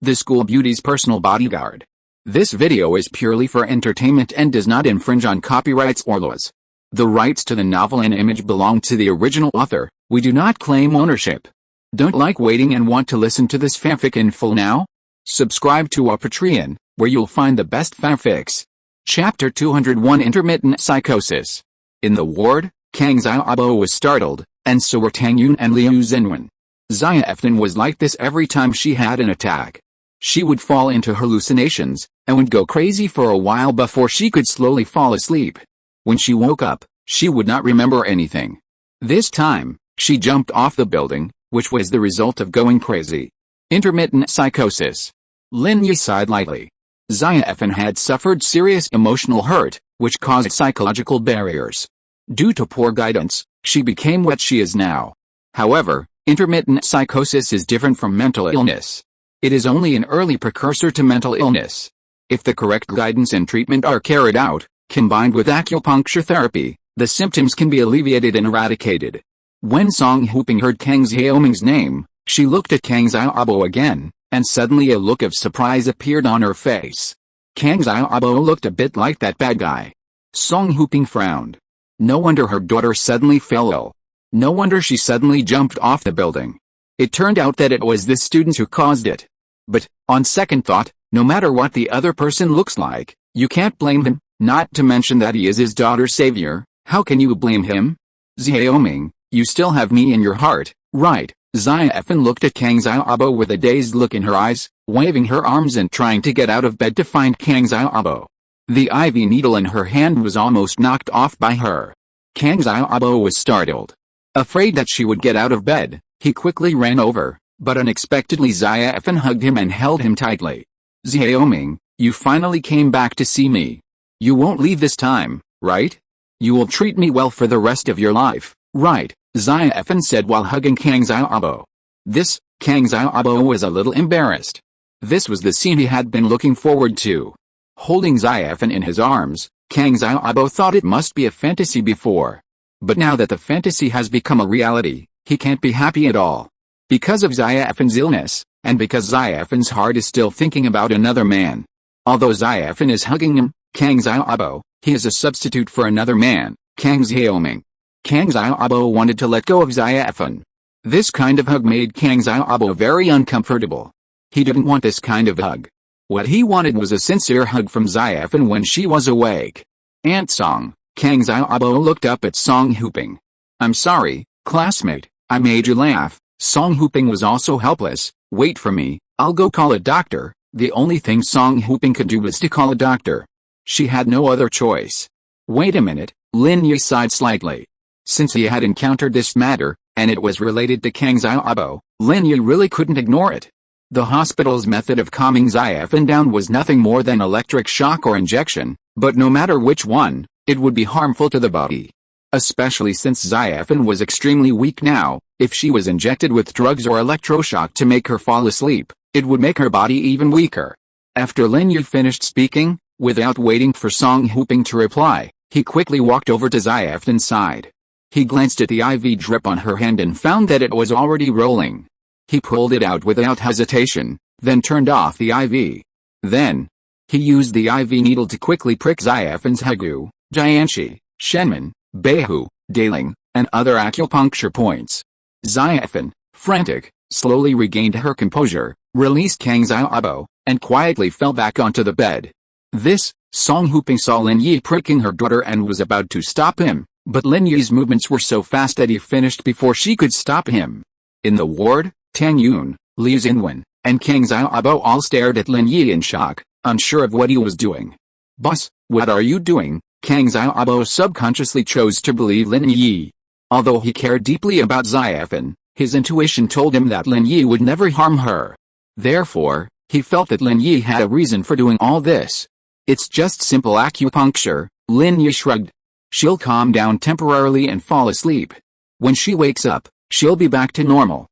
the school beauty's personal bodyguard. This video is purely for entertainment and does not infringe on copyrights or laws. The rights to the novel and image belong to the original author. We do not claim ownership. Don't like waiting and want to listen to this fanfic in full now? Subscribe to our Patreon, where you'll find the best fanfics. Chapter 201 Intermittent Psychosis. In the ward, Kang Xiaobo was startled, and so were Tang Yun and Liu Xinwen. Xiaofen was like this every time she had an attack. She would fall into hallucinations, and would go crazy for a while before she could slowly fall asleep. When she woke up, she would not remember anything. This time, she jumped off the building, which was the result of going crazy. Intermittent psychosis. Lin Yi sighed lightly. Xiaofen had suffered serious emotional hurt, which caused psychological barriers. Due to poor guidance, she became what she is now. However, intermittent psychosis is different from mental illness. It is only an early precursor to mental illness. If the correct guidance and treatment are carried out, combined with acupuncture therapy, the symptoms can be alleviated and eradicated. When Song Huping heard Kang Xiaoming's name, she looked at Kang Xiaobo again, and suddenly a look of surprise appeared on her face. Kang Xiaobo looked a bit like that bad guy. Song Huping frowned. No wonder her daughter suddenly fell ill. No wonder she suddenly jumped off the building. It turned out that it was this student who caused it. But, on second thought, no matter what the other person looks like, you can't blame him, not to mention that he is his daughter's savior. How can you blame him? Xiaoming, you still have me in your heart, right? Xiaofen looked at Kang Xiaobo with a dazed look in her eyes, waving her arms and trying to get out of bed to find Kang Xiaobo. The IV needle in her hand was almost knocked off by her. Kang Xiaobo was startled. Afraid that she would get out of bed, he quickly ran over, but unexpectedly Xiaofen hugged him and held him tightly. Xiaoming, you finally came back to see me. You won't leave this time, right? You will treat me well for the rest of your life, right? Xiaofen said while hugging Kang Xiaobo. Kang Xiaobo was a little embarrassed. This was the scene he had been looking forward to. Holding Xiaofen in his arms, Kang Xiaobo thought it must be a fantasy before. But now that the fantasy has become a reality, he can't be happy at all. Because of Xiaofen's illness, and because Xiaofen's heart is still thinking about another man. Although Xiaofen is hugging him, Kang Xiaobo, he is a substitute for another man, Kang Xiaoming. Kang Xiaobo wanted to let go of Xiaofen. This kind of hug made Kang Xiaobo very uncomfortable. He didn't want this kind of hug. What he wanted was a sincere hug from Xiaofen when she was awake. Aunt Song, Kang Xiaobo looked up at Song Huping. I'm sorry, classmate, I made you laugh. Song Huping was also helpless. Wait for me, I'll go call a doctor. The only thing Song Huping could do was to call a doctor. She had no other choice. Wait a minute, Lin Yi sighed slightly. Since he had encountered this matter, and it was related to Kang Xiaobo, Lin Yi really couldn't ignore it. The hospital's method of calming Xiaofen down was nothing more than electric shock or injection, but no matter which one, it would be harmful to the body. Especially since Xiaofen was extremely weak now, if she was injected with drugs or electroshock to make her fall asleep, it would make her body even weaker. After Lin Yi finished speaking, without waiting for Song Huping to reply, he quickly walked over to Xiaofen's side. He glanced at the IV drip on her hand and found that it was already rolling. He pulled it out without hesitation, then turned off the IV. Then, he used the IV needle to quickly prick Xiaofen's Hegu, Jianshi, Shenmen, Beihu, Daling, and other acupuncture points. Xiaofen, frantic, slowly regained her composure, released Kang Xiaobo, and quietly fell back onto the bed. Song Huping saw Lin Yi pricking her daughter and was about to stop him, but Lin Yi's movements were so fast that he finished before she could stop him. In the ward, Tang Yun, Liu Xinwen, and Kang Xiaobo all stared at Lin Yi in shock, unsure of what he was doing. Boss, what are you doing? Kang Xiaobo subconsciously chose to believe Lin Yi. Although he cared deeply about Xiaofen, his intuition told him that Lin Yi would never harm her. Therefore, he felt that Lin Yi had a reason for doing all this. It's just simple acupuncture, Lin Yi shrugged. She'll calm down temporarily and fall asleep. When she wakes up, she'll be back to normal.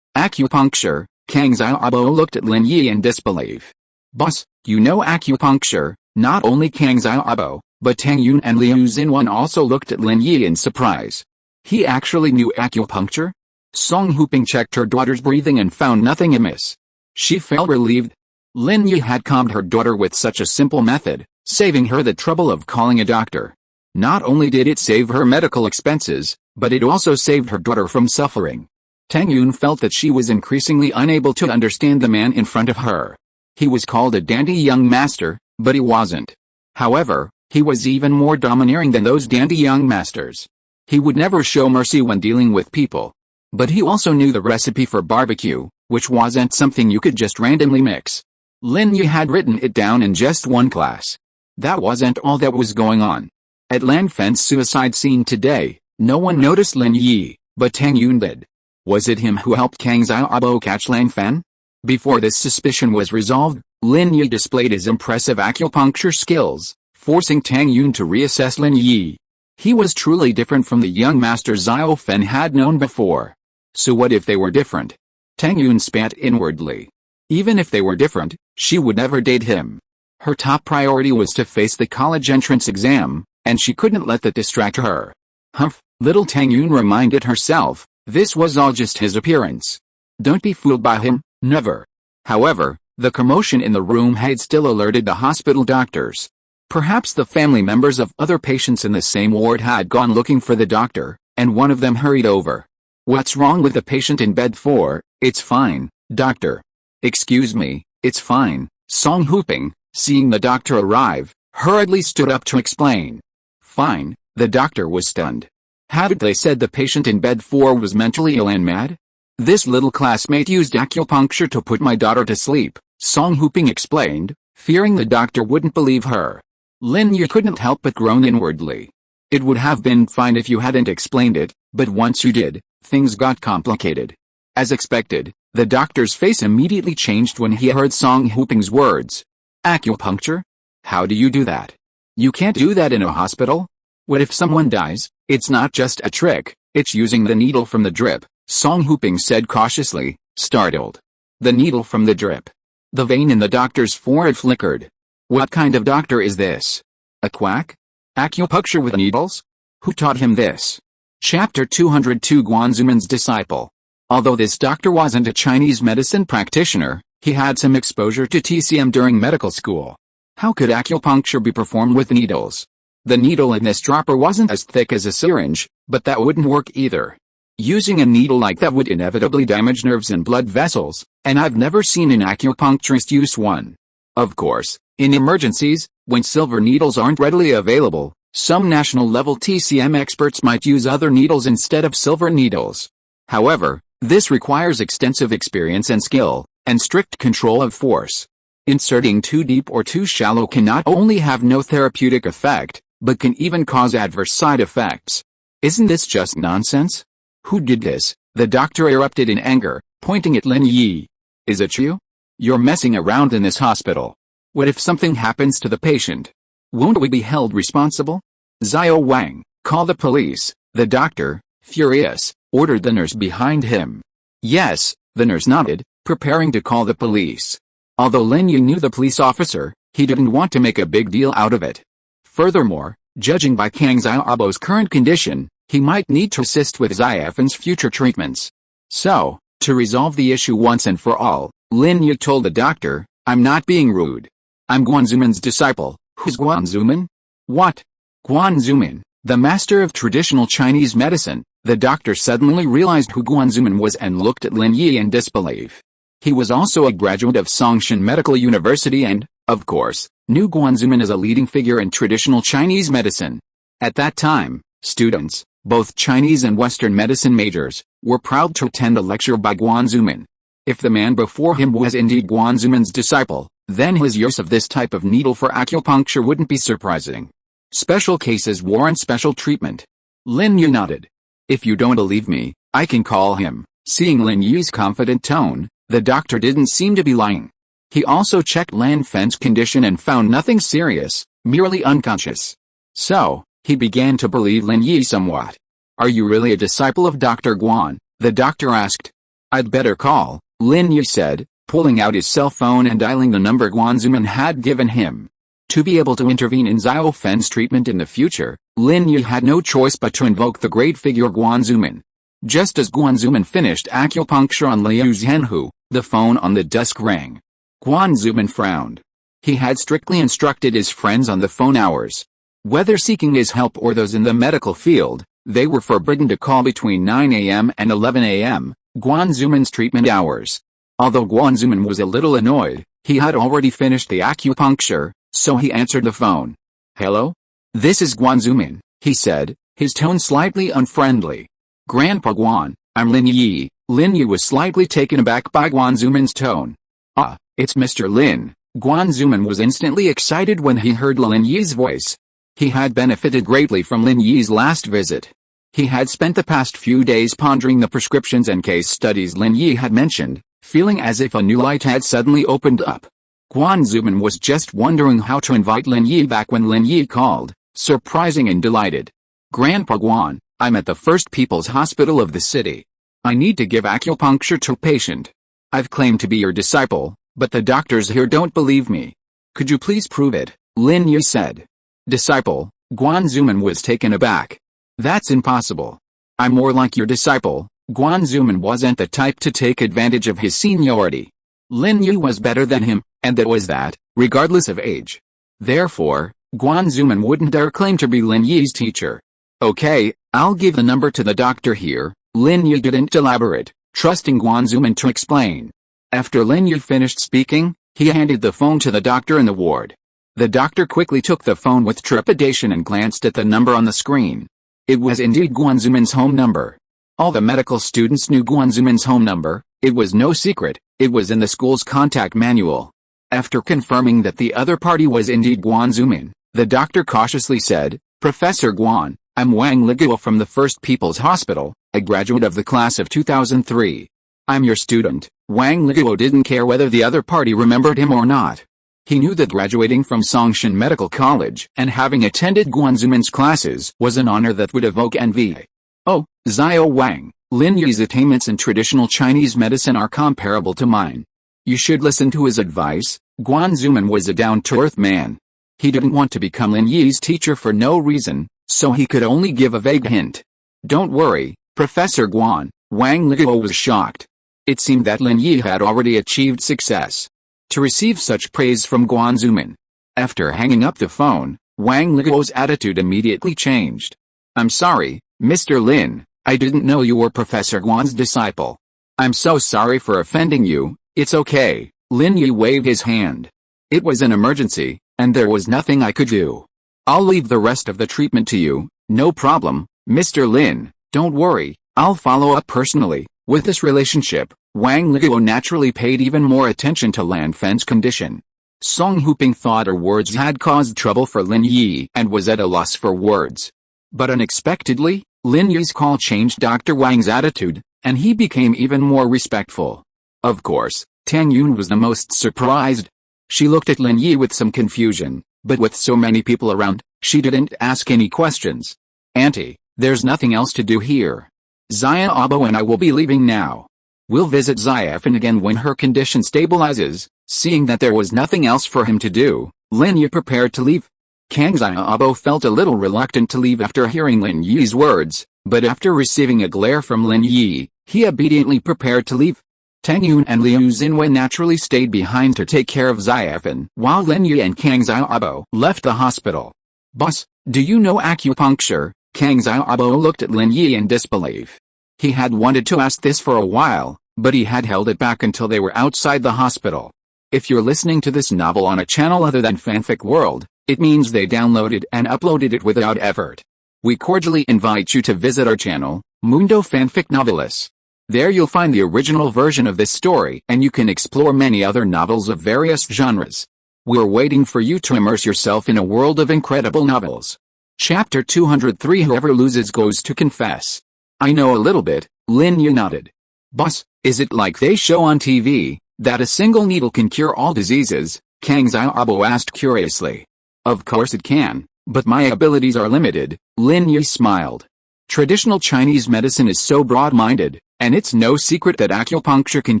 Acupuncture, Kang Xiaobo looked at Lin Yi in disbelief. Boss, you know acupuncture? Not only Kang Xiaobo, but Tang Yun and Liu Xinwen also looked at Lin Yi in surprise. He actually knew acupuncture? Song Huping checked her daughter's breathing and found nothing amiss. She felt relieved. Lin Yi had calmed her daughter with such a simple method, saving her the trouble of calling a doctor. Not only did it save her medical expenses, but it also saved her daughter from suffering. Tang Yun felt that she was increasingly unable to understand the man in front of her. He was called a dandy young master, but he wasn't. However, he was even more domineering than those dandy young masters. He would never show mercy when dealing with people. But he also knew the recipe for barbecue, which wasn't something you could just randomly mix. Lin Yi had written it down in just one class. That wasn't all that was going on. At Lan Fen's suicide scene today, no one noticed Lin Yi, but Tang Yun did. Was it him who helped Kang Xiaobo catch Lan Fen? Before this suspicion was resolved, Lin Yi displayed his impressive acupuncture skills, forcing Tang Yun to reassess Lin Yi. He was truly different from the young master Xiao Fen had known before. So what if they were different? Tang Yun spat inwardly. Even if they were different, she would never date him. Her top priority was to face the college entrance exam, and she couldn't let that distract her. Humph, little Tang Yun reminded herself, this was all just his appearance. Don't be fooled by him, never. However, the commotion in the room had still alerted the hospital doctors. Perhaps the family members of other patients in the same ward had gone looking for the doctor, and one of them hurried over. What's wrong with the patient in bed 4? It's fine, doctor. Excuse me, it's fine. Song Huping, seeing the doctor arrive, hurriedly stood up to explain. Fine, the doctor was stunned. Hadn't they said the patient in bed 4 was mentally ill and mad? This little classmate used acupuncture to put my daughter to sleep, Song Huping explained, fearing the doctor wouldn't believe her. Lin Yi couldn't help but groan inwardly. It would have been fine if you hadn't explained it, but once you did, things got complicated. As expected, the doctor's face immediately changed when he heard Song Huping's words. Acupuncture? How do you do that? You can't do that in a hospital? What if someone dies? It's not just a trick, it's using the needle from the drip, Song Huping said cautiously, startled. The needle from the drip. The vein in the doctor's forehead flickered. What kind of doctor is this? A quack? Acupuncture with needles? Who taught him this? Chapter 202 Guanzuman's Disciple. Although this doctor wasn't a Chinese medicine practitioner, he had some exposure to TCM during medical school. How could acupuncture be performed with needles? The needle in this dropper wasn't as thick as a syringe, but that wouldn't work either. Using a needle like that would inevitably damage nerves and blood vessels, and I've never seen an acupuncturist use one. Of course, in emergencies, when silver needles aren't readily available, some national-level TCM experts might use other needles instead of silver needles. However, this requires extensive experience and skill, and strict control of force. Inserting too deep or too shallow can not only have no therapeutic effect, but can even cause adverse side effects. Isn't this just nonsense? Who did this? The doctor erupted in anger, pointing at Lin Yi. Is it you? You're messing around in this hospital. What if something happens to the patient? Won't we be held responsible? Xiao Wang, call the police. The doctor, furious, ordered the nurse behind him. Yes, the nurse nodded, preparing to call the police. Although Lin Yi knew the police officer, he didn't want to make a big deal out of it. Furthermore, judging by Kang Xiaobo's current condition, he might need to assist with Xiaofen's future treatments. So, to resolve the issue once and for all, Lin Yi told the doctor, I'm not being rude. I'm Guanzuman's disciple. Who's Guanzuman? What? Guanzuman, the master of traditional Chinese medicine. The doctor suddenly realized who Guanzuman was and looked at Lin Yi in disbelief. He was also a graduate of Songshan Medical University and, of course, knew Guanzuman as a leading figure in traditional Chinese medicine. At that time, students, both Chinese and Western medicine majors, were proud to attend a lecture by Guanzuman. If the man before him was indeed Guanzuman's disciple, then his use of this type of needle for acupuncture wouldn't be surprising. Special cases warrant special treatment. Lin Yi nodded. If you don't believe me, I can call him. Seeing Lin Yi's confident tone, the doctor didn't seem to be lying. He also checked Lan Fen's condition and found nothing serious, merely unconscious. So, he began to believe Lin Yi somewhat. Are you really a disciple of Dr. Guan? The doctor asked. I'd better call, Lin Yi said, pulling out his cell phone and dialing the number Guanzuman had given him. To be able to intervene in Xiao Fen's treatment in the future, Lin Yi had no choice but to invoke the great figure Guanzuman. Just as Guan Zuman finished acupuncture on Liu Zhenhu, the phone on the desk rang. Guan Zuman frowned. He had strictly instructed his friends on the phone hours. Whether seeking his help or those in the medical field, they were forbidden to call between 9 a.m. and 11 a.m., Guan Zuman's treatment hours. Although Guan Zuman was a little annoyed, he had already finished the acupuncture, so he answered the phone. "Hello? This is Guan Zuman," he said, his tone slightly unfriendly. "Grandpa Guan, I'm Lin Yi." Lin Yi was slightly taken aback by Guan Zuman's tone. "Ah, it's Mr. Lin." Guan Zuman was instantly excited when he heard Lin Yi's voice. He had benefited greatly from Lin Yi's last visit. He had spent the past few days pondering the prescriptions and case studies Lin Yi had mentioned, feeling as if a new light had suddenly opened up. Guan Zuman was just wondering how to invite Lin Yi back when Lin Yi called, surprising and delighted. "Grandpa Guan, I'm at the First People's Hospital of the city. I need to give acupuncture to a patient. I've claimed to be your disciple, but the doctors here don't believe me. Could you please prove it?" Lin Yi said. "Disciple?" Guan Zuman was taken aback. "That's impossible. I'm more like your disciple." Guan Zuman wasn't the type to take advantage of his seniority. Lin Yi was better than him, and that was that, regardless of age. Therefore, Guan Zuman wouldn't dare claim to be Lin Yi's teacher. "Okay, I'll give the number to the doctor here." Lin Yi didn't elaborate, trusting Guan Zuman to explain. After Lin Yi finished speaking, he handed the phone to the doctor in the ward. The doctor quickly took the phone with trepidation and glanced at the number on the screen. It was indeed Guan Zuman's home number. All the medical students knew Guan Zuman's home number. It was no secret, it was in the school's contact manual. After confirming that the other party was indeed Guan Zuman, the doctor cautiously said, "Professor Guan, I'm Wang Liguo from the First People's Hospital, a graduate of the class of 2003. I'm your student." Wang Liguo didn't care whether the other party remembered him or not. He knew that graduating from Songshan Medical College and having attended Guan Zuman's classes was an honor that would evoke envy. "Oh, Xiao Wang, Lin Yi's attainments in traditional Chinese medicine are comparable to mine. You should listen to his advice." Guan Zuman was a down-to-earth man. He didn't want to become Lin Yi's teacher for no reason, so he could only give a vague hint. "Don't worry, Professor Guan." Wang Liguo was shocked. It seemed that Lin Yi had already achieved success. To receive such praise from Guan Zuman. After hanging up the phone, Wang Liguo's attitude immediately changed. "I'm sorry, Mr. Lin, I didn't know you were Professor Guan's disciple. I'm so sorry for offending you." "It's okay." Lin Yi waved his hand. "It was an emergency, and there was nothing I could do. I'll leave the rest of the treatment to you." "No problem, Mr. Lin, don't worry, I'll follow up personally." With this relationship, Wang Liguo naturally paid even more attention to Lan Fen's condition. Song Huping thought her words had caused trouble for Lin Yi and was at a loss for words. But unexpectedly, Lin Yi's call changed Dr. Wang's attitude, and he became even more respectful. Of course, Tang Yun was the most surprised. She looked at Lin Yi with some confusion, but with so many people around, she didn't ask any questions. "Auntie, there's nothing else to do here. Xia Abo and I will be leaving now. We'll visit Xiafan again when her condition stabilizes." Seeing that there was nothing else for him to do, Lin Yi prepared to leave. Kang Xiaobo felt a little reluctant to leave after hearing Lin Yi's words, but after receiving a glare from Lin Yi, he obediently prepared to leave. Tang Yun and Liu Xinwen naturally stayed behind to take care of Xiafan, while Lin Yi and Kang Xiaobo left the hospital. "Boss, do you know acupuncture?" Kang Xiaobo looked at Lin Yi in disbelief. He had wanted to ask this for a while, but he had held it back until they were outside the hospital. If you're listening to this novel on a channel other than Fanfic World, it means they downloaded and uploaded it without effort. We cordially invite you to visit our channel, Mundo Fanfic Novelis. There you'll find the original version of this story and you can explore many other novels of various genres. We're waiting for you to immerse yourself in a world of incredible novels. Chapter 203 Whoever loses goes to confess. "I know a little bit," Lin Yi nodded. "Boss, is it like they show on TV, that a single needle can cure all diseases?" Kang Xiaobo asked curiously. "Of course it can, but my abilities are limited," Lin Yi smiled. Traditional Chinese medicine is so broad-minded, and it's no secret that acupuncture can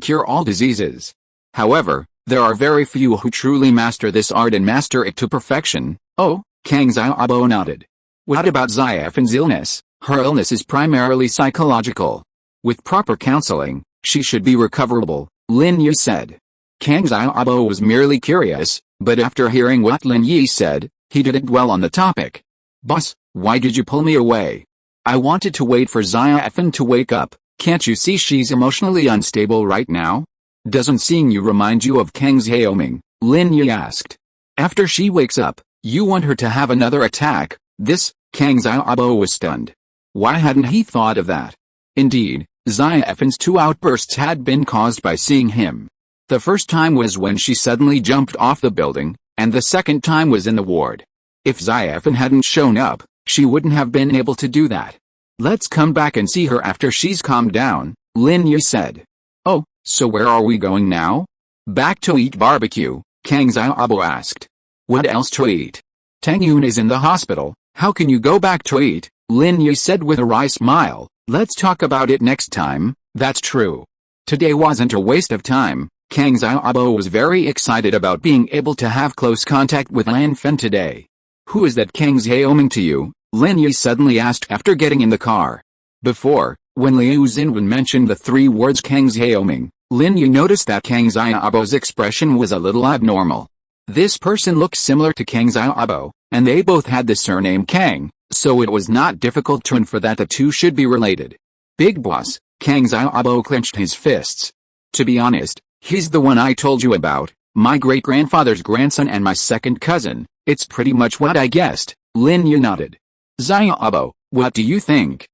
cure all diseases. However, there are very few who truly master this art and master it to perfection. "Oh," Kang Xiaobo nodded. "What about Xiafan's illness?" "Her illness is primarily psychological. With proper counseling, she should be recoverable, Lin Yi said. Kang Xiaobo was merely curious, but after hearing what Lin Yi said, he didn't dwell on the topic. Boss, why did you pull me away? I wanted to wait for Xiaofen to wake up. Can't you see she's emotionally unstable right now? Doesn't seeing you remind you of Kang Xiaoming? Lin Yi asked. After she wakes up, you want her to have another attack? This, Kang Xiaobo was stunned. Why hadn't he thought of that? Indeed, Xiaofen's 2 outbursts had been caused by seeing him. The first time was when she suddenly jumped off the building, and the second time was in the ward. If Xiaofen hadn't shown up, she wouldn't have been able to do that. Let's come back and see her after she's calmed down, Lin Yi said. Oh, so where are we going now? Back to eat barbecue, Kang Xiaobo asked. What else to eat? Tang Yun is in the hospital, how can you go back to eat? Lin Yi said with a wry smile. Let's talk about it next time. That's true. Today wasn't a waste of time. Kang Xiaobo was very excited about being able to have close contact with Lan Fen today. Who is that Kang Xiaoming to you? Lin Yi suddenly asked after getting in the car. Before, when Liu Xinwen mentioned the 3 words Kang Xiaoming, Lin Yi noticed that Kang Xiaobo's expression was a little abnormal. This person looked similar to Kang Xiaobo, and they both had the surname Kang, so it was not difficult to infer that the two should be related. Big boss, Kang Xiaobo clenched his fists. To be honest, he's the one I told you about, my great-grandfather's grandson and my second cousin. It's pretty much what I guessed, Lin Yi nodded. Xiaobo, what do you think?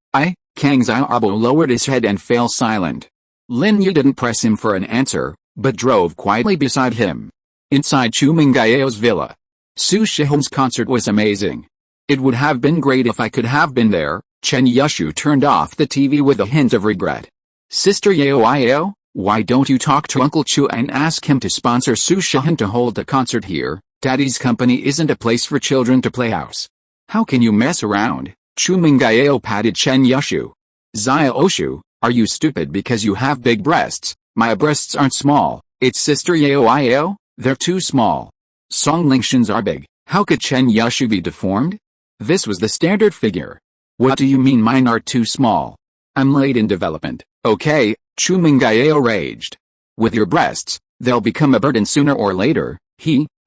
Kang Xiaobo lowered his head and fell silent. Lin Yi didn't press him for an answer, but drove quietly beside him. Inside Chu Mengyao's villa. Su Shihong's concert was amazing. It would have been great if I could have been there. Chen Yushu turned off the TV with a hint of regret. Sister Yao, why don't you talk to Uncle Chu and ask him to sponsor Su Shihong to hold a concert here? Daddy's company isn't a place for children to play house. How can you mess around? Chu Mengyao patted Chen Yushu. Xiaoshu, are you stupid because you have big breasts? My breasts aren't small. It's Sister Yao, they're too small. Song Lingshan's are big. How could Chen Yushu be deformed? This was the standard figure. What do you mean mine are too small? I'm late in development, okay? Chu Mengyao raged. With your breasts, they'll become a burden sooner or later.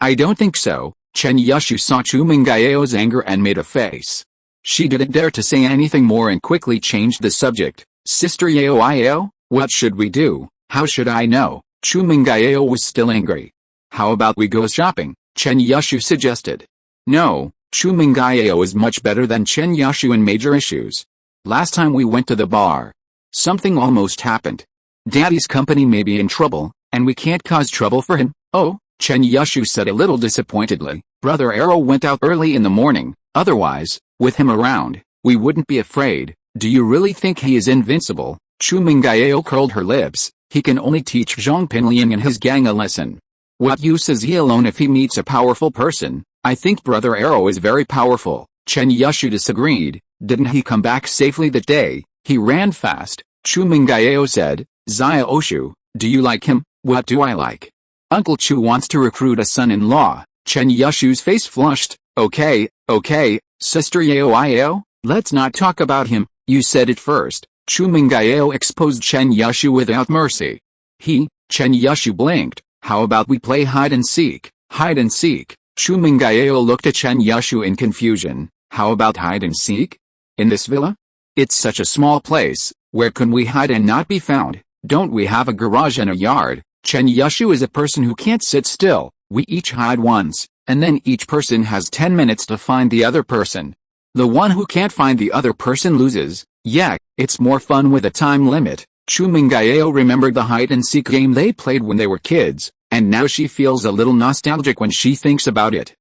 I don't think so. Chen Yushu saw Chu Mengyao's anger and made a face. She didn't dare to say anything more and quickly changed the subject. Sister Yao, what should we do? How should I know? Chu Mengyao was still angry. How about we go shopping? Chen Yushu suggested. No, Chu Mengyao is much better than Chen Yushu in major issues. Last time we went to the bar, something almost happened. Daddy's company may be in trouble, and we can't cause trouble for him. Oh, Chen Yushu said a little disappointedly. Brother Arrow went out early in the morning, otherwise, with him around, we wouldn't be afraid. Do you really think he is invincible? Chu Mengyao curled her lips. He can only teach Zhong Pinliang and his gang a lesson. What use is he alone if he meets a powerful person? I think Brother Arrow is very powerful. Chen Yushu disagreed. Didn't he come back safely that day? He ran fast. Chu Mengyao said. Xiaoshu, do you like him? What do I like? Uncle Chu wants to recruit a son-in-law. Chen Yushu's face flushed. Okay, Sister Yao, let's not talk about him. You said it first. Chu Mengyao exposed Chen Yushu without mercy. Chen Yushu blinked. How about we play hide and seek? Hide and seek. Chu Mengyao looked at Chen Yushu in confusion. How about hide and seek? In this villa? It's such a small place. Where can we hide and not be found? Don't we have a garage and a yard? Chen Yushu is a person who can't sit still. We each hide once, and then each person has 10 minutes to find the other person. The one who can't find the other person loses. Yeah, it's more fun with a time limit. Chu Mengyao remembered the hide-and-seek game they played when they were kids, and now she feels a little nostalgic when she thinks about it.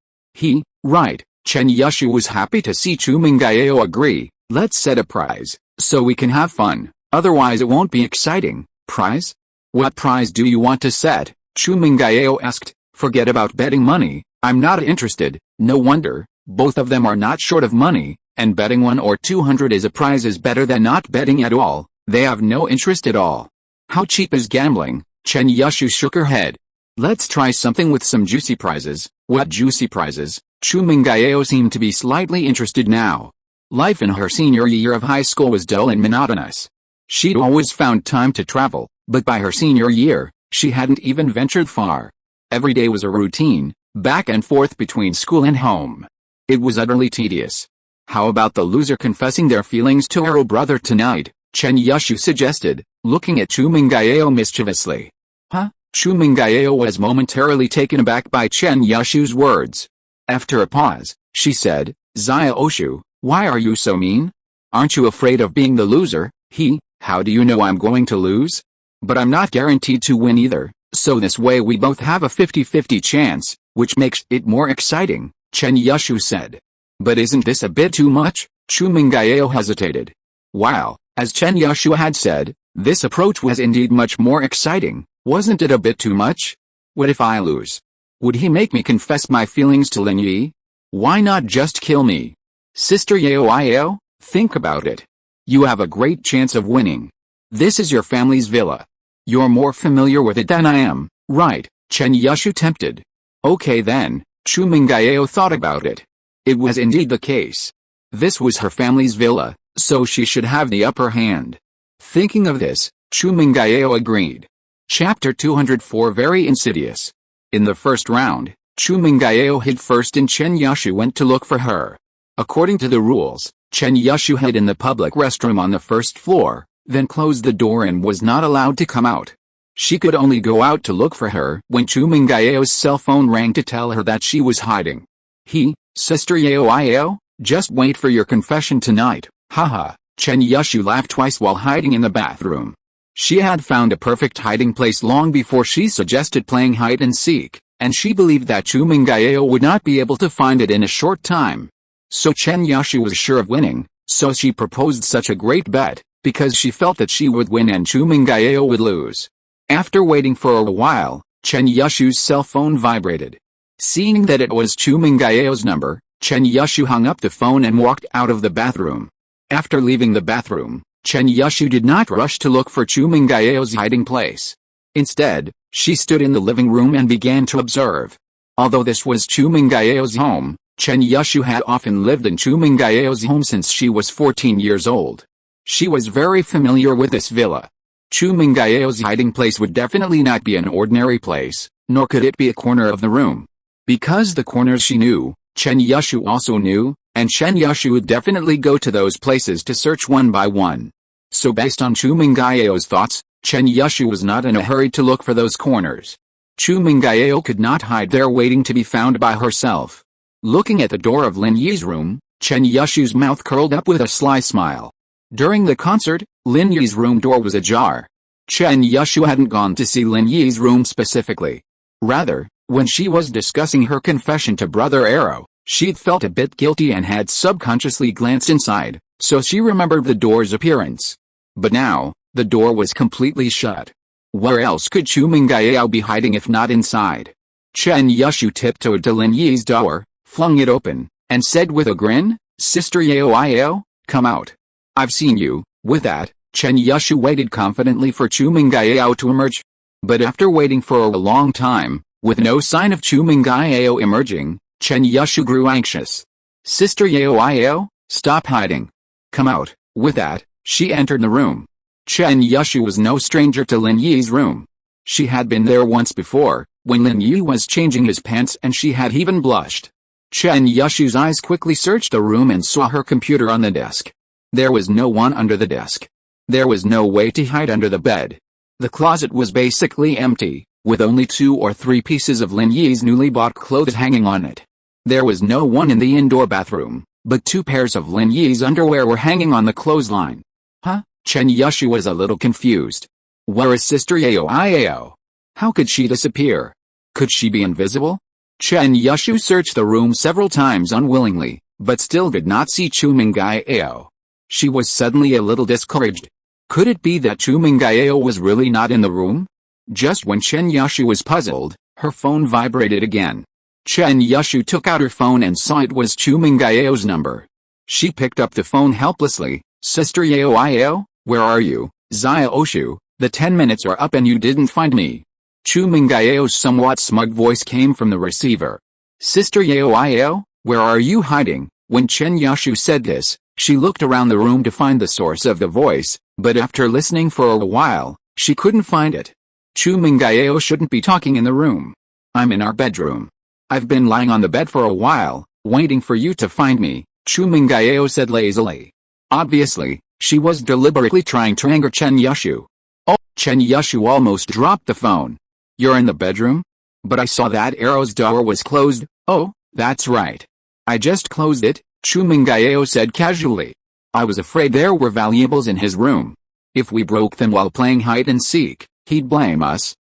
Right. Chen Yushu was happy to see Chu Mengyao agree. Let's set a prize, so we can have fun, otherwise it won't be exciting. Prize? What prize do you want to set? Chu Mengyao asked. Forget about betting money, I'm not interested. No wonder, both of them are not short of money, and betting 1 or 200 as a prize is better than not betting at all. They have no interest at all. How cheap is gambling? Chen Yushu shook her head. Let's try something with some juicy prizes. What juicy prizes? Chu Mengyao seemed to be slightly interested now. Life in her senior year of high school was dull and monotonous. She'd always found time to travel, but by her senior year, she hadn't even ventured far. Every day was a routine, back and forth between school and home. It was utterly tedious. How about the loser confessing their feelings to her brother tonight? Chen Yushu suggested, looking at Chu Mengyao mischievously. Huh? Chu Mengyao was momentarily taken aback by Chen Yushu's words. After a pause, she said, Xiaoshu, why are you so mean? Aren't you afraid of being the loser? How do you know I'm going to lose? But I'm not guaranteed to win either, so this way we both have a 50-50 chance, which makes it more exciting, Chen Yushu said. But isn't this a bit too much? Chu Mengyao hesitated. Wow, as Chen Yushu had said, this approach was indeed much more exciting. Wasn't it a bit too much? What if I lose? Would he make me confess my feelings to Lin Yi? Why not just kill me? Sister Yao, think about it. You have a great chance of winning. This is your family's villa. You're more familiar with it than I am, right? Chen Yushu tempted. Okay then, Chu Mengyao thought about it. It was indeed the case. This was her family's villa, so she should have the upper hand. Thinking of this, Chu Mengyao agreed. Chapter 204 Very Insidious. In the first round, Chu Mengyao hid first and Chen Yushu went to look for her. According to the rules, Chen Yushu hid in the public restroom on the first floor, then closed the door and was not allowed to come out. She could only go out to look for her when Chu Mengyao's cell phone rang to tell her that she was hiding. Sister Yao, just wait for your confession tonight, haha, Chen Yushu laughed twice while hiding in the bathroom. She had found a perfect hiding place long before she suggested playing hide and seek, and she believed that Chu Mengyao would not be able to find it in a short time. So Chen Yushu was sure of winning, so she proposed such a great bet, because she felt that she would win and Chu Mengyao would lose. After waiting for a while, Chen Yushu's cell phone vibrated. Seeing that it was Chu Mengyao's number, Chen Yushu hung up the phone and walked out of the bathroom. After leaving the bathroom, Chen Yushu did not rush to look for Chu Mengyao's hiding place. Instead, she stood in the living room and began to observe. Although this was Chu Mengyao's home, Chen Yushu had often lived in Chu Mengyao's home since she was 14 years old. She was very familiar with this villa. Chu Mengyao's hiding place would definitely not be an ordinary place, nor could it be a corner of the room. Because the corners she knew, Chen Yushu also knew, and Chen Yushu would definitely go to those places to search one by one. So based on Chu Mengyao's thoughts, Chen Yushu was not in a hurry to look for those corners. Chu Mengyao could not hide there waiting to be found by herself. Looking at the door of Lin Yi's room, Chen Yushu's mouth curled up with a sly smile. During the concert, Lin Yi's room door was ajar. Chen Yushu hadn't gone to see Lin Yi's room specifically. Rather, when she was discussing her confession to Brother Arrow, she'd felt a bit guilty and had subconsciously glanced inside, so she remembered the door's appearance. But now, the door was completely shut. Where else could Chu Mengyao be hiding if not inside? Chen Yushu tiptoed to Lin Yi's door, flung it open, and said with a grin, Sister Yao, come out. I've seen you. With that, Chen Yushu waited confidently for Chu Mengyao to emerge. But after waiting for a long time, with no sign of Chu Mengyao emerging, Chen Yushu grew anxious. Sister Yao, stop hiding. Come out. With that, she entered the room. Chen Yushu was no stranger to Lin Yi's room. She had been there once before, when Lin Yi was changing his pants and she had even blushed. Chen Yushu's eyes quickly searched the room and saw her computer on the desk. There was no one under the desk. There was no way to hide under the bed. The closet was basically empty, with only 2 or 3 pieces of Lin Yi's newly bought clothes hanging on it. There was no one in the indoor bathroom, but 2 pairs of Lin Yi's underwear were hanging on the clothesline. Chen Yushu was a little confused. Where is Sister Yao? How could she disappear? Could she be invisible? Chen Yushu searched the room several times unwillingly, but still did not see Chu Mengyao. She was suddenly a little discouraged. Could it be that Chu Mengyao was really not in the room? Just when Chen Yushu was puzzled, her phone vibrated again. Chen Yushu took out her phone and saw it was Chu Mengyao's number. She picked up the phone helplessly. Sister Yao, where are you? Xiaoshu, the 10 minutes are up and you didn't find me. Chu Mengyao's somewhat smug voice came from the receiver. Sister Yao, where are you hiding? When Chen Yushu said this, She looked around the room to find the source of the voice, but after listening for a while, she couldn't find it. Chu Mengyao shouldn't be talking in the room. I'm in our bedroom. I've been lying on the bed for a while, waiting for you to find me, Chu Mengyao said lazily. Obviously, she was deliberately trying to anger Chen Yushu. Oh, Chen Yushu almost dropped the phone. You're in the bedroom? But I saw that arrow's door was closed. Oh, that's right. I just closed it, Chu Mengyao said casually. I was afraid there were valuables in his room. If we broke them while playing hide and seek, he'd blame us.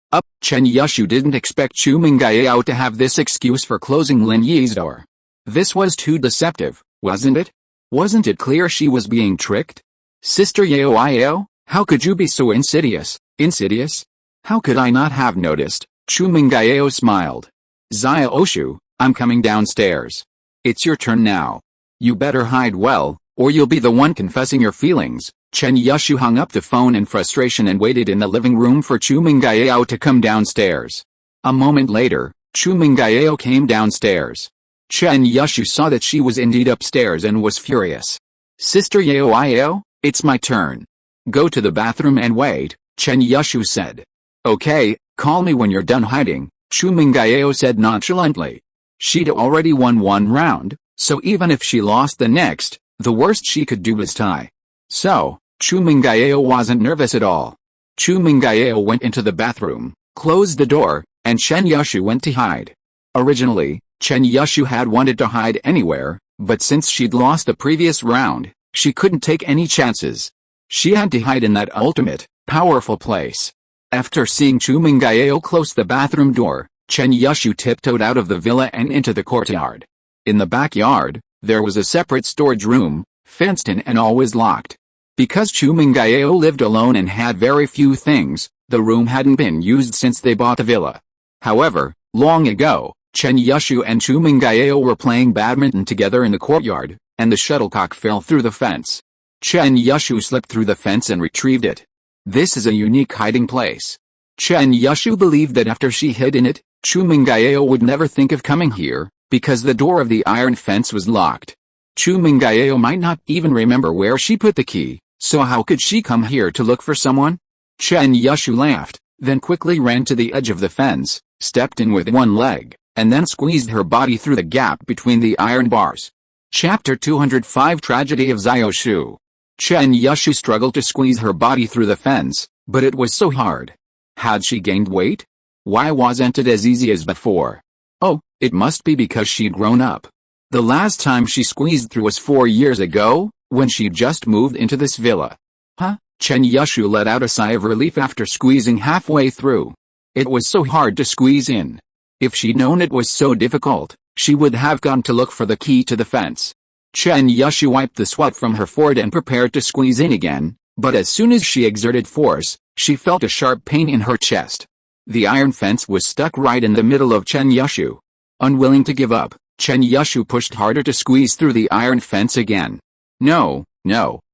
Chen Yushu didn't expect Chu Mengyao to have this excuse for closing Lin Yi's door. This was too deceptive, wasn't it? Wasn't it clear she was being tricked? Sister Yao, how could you be so insidious? Insidious? How could I not have noticed? Chu Mengyao smiled. Xiaoshu, I'm coming downstairs. It's your turn now. You better hide well, or you'll be the one confessing your feelings. Chen Yushu hung up the phone in frustration and waited in the living room for Chu Mengyao to come downstairs. A moment later, Chu Mengyao came downstairs. Chen Yushu saw that she was indeed upstairs and was furious. Sister Yao, it's my turn. Go to the bathroom and wait, Chen Yushu said. Okay, call me when you're done hiding, Chu Mengyao said nonchalantly. She'd already won one round, so even if she lost the next, the worst she could do was tie. So, Chu Mengyao wasn't nervous at all. Chu Mengyao went into the bathroom, closed the door, and Chen Yushu went to hide. Originally, Chen Yushu had wanted to hide anywhere, but since she'd lost the previous round, she couldn't take any chances. She had to hide in that ultimate, powerful place. After seeing Chu Mengyao close the bathroom door, Chen Yushu tiptoed out of the villa and into the courtyard. In the backyard, there was a separate storage room, fenced in and always locked. Because Chu Mengyao lived alone and had very few things, the room hadn't been used since they bought the villa. However, long ago, Chen Yushu and Chu Mengyao were playing badminton together in the courtyard, and the shuttlecock fell through the fence. Chen Yushu slipped through the fence and retrieved it. This is a unique hiding place. Chen Yushu believed that after she hid in it, Chu Mengyao would never think of coming here, because the door of the iron fence was locked. Chu Mengyao might not even remember where she put the key, so how could she come here to look for someone? Chen Yushu laughed, then quickly ran to the edge of the fence, stepped in with one leg, and then squeezed her body through the gap between the iron bars. Chapter 205 Tragedy of Xiaoshu. Chen Yushu struggled to squeeze her body through the fence, but it was so hard. Had she gained weight? Why wasn't it as easy as before? Oh, it must be because she'd grown up. The last time she squeezed through was 4 years ago, when she just moved into this villa. Huh? Chen Yushu let out a sigh of relief after squeezing halfway through. It was so hard to squeeze in. If she'd known it was so difficult, she would have gone to look for the key to the fence. Chen Yushu wiped the sweat from her forehead and prepared to squeeze in again, but as soon as she exerted force, she felt a sharp pain in her chest. The iron fence was stuck right in the middle of Chen Yushu. Unwilling to give up, Chen Yushu pushed harder to squeeze through the iron fence again. No,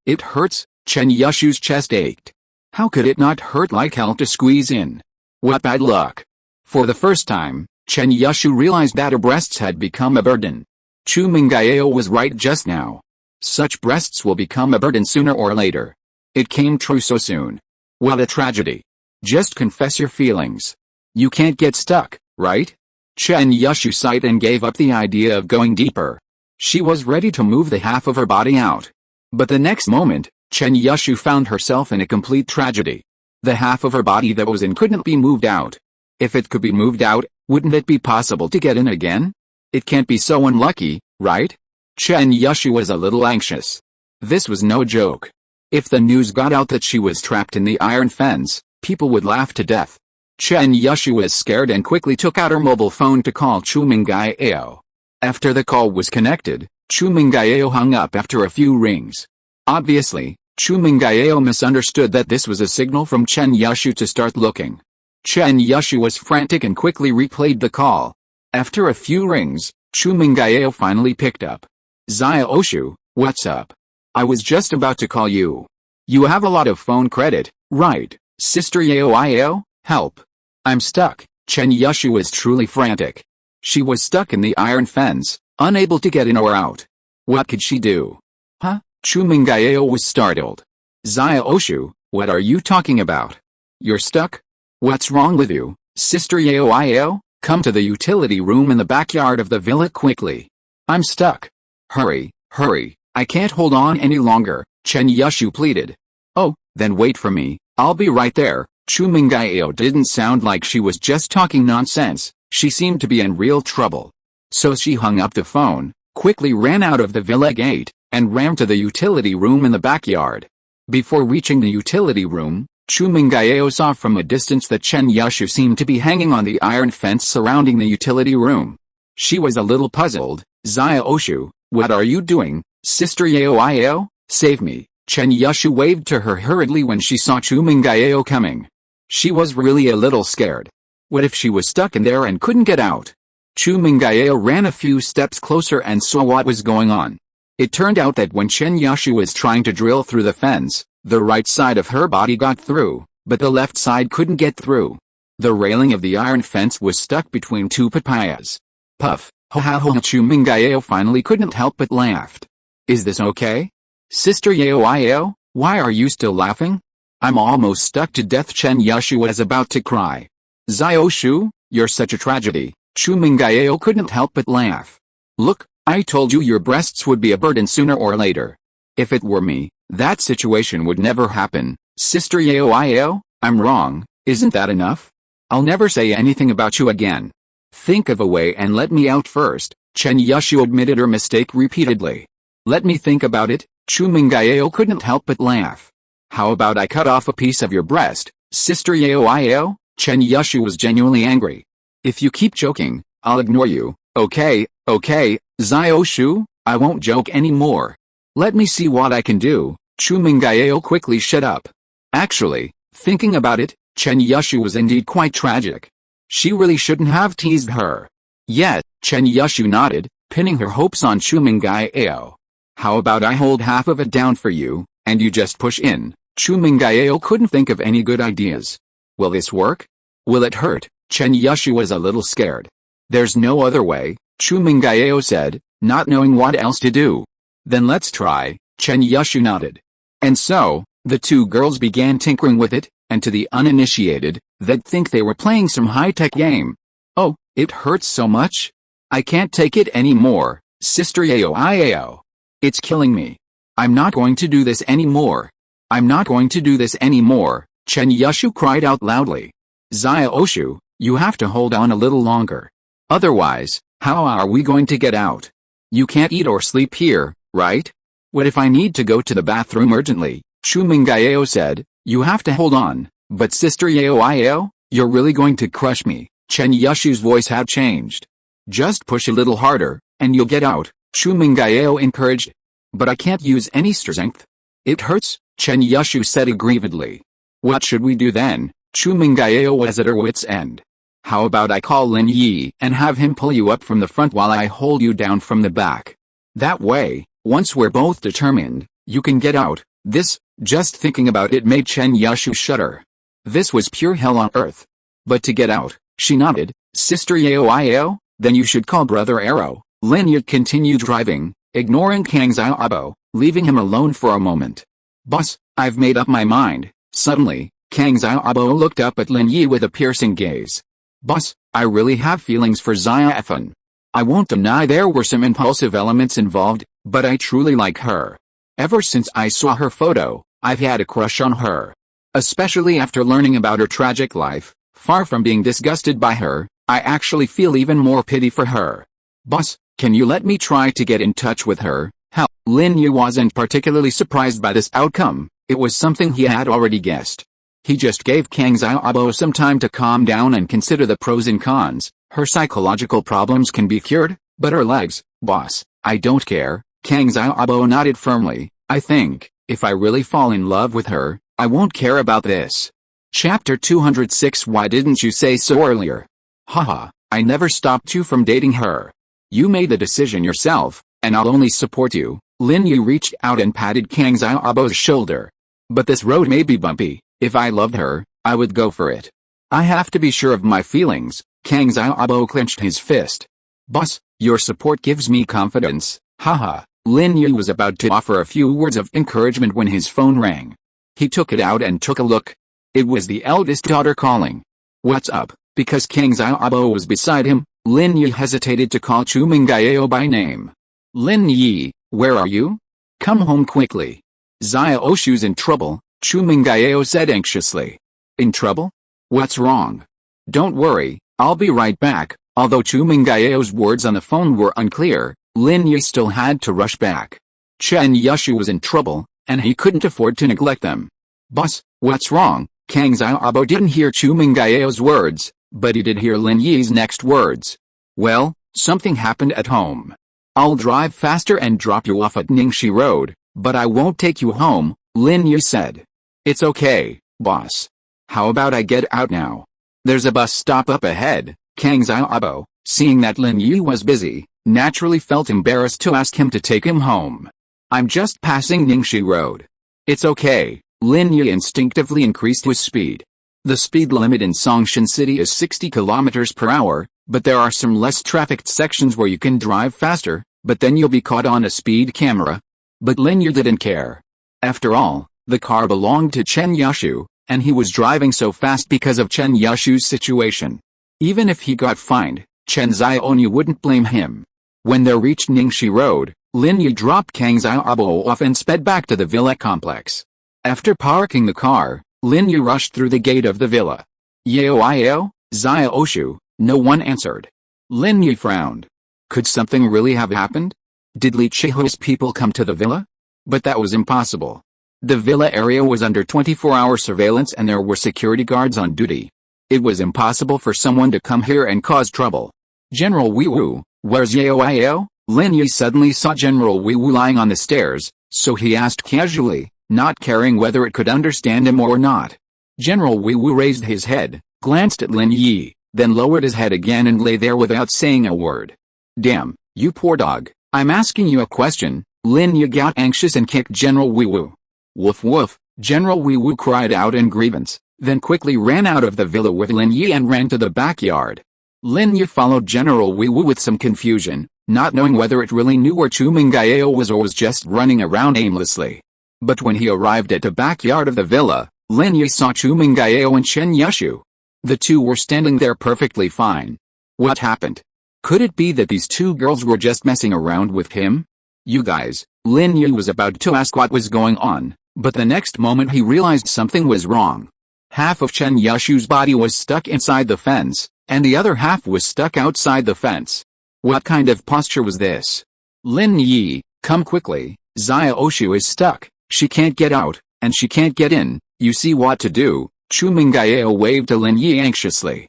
it hurts, Chen Yushu's chest ached. How could it not hurt like hell to squeeze in? What bad luck. For the first time, Chen Yushu realized that her breasts had become a burden. Chu Mengyao was right just now. Such breasts will become a burden sooner or later. It came true so soon. What a tragedy. Just confess your feelings. You can't get stuck, right? Chen Yushu sighed and gave up the idea of going deeper. She was ready to move the half of her body out. But the next moment, Chen Yushu found herself in a complete tragedy. The half of her body that was in couldn't be moved out. If it could be moved out, wouldn't it be possible to get in again? It can't be so unlucky, right? Chen Yushu was a little anxious. This was no joke. If the news got out that she was trapped in the iron fence, people would laugh to death. Chen Yushu was scared and quickly took out her mobile phone to call Chu Mengyao. After the call was connected, Chu Mengyao hung up after a few rings. Obviously, Chu Mengyao misunderstood that this was a signal from Chen Yushu to start looking. Chen Yushu was frantic and quickly replayed the call. After a few rings, Chu Mengyao finally picked up. Xiaoshu, what's up? I was just about to call you. You have a lot of phone credit, right, Sister Yao? Help. I'm stuck. Chen Yushu was truly frantic. She was stuck in the iron fence, unable to get in or out. What could she do? Huh? Chu Mengyao was startled. Xiaoshu, what are you talking about? You're stuck? What's wrong with you, Sister Yao? Come to the utility room in the backyard of the villa quickly. I'm stuck. Hurry, hurry, I can't hold on any longer, Chen Yushu pleaded. Oh, then wait for me, I'll be right there. Chu Mengyao didn't sound like she was just talking nonsense, she seemed to be in real trouble. So she hung up the phone, quickly ran out of the villa gate, and ran to the utility room in the backyard. Before reaching the utility room, Chu Mengyao saw from a distance that Chen Yushu seemed to be hanging on the iron fence surrounding the utility room. She was a little puzzled. Xiaoshu, what are you doing, Sister Yao? Save me. Chen Yushu waved to her hurriedly when she saw Chu Mengyao coming. She was really a little scared. What if she was stuck in there and couldn't get out? Chu Mengyao ran a few steps closer and saw what was going on. It turned out that when Chen Yushu was trying to drill through the fence, the right side of her body got through, but the left side couldn't get through. The railing of the iron fence was stuck between two papayas. Puff, ha ha ha. Chu Mengyao finally couldn't help but laughed. Is this okay? Sister Yao, why are you still laughing? I'm almost stuck to death. Chen Yushu was about to cry. Xiaoshu, you're such a tragedy. Chu Mengyao couldn't help but laugh. Look, I told you your breasts would be a burden sooner or later. If it were me, that situation would never happen. Sister Yao, I'm wrong, isn't that enough? I'll never say anything about you again. Think of a way and let me out first. Chen Yushu admitted her mistake repeatedly. Let me think about it. Chu Mengyao couldn't help but laugh. How about I cut off a piece of your breast, Sister Yao? Chen Yushu was genuinely angry. If you keep joking, I'll ignore you. Okay, Xiaoshu, I won't joke anymore. Let me see what I can do. Chu Mengyao quickly shut up. Actually, thinking about it, Chen Yushu was indeed quite tragic. She really shouldn't have teased her. Yet, Chen Yushu nodded, pinning her hopes on Chu Mengyao. How about I hold half of it down for you, and you just push in? Chu Mengyao couldn't think of any good ideas. Will this work? Will it hurt? Chen Yushu was a little scared. There's no other way, Chu Mengyao said, not knowing what else to do. Then let's try, Chen Yushu nodded. And so, the two girls began tinkering with it, and to the uninitiated, they'd think they were playing some high-tech game. Oh, it hurts so much? I can't take it anymore, Sister Yao. It's killing me. I'm not going to do this anymore. I'm not going to do this anymore, Chen Yushu cried out loudly. Xiaoshu, you have to hold on a little longer. Otherwise, how are we going to get out? You can't eat or sleep here, right? What if I need to go to the bathroom urgently? Chu Mengyao said, you have to hold on, but Sister Yao, you're really going to crush me. Chen Yushu's voice had changed. Just push a little harder, and you'll get out, Chu Mengyao encouraged. But I can't use any strength. It hurts, Chen Yushu said aggrievedly. What should we do then? Chu Mengyao was at her wit's end. How about I call Lin Yi and have him pull you up from the front while I hold you down from the back? That way, once we're both determined, you can get out. Just thinking about it made Chen Yushu shudder. This was pure hell on earth. But to get out, she nodded. Sister Yao, then you should call Brother Arrow. Lin Yi continued driving, ignoring Kang Xiaobo, leaving him alone for a moment. Boss, I've made up my mind. Suddenly, Kang Xiaobo looked up at Lin Yi with a piercing gaze. Boss, I really have feelings for Xiaofen. I won't deny there were some impulsive elements involved, but I truly like her. Ever since I saw her photo, I've had a crush on her. Especially after learning about her tragic life, far from being disgusted by her, I actually feel even more pity for her. Boss, can you let me try to get in touch with her? Hell, Lin Yi wasn't particularly surprised by this outcome, it was something he had already guessed. He just gave Kang Xiaobo some time to calm down and consider the pros and cons. Her psychological problems can be cured, but her legs, boss, I don't care. Kang Xiaobo nodded firmly. I think, if I really fall in love with her, I won't care about this. Chapter 206. Why didn't you say so earlier? Haha, I never stopped you from dating her. You made the decision yourself, and I'll only support you. Lin Yi reached out and patted Kang Xiaobo's shoulder. But this road may be bumpy. If I loved her, I would go for it. I have to be sure of my feelings. Kang Xiaobo clenched his fist. Boss, your support gives me confidence. Haha. Lin Yi was about to offer a few words of encouragement when his phone rang. He took it out and took a look. It was the eldest daughter calling. "What's up?" Because King Xiaobo was beside him, Lin Yi hesitated to call Chu Mengyao by name. "Lin Yi, where are you? Come home quickly." "Xiaoshu's in trouble," Chu Mengyao said anxiously. "In trouble? What's wrong?" "Don't worry, I'll be right back." Although Chu Mengyao's words on the phone were unclear, Lin Yi still had to rush back. Chen Yushu was in trouble, and he couldn't afford to neglect them. "Boss, what's wrong?" Kang Xiaobo didn't hear Chu Mengyao's words, but he did hear Lin Yi's next words. "Well, something happened at home. I'll drive faster and drop you off at Ningxi Road, but I won't take you home," Lin Yi said. "It's okay, boss. How about I get out now? There's a bus stop up ahead." Kang Xiaobo, seeing that Lin Yi was busy, naturally felt embarrassed to ask him to take him home. "I'm just passing Ningxi Road." "It's okay." Lin Yi instinctively increased his speed. The speed limit in Songshan City is 60 km per hour, but there are some less trafficked sections where you can drive faster, but then you'll be caught on a speed camera. But Lin Yi didn't care. After all, the car belonged to Chen Yushu, and he was driving so fast because of Chen Yushu's situation. Even if he got fined, Chen Xiaoyu wouldn't blame him. When they reached Ningxi Road, Lin Yi dropped Kang Xiaobo off and sped back to the villa complex. After parking the car, Lin Yi rushed through the gate of the villa. "Yao, Xiaoshu," no one answered. Lin Yi frowned. Could something really have happened? Did Li Chihu's people come to the villa? But that was impossible. The villa area was under 24-hour surveillance and there were security guards on duty. It was impossible for someone to come here and cause trouble. "General Weiwu, where's Yao?" Lin Yi suddenly saw General Weiwu lying on the stairs, so he asked casually, not caring whether it could understand him or not. General Weiwu raised his head, glanced at Lin Yi, then lowered his head again and lay there without saying a word. "Damn, you poor dog, I'm asking you a question." Lin Yi got anxious and kicked General Weiwu. "Woof woof," General Weiwu cried out in grievance, then quickly ran out of the villa with Lin Yi and ran to the backyard. Lin Yi followed General Weiwu with some confusion, not knowing whether it really knew where Chu Mengyao was or was just running around aimlessly. But when he arrived at the backyard of the villa, Lin Yi saw Chu Mengyao and Chen Yushu. The two were standing there perfectly fine. What happened? Could it be that these two girls were just messing around with him? "You guys," Lin Yi was about to ask what was going on, but the next moment he realized something was wrong. Half of Chen Yushu's body was stuck inside the fence, and the other half was stuck outside the fence. What kind of posture was this? "Lin Yi, come quickly, Xiaoshu is stuck, she can't get out, and she can't get in, you see what to do." Chu Mengyao waved to Lin Yi anxiously.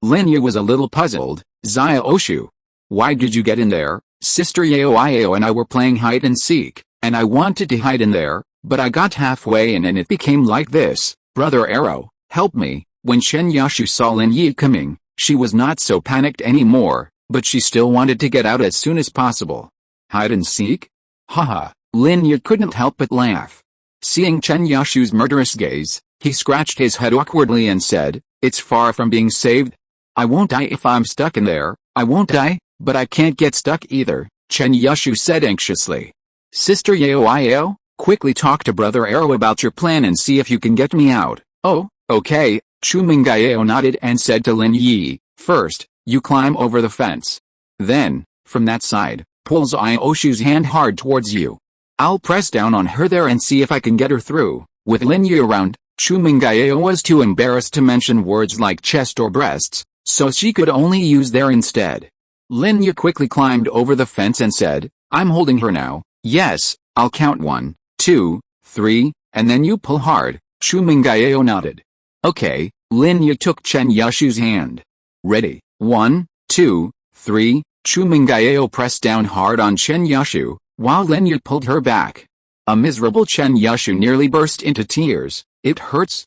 Lin Yi was a little puzzled. "Xiaoshu, why did you get in there? Sister Yao and I were playing hide and seek, and I wanted to hide in there, but I got halfway in and it became like this. Brother Arrow, help me." When Chen Yushu saw Lin Yi coming, she was not so panicked anymore, but she still wanted to get out as soon as possible. "Hide and seek? Haha," Lin Yi couldn't help but laugh. Seeing Chen Yushu's murderous gaze, he scratched his head awkwardly and said, "It's far from being saved. I won't die if I'm stuck in there, I won't die, but I can't get stuck either," Chen Yushu said anxiously. "Sister Yao, quickly talk to Brother Arrow about your plan and see if you can get me out." "Oh, okay," Chu Mengyao nodded and said to Lin Yi, "First, you climb over the fence. Then, from that side, pull Xiaoshu's hand hard towards you. I'll press down on her there and see if I can get her through." With Lin Yi around, Chu Mengyao was too embarrassed to mention words like chest or breasts, so she could only use there instead. Lin Yi quickly climbed over the fence and said, "I'm holding her now. Yes, I'll count 1, 2, 3, and then you pull hard." Chu Mengyao nodded. "Okay." Lin Yi took Chen Yushu's hand. "Ready, 1, 2, 3, Chu Mengyao pressed down hard on Chen Yushu, while Lin Yi pulled her back. A miserable Chen Yushu nearly burst into tears. It hurts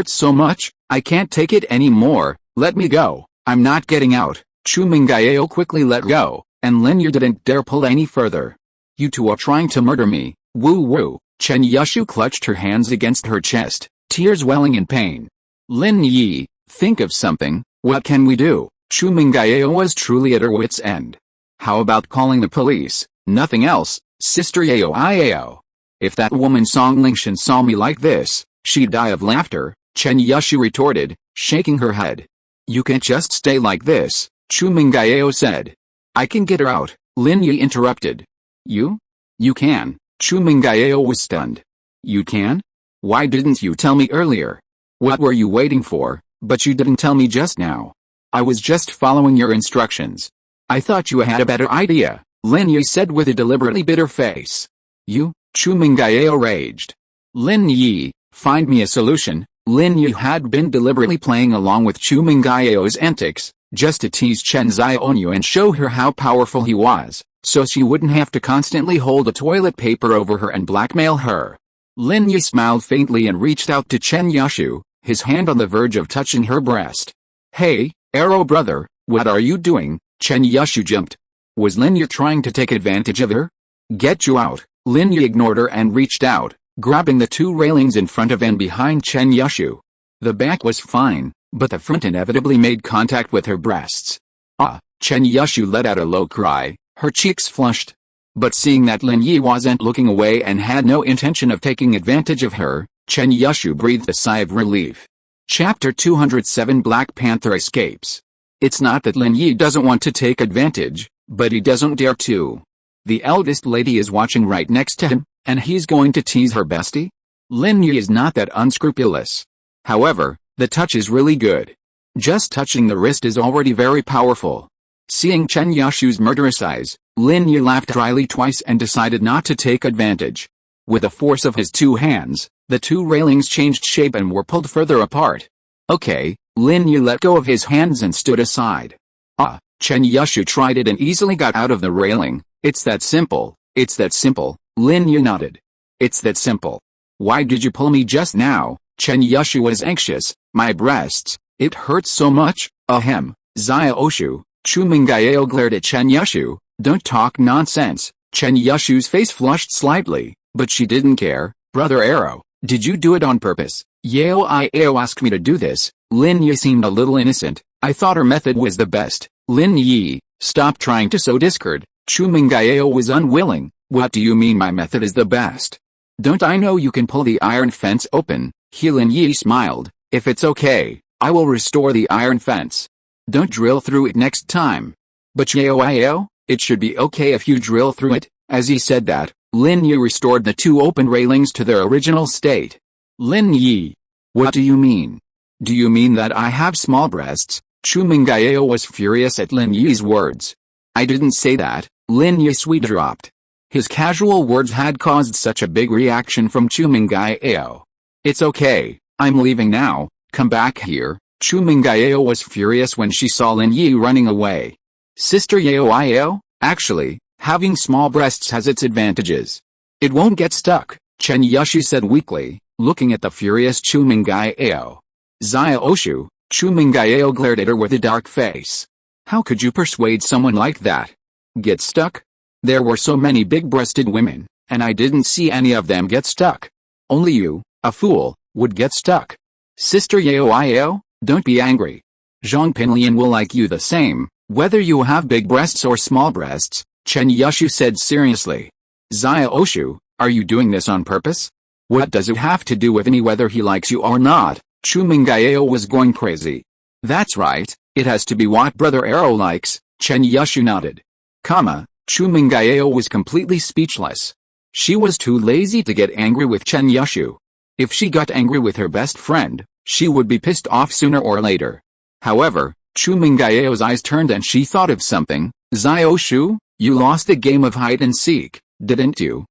so much, I can't take it anymore, let me go, I'm not getting out." Chu Mengyao quickly let go, and Lin Yi didn't dare pull any further. "You two are trying to murder me, woo woo." Chen Yushu clutched her hands against her chest, tears welling in pain. "Lin Yi, think of something, what can we do?" Chu Mengyao was truly at her wit's end. "How about calling the police?" "Nothing else," Sister Yao Iao. If that woman Song Lingshan saw me like this, she'd die of laughter, Chen Yushu retorted, shaking her head. You can't just stay like this, Chu Mengyao said. I can get her out, Lin Yi interrupted. You? You can, Chu Mengyao was stunned. You can? Why didn't you tell me earlier? What were you waiting for, but you didn't tell me just now? I was just following your instructions. I thought you had a better idea, Lin Yi said with a deliberately bitter face. You? Chu Mengyao raged. Lin Yi, find me a solution. Lin Yi had been deliberately playing along with Chu Mengyao's antics, just to tease Chen Xiaoyu and show her how powerful he was, so she wouldn't have to constantly hold a toilet paper over her and blackmail her. Lin Yi smiled faintly and reached out to Chen Yushu, his hand on the verge of touching her breast. Hey, Arrow brother, what are you doing? Chen Yushu jumped. Was Lin Yi trying to take advantage of her? Get you out. Lin Yi ignored her and reached out, grabbing the two railings in front of and behind Chen Yushu. The back was fine, but the front inevitably made contact with her breasts. Ah, Chen Yushu let out a low cry, her cheeks flushed. But seeing that Lin Yi wasn't looking away and had no intention of taking advantage of her, Chen Yushu breathed a sigh of relief. Chapter 207 Black Panther Escapes. It's not that Lin Yi doesn't want to take advantage, but he doesn't dare to. The eldest lady is watching right next to him, and he's going to tease her bestie? Lin Yi is not that unscrupulous. However, the touch is really good. Just touching the wrist is already very powerful. Seeing Chen Yushu's murderous eyes, Lin Yi laughed dryly twice and decided not to take advantage. With the force of his two hands, the two railings changed shape and were pulled further apart. Okay, Lin Yi let go of his hands and stood aside. Ah, Chen Yushu tried it and easily got out of the railing. It's that simple, it's that simple, Lin Yi nodded. It's that simple. Why did you pull me just now? Chen Yushu was anxious. My breasts, it hurts so much, ahem, Xiaoshu. Chu Mengyao glared at Chen Yushu. Don't talk nonsense. Chen Yushu's face flushed slightly, but she didn't care. Brother Arrow, did you do it on purpose? Yao Iao asked me to do this. Lin Yi seemed a little innocent. I thought her method was the best. Lin Yi, stop trying to sow discord. Chu Mengyao was unwilling. What do you mean my method is the best? Don't I know you can pull the iron fence open? Lin Yi smiled. If it's okay, I will restore the iron fence. Don't drill through it next time. But Yao, it should be okay if you drill through it. As he said that, Lin Yi restored the two open railings to their original state. Lin Yi. What do you mean? Do you mean that I have small breasts? Chu Mengyao was furious at Lin Yi's words. I didn't say that. Lin Yi sweet dropped. His casual words had caused such a big reaction from Chu Mengyao. It's okay, I'm leaving now, come back here. Chu Mengyao was furious when she saw Lin Yi running away. Sister Yao, actually, having small breasts has its advantages. It won't get stuck, Chen Yushu said weakly, looking at the furious Chu Mengyao. Xiaoshu, Chu Mengyao glared at her with a dark face. How could you persuade someone like that? Get stuck? There were so many big-breasted women, and I didn't see any of them get stuck. Only you, a fool, would get stuck. Sister Yao, don't be angry. Zhong Pinliang will like you the same, whether you have big breasts or small breasts, Chen Yushu said seriously. Xiaoshu, are you doing this on purpose? What does it have to do with me whether he likes you or not? Chu Mengyao was going crazy. That's right, it has to be what Brother Arrow likes, Chen Yushu nodded. Chu Mengyao was completely speechless. She was too lazy to get angry with Chen Yushu. If she got angry with her best friend, she would be pissed off sooner or later. However, Chu Mengyao's eyes turned and she thought of something. Xiaoshu, you lost the game of hide and seek, didn't you?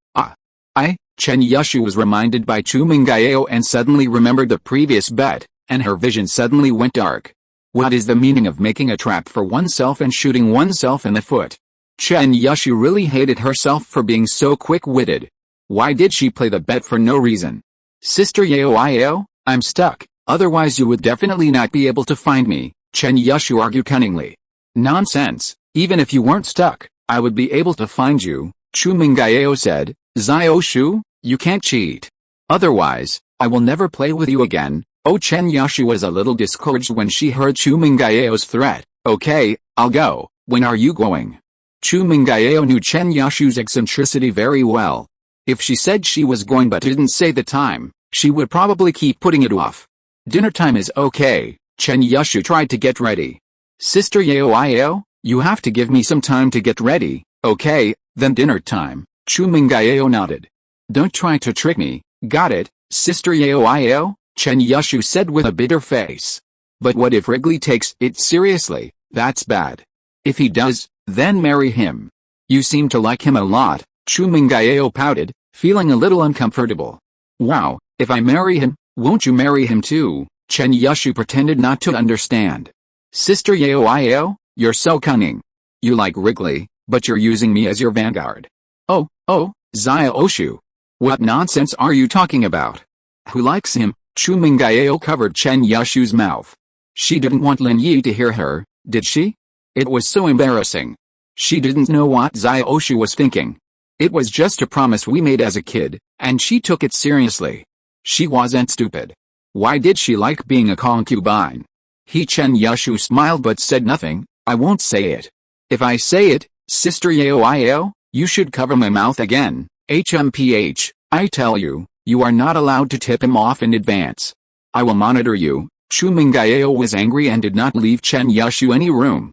Chen Yushu was reminded by Chu Mengyao and suddenly remembered the previous bet, and her vision suddenly went dark. What is the meaning of making a trap for oneself and shooting oneself in the foot? Chen Yushu really hated herself for being so quick-witted. Why did she play the bet for no reason? Sister Yao, I'm stuck, otherwise you would definitely not be able to find me, Chen Yushu argued cunningly. Nonsense, even if you weren't stuck, I would be able to find you, Chu Mengyao said. Xiaoshu, you can't cheat. Otherwise, I will never play with you again. Chen Yushu was a little discouraged when she heard Chu Mengyao's threat. Okay, I'll go. When are you going? Chu Mengyao knew Chen Yashu's eccentricity very well. If she said she was going but didn't say the time, she would probably keep putting it off. Dinner time is okay, Chen Yashu tried to get ready. Sister Yao, you have to give me some time to get ready, okay, then dinner time, Chu Mengyao nodded. Don't try to trick me, got it, Sister Yao, Chen Yashu said with a bitter face. But what if Wrigley takes it seriously? That's bad. If he does, then marry him. You seem to like him a lot, Chu Mengyao pouted, feeling a little uncomfortable. Wow, if I marry him, won't you marry him too? Chen Yashu pretended not to understand. Sister Yao, you're so cunning. You like Wrigley, but you're using me as your vanguard. Oh, Zia Oshu. What nonsense are you talking about? Who likes him? Chu Mengyao covered Chen Yashu's mouth. She didn't want Lin Yi to hear her, did she? It was so embarrassing. She didn't know what Zia Oshu was thinking. It was just a promise we made as a kid, and she took it seriously. She wasn't stupid. Why did she like being a concubine? Chen Yashu smiled but said nothing. I won't say it. If I say it, Sister Yao, you should cover my mouth again. HMPH, I tell you, you are not allowed to tip him off in advance. I will monitor you. Chu Mengyao was angry and did not leave Chen Yashu any room.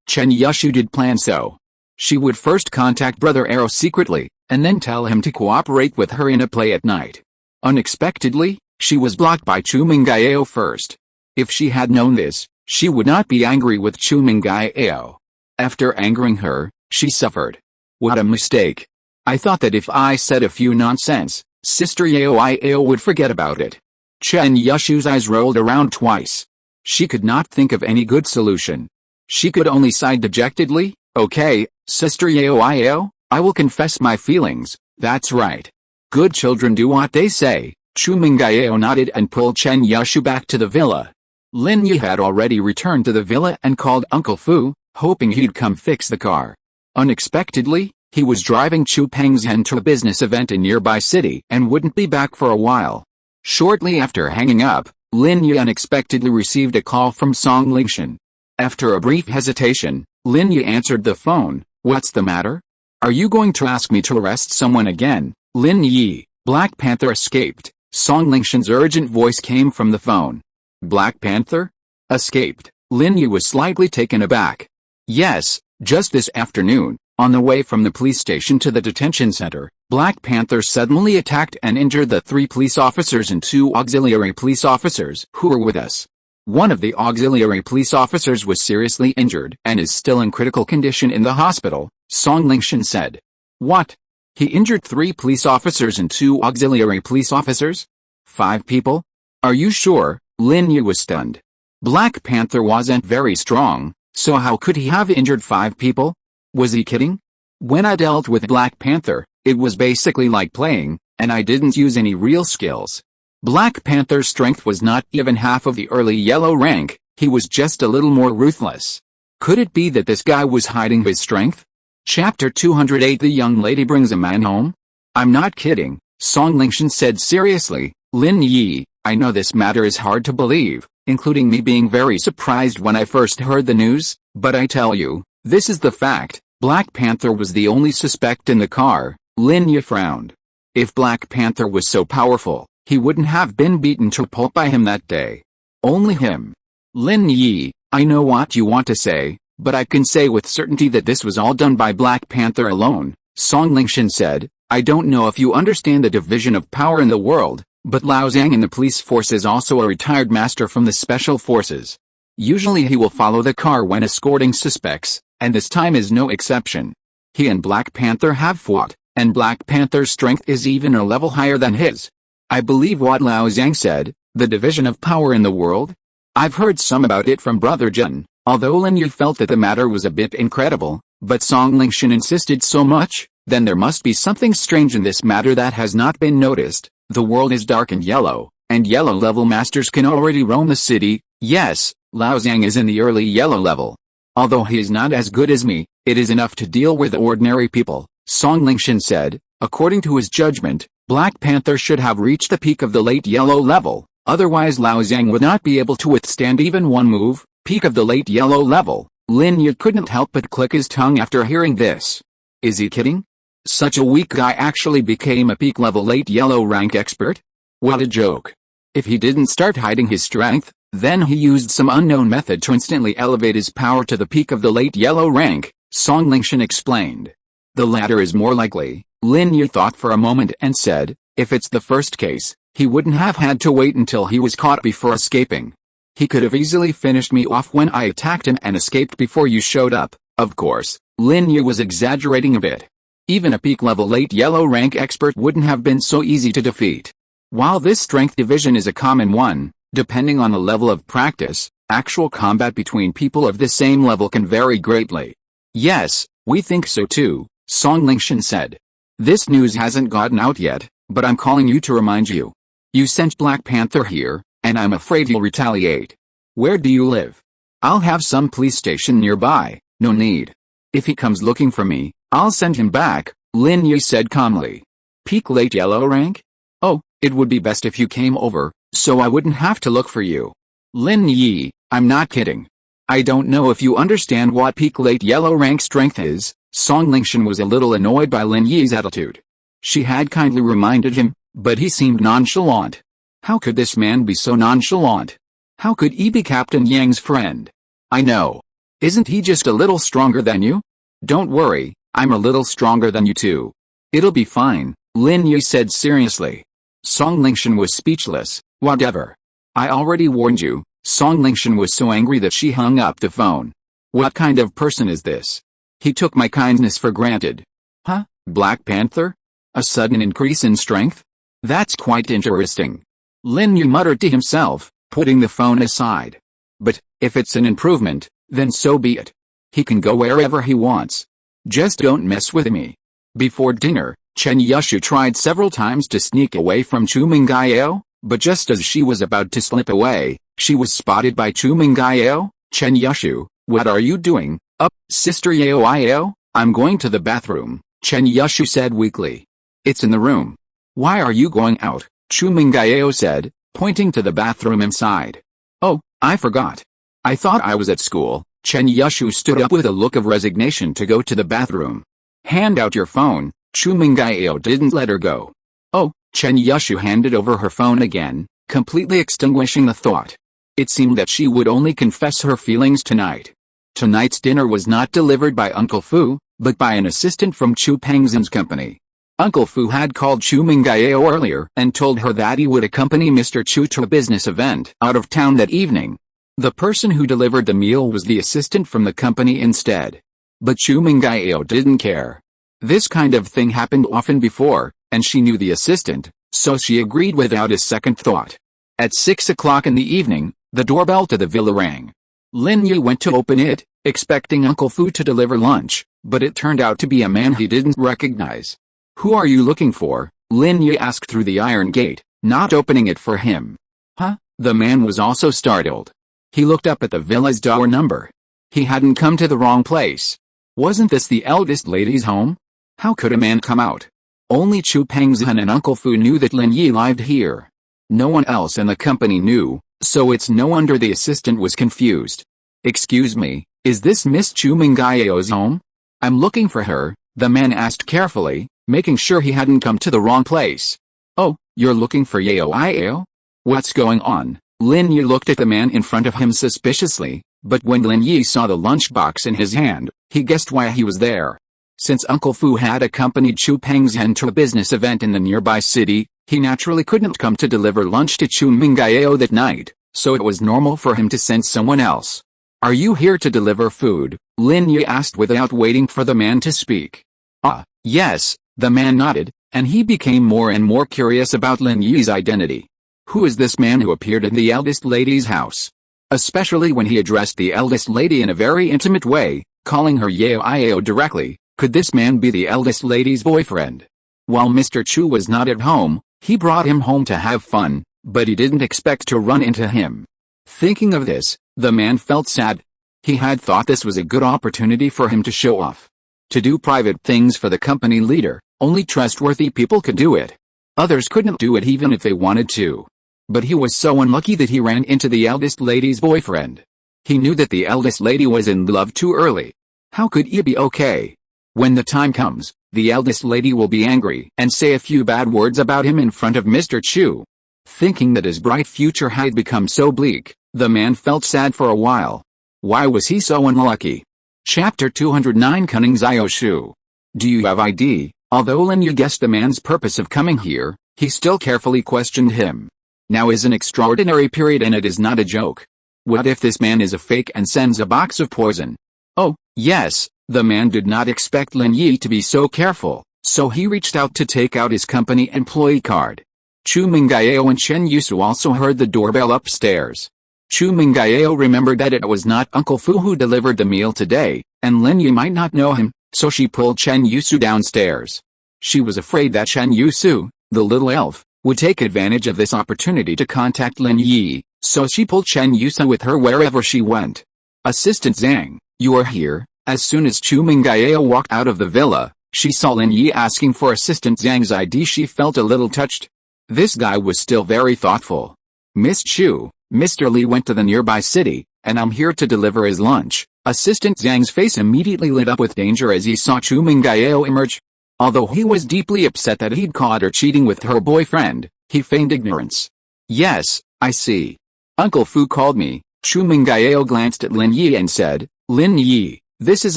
Chen Yashu did plan so. She would first contact Brother Arrow secretly, and then tell him to cooperate with her in a play at night. Unexpectedly, she was blocked by Chu Mengyao first. If she had known this, she would not be angry with Chu Mengyao. After angering her, she suffered. What a mistake. I thought that if I said a few nonsense, Sister Yao would forget about it. Chen Yashu's eyes rolled around twice. She could not think of any good solution. She could only sigh dejectedly. Okay, Sister Yao, I will confess my feelings, that's right. Good children do what they say. Chu Mengyao nodded and pulled Chen Yashu back to the villa. Lin Yi had already returned to the villa and called Uncle Fu, hoping he'd come fix the car. Unexpectedly, he was driving Chu Pengzhan to a business event in nearby city and wouldn't be back for a while. Shortly after hanging up, Lin Yi unexpectedly received a call from Songshan. After a brief hesitation, Lin Yi answered the phone. What's the matter? Are you going to ask me to arrest someone again? Lin Yi, Black Panther escaped. Songshan's urgent voice came from the phone. Black Panther? Escaped. Lin Yi was slightly taken aback. Yes, just this afternoon, on the way from the police station to the detention center, Black Panther suddenly attacked and injured the 3 police officers and 2 auxiliary police officers who were with us. One of the auxiliary police officers was seriously injured and is still in critical condition in the hospital, Songshan said. What? He injured 3 police officers and 2 auxiliary police officers? 5 people? Are you sure? Lin Yi was stunned. Black Panther wasn't very strong, so how could he have injured 5 people? Was he kidding? When I dealt with Black Panther, it was basically like playing, and I didn't use any real skills. Black Panther's strength was not even half of the early yellow rank, he was just a little more ruthless. Could it be that this guy was hiding his strength? Chapter 208 The young lady brings a man home? I'm not kidding, Songshan said seriously. Lin Yi, I know this matter is hard to believe, including me being very surprised when I first heard the news, but I tell you, this is the fact. Black Panther was the only suspect in the car. Lin Yi frowned. If Black Panther was so powerful, he wouldn't have been beaten to pulp by him that day. Only him. Lin Yi, I know what you want to say, but I can say with certainty that this was all done by Black Panther alone, Songshan said. I don't know if you understand the division of power in the world, but Lao Zhang in the police force is also a retired master from the special forces. Usually he will follow the car when escorting suspects, and this time is no exception. He and Black Panther have fought, and Black Panther's strength is even a level higher than his. I believe what Lao Zhang said, the division of power in the world? I've heard some about it from Brother Jun, although Lin Yi felt that the matter was a bit incredible, but Songshan insisted so much, then there must be something strange in this matter that has not been noticed. The world is dark and yellow level masters can already roam the city. Yes, Lao Zhang is in the early yellow level. Although he is not as good as me, it is enough to deal with ordinary people, Songshan said. According to his judgment, Black Panther should have reached the peak of the late yellow level, otherwise Lao Zhang would not be able to withstand even one move. Peak of the late yellow level, Lin Yi couldn't help but click his tongue after hearing this. Is he kidding? Such a weak guy actually became a peak level 8 yellow rank expert? What a joke. If he didn't start hiding his strength, then he used some unknown method to instantly elevate his power to the peak of the late yellow rank, Song Lingshan explained. The latter is more likely, Lin Yi thought for a moment and said, if it's the first case, he wouldn't have had to wait until he was caught before escaping. He could have easily finished me off when I attacked him and escaped before you showed up. Of course, Lin Yi was exaggerating a bit. Even a peak level 8 yellow rank expert wouldn't have been so easy to defeat. While this strength division is a common one, depending on the level of practice, actual combat between people of the same level can vary greatly. Yes, we think so too, Song Lingshan said. This news hasn't gotten out yet, but I'm calling you to remind you. You sent Black Panther here, and I'm afraid he'll retaliate. Where do you live? I'll have some police station nearby, no need. If he comes looking for me, I'll send him back, Lin Yi said calmly. Peak late yellow rank? Oh, it would be best if you came over, so I wouldn't have to look for you. Lin Yi, I'm not kidding. I don't know if you understand what peak late yellow rank strength is. Song Lingshan was a little annoyed by Lin Yi's attitude. She had kindly reminded him, but he seemed nonchalant. How could this man be so nonchalant? How could he be Captain Yang's friend? I know. Isn't he just a little stronger than you? Don't worry, I'm a little stronger than you too. It'll be fine, Lin Yi said seriously. Song Lingshan was speechless. Whatever. I already warned you. Song Lingshan was so angry that she hung up the phone. What kind of person is this? He took my kindness for granted. Huh? Black Panther? A sudden increase in strength? That's quite interesting. Lin Yi muttered to himself, putting the phone aside. But, if it's an improvement, then so be it. He can go wherever he wants. Just don't mess with me. Before dinner, Chen Yushu tried several times to sneak away from Chu Mengyao, but just as she was about to slip away, she was spotted by Chu Mengyao. Chen Yushu, what are you doing? Up, Sister Yao? I'm going to the bathroom, Chen Yushu said weakly. It's in the room. Why are you going out? Chu Mengyao said, pointing to the bathroom inside. Oh, I forgot. I thought I was at school. Chen Yushu stood up with a look of resignation to go to the bathroom. Hand out your phone. Chu Mengyao didn't let her go. Oh, Chen Yushu handed over her phone again, completely extinguishing the thought. It seemed that she would only confess her feelings tonight. Tonight's dinner was not delivered by Uncle Fu, but by an assistant from Chu Pengzhan's company. Uncle Fu had called Chu Mengyao earlier and told her that he would accompany Mr. Chu to a business event out of town that evening. The person who delivered the meal was the assistant from the company instead. But Chu Mengyao didn't care. This kind of thing happened often before, and she knew the assistant, so she agreed without a second thought. At 6 o'clock in the evening, the doorbell to the villa rang. Lin Yi went to open it, expecting Uncle Fu to deliver lunch, but it turned out to be a man he didn't recognize. Who are you looking for? Lin Yi asked through the iron gate, not opening it for him. Huh? The man was also startled. He looked up at the villa's door number. He hadn't come to the wrong place. Wasn't this the eldest lady's home? How could a man come out? Only Chu Pengzhan and Uncle Fu knew that Lin Yi lived here. No one else in the company knew, so it's no wonder the assistant was confused. Excuse me, is this Miss Chu Mengyao's home? I'm looking for her, the man asked carefully, making sure he hadn't come to the wrong place. Oh, you're looking for Yao? What's going on? Lin Yi looked at the man in front of him suspiciously, but when Lin Yi saw the lunchbox in his hand, he guessed why he was there. Since Uncle Fu had accompanied Chu Pengzhan to a business event in the nearby city, he naturally couldn't come to deliver lunch to Chu Mengyao that night, so it was normal for him to send someone else. Are you here to deliver food? Lin Yi asked without waiting for the man to speak. Ah, yes, the man nodded, and he became more and more curious about Lin Yi's identity. Who is this man who appeared in the eldest lady's house? Especially when he addressed the eldest lady in a very intimate way, calling her Yao directly. Could this man be the eldest lady's boyfriend? While Mr. Chu was not at home, he brought him home to have fun, but he didn't expect to run into him. Thinking of this, the man felt sad. He had thought this was a good opportunity for him to show off. To do private things for the company leader, only trustworthy people could do it. Others couldn't do it even if they wanted to. But he was so unlucky that he ran into the eldest lady's boyfriend. He knew that the eldest lady was in love too early. How could he be okay? When the time comes, the eldest lady will be angry and say a few bad words about him in front of Mr. Chu. Thinking that his bright future had become so bleak, the man felt sad for a while. Why was he so unlucky? Chapter 209 Cunning Xiao Shu. Do you have ID? Although Lin Yi guessed the man's purpose of coming here, he still carefully questioned him. Now is an extraordinary period and it is not a joke. What if this man is a fake and sends a box of poison? Oh, yes, the man did not expect Lin Yi to be so careful, so he reached out to take out his company employee card. Chu Mengyao and Chen Yusu also heard the doorbell upstairs. Chu Mengyao remembered that it was not Uncle Fu who delivered the meal today, and Lin Yi might not know him, so she pulled Chen Yusu downstairs. She was afraid that Chen Yusu, the little elf, would take advantage of this opportunity to contact Lin Yi, so she pulled Chen Yusu with her wherever she went. Assistant Zhang, you are here. As soon as Chu Mengyao walked out of the villa, she saw Lin Yi asking for Assistant Zhang's ID. She felt a little touched. This guy was still very thoughtful. Miss Chu, Mr. Li went to the nearby city, and I'm here to deliver his lunch. Assistant Zhang's face immediately lit up with danger as he saw Chu Mengyao emerge. Although he was deeply upset that he'd caught her cheating with her boyfriend, he feigned ignorance. Yes, I see. Uncle Fu called me. Chu Mengyao glanced at Lin Yi and said, Lin Yi, this is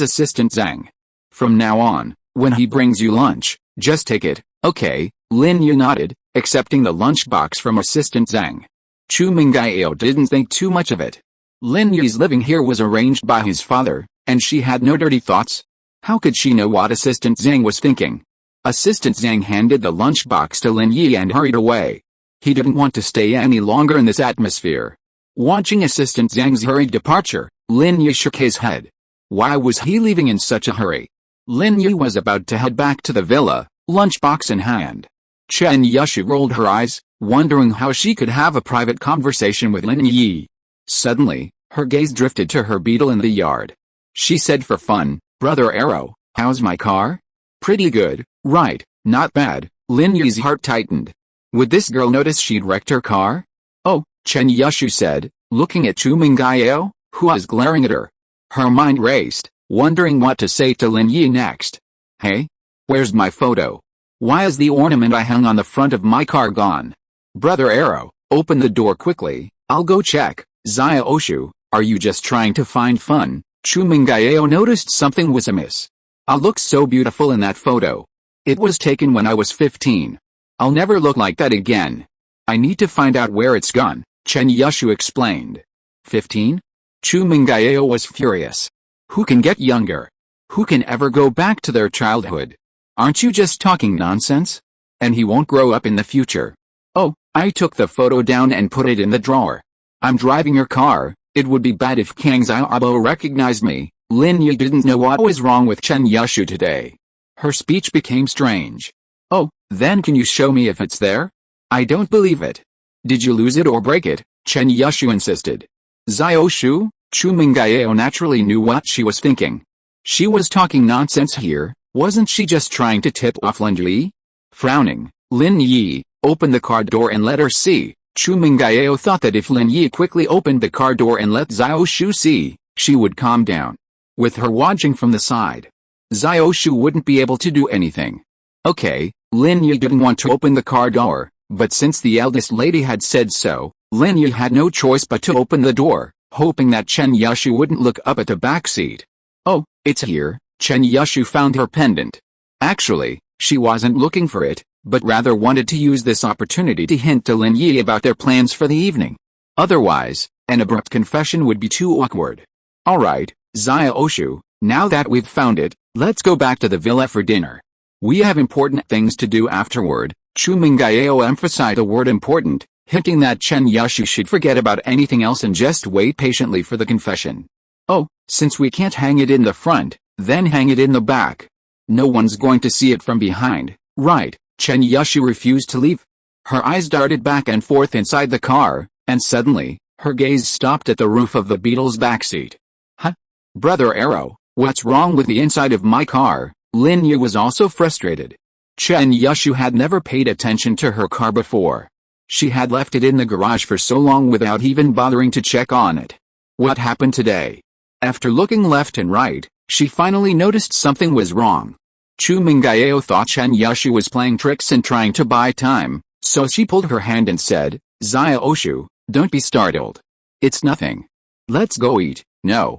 Assistant Zhang. From now on, when he brings you lunch, just take it, okay? Lin Yi nodded, accepting the lunchbox from Assistant Zhang. Chu Mengyao didn't think too much of it. Lin Yi's living here was arranged by his father, and she had no dirty thoughts. How could she know what Assistant Zhang was thinking? Assistant Zhang handed the lunchbox to Lin Yi and hurried away. He didn't want to stay any longer in this atmosphere. Watching Assistant Zhang's hurried departure, Lin Yi shook his head. Why was he leaving in such a hurry? Lin Yi was about to head back to the villa, lunchbox in hand. Chen Yushu rolled her eyes, wondering how she could have a private conversation with Lin Yi. Suddenly, her gaze drifted to her beetle in the yard. She said for fun, Brother Arrow, how's my car? Pretty good, right, not bad. Lin Yi's heart tightened. Would this girl notice she'd wrecked her car? Oh, Chen Yushu said, looking at Chu Mengyao, who was glaring at her. Her mind raced, wondering what to say to Lin Yi next. Hey? Where's my photo? Why is the ornament I hung on the front of my car gone? Brother Arrow, open the door quickly, I'll go check. Xiao Shu, are you just trying to find fun? Chu Mengyao noticed something was amiss. I look so beautiful in that photo. It was taken when I was 15. I'll never look like that again. I need to find out where it's gone, Chen Yushu explained. 15? Chu Mengyao was furious. Who can get younger? Who can ever go back to their childhood? Aren't you just talking nonsense? And he won't grow up in the future. Oh, I took the photo down and put it in the drawer. I'm driving your car. It would be bad if Kang Xiaobo recognized me. Lin Yi didn't know what was wrong with Chen Yushu today. Her speech became strange. Oh, then can you show me if it's there? I don't believe it. Did you lose it or break it? Chen Yushu insisted. Xiao Shu, Chu Mengyao naturally knew what she was thinking. She was talking nonsense here, wasn't she just trying to tip off Lin Yi? Frowning, Lin Yi, opened the car door and let her see. Chu Mengyao thought that if Lin Yi quickly opened the car door and let Xiao Shu see, she would calm down. With her watching from the side, Xiao Shu wouldn't be able to do anything. Okay, Lin Yi didn't want to open the car door, but since the eldest lady had said so, Lin Yi had no choice but to open the door, hoping that Chen Yushu wouldn't look up at the back seat. Oh, it's here. Chen Yushu found her pendant. Actually, she wasn't looking for it, but rather wanted to use this opportunity to hint to Lin Yi about their plans for the evening. Otherwise, an abrupt confession would be too awkward. Alright, Xiao Shu, now that we've found it, let's go back to the villa for dinner. We have important things to do afterward. Chu Mengyao emphasized the word important, hinting that Chen Yushu should forget about anything else and just wait patiently for the confession. Oh, since we can't hang it in the front, then hang it in the back. No one's going to see it from behind, right? Chen Yushu refused to leave. Her eyes darted back and forth inside the car, and suddenly, her gaze stopped at the roof of the Beetle's backseat. Huh? Brother Arrow, what's wrong with the inside of my car? Lin Yi was also frustrated. Chen Yushu had never paid attention to her car before. She had left it in the garage for so long without even bothering to check on it. What happened today? After looking left and right, she finally noticed something was wrong. Chu Mengyao thought Chen Yushu was playing tricks and trying to buy time, so she pulled her hand and said, "Zia Oshu, don't be startled. It's nothing. Let's go eat." No,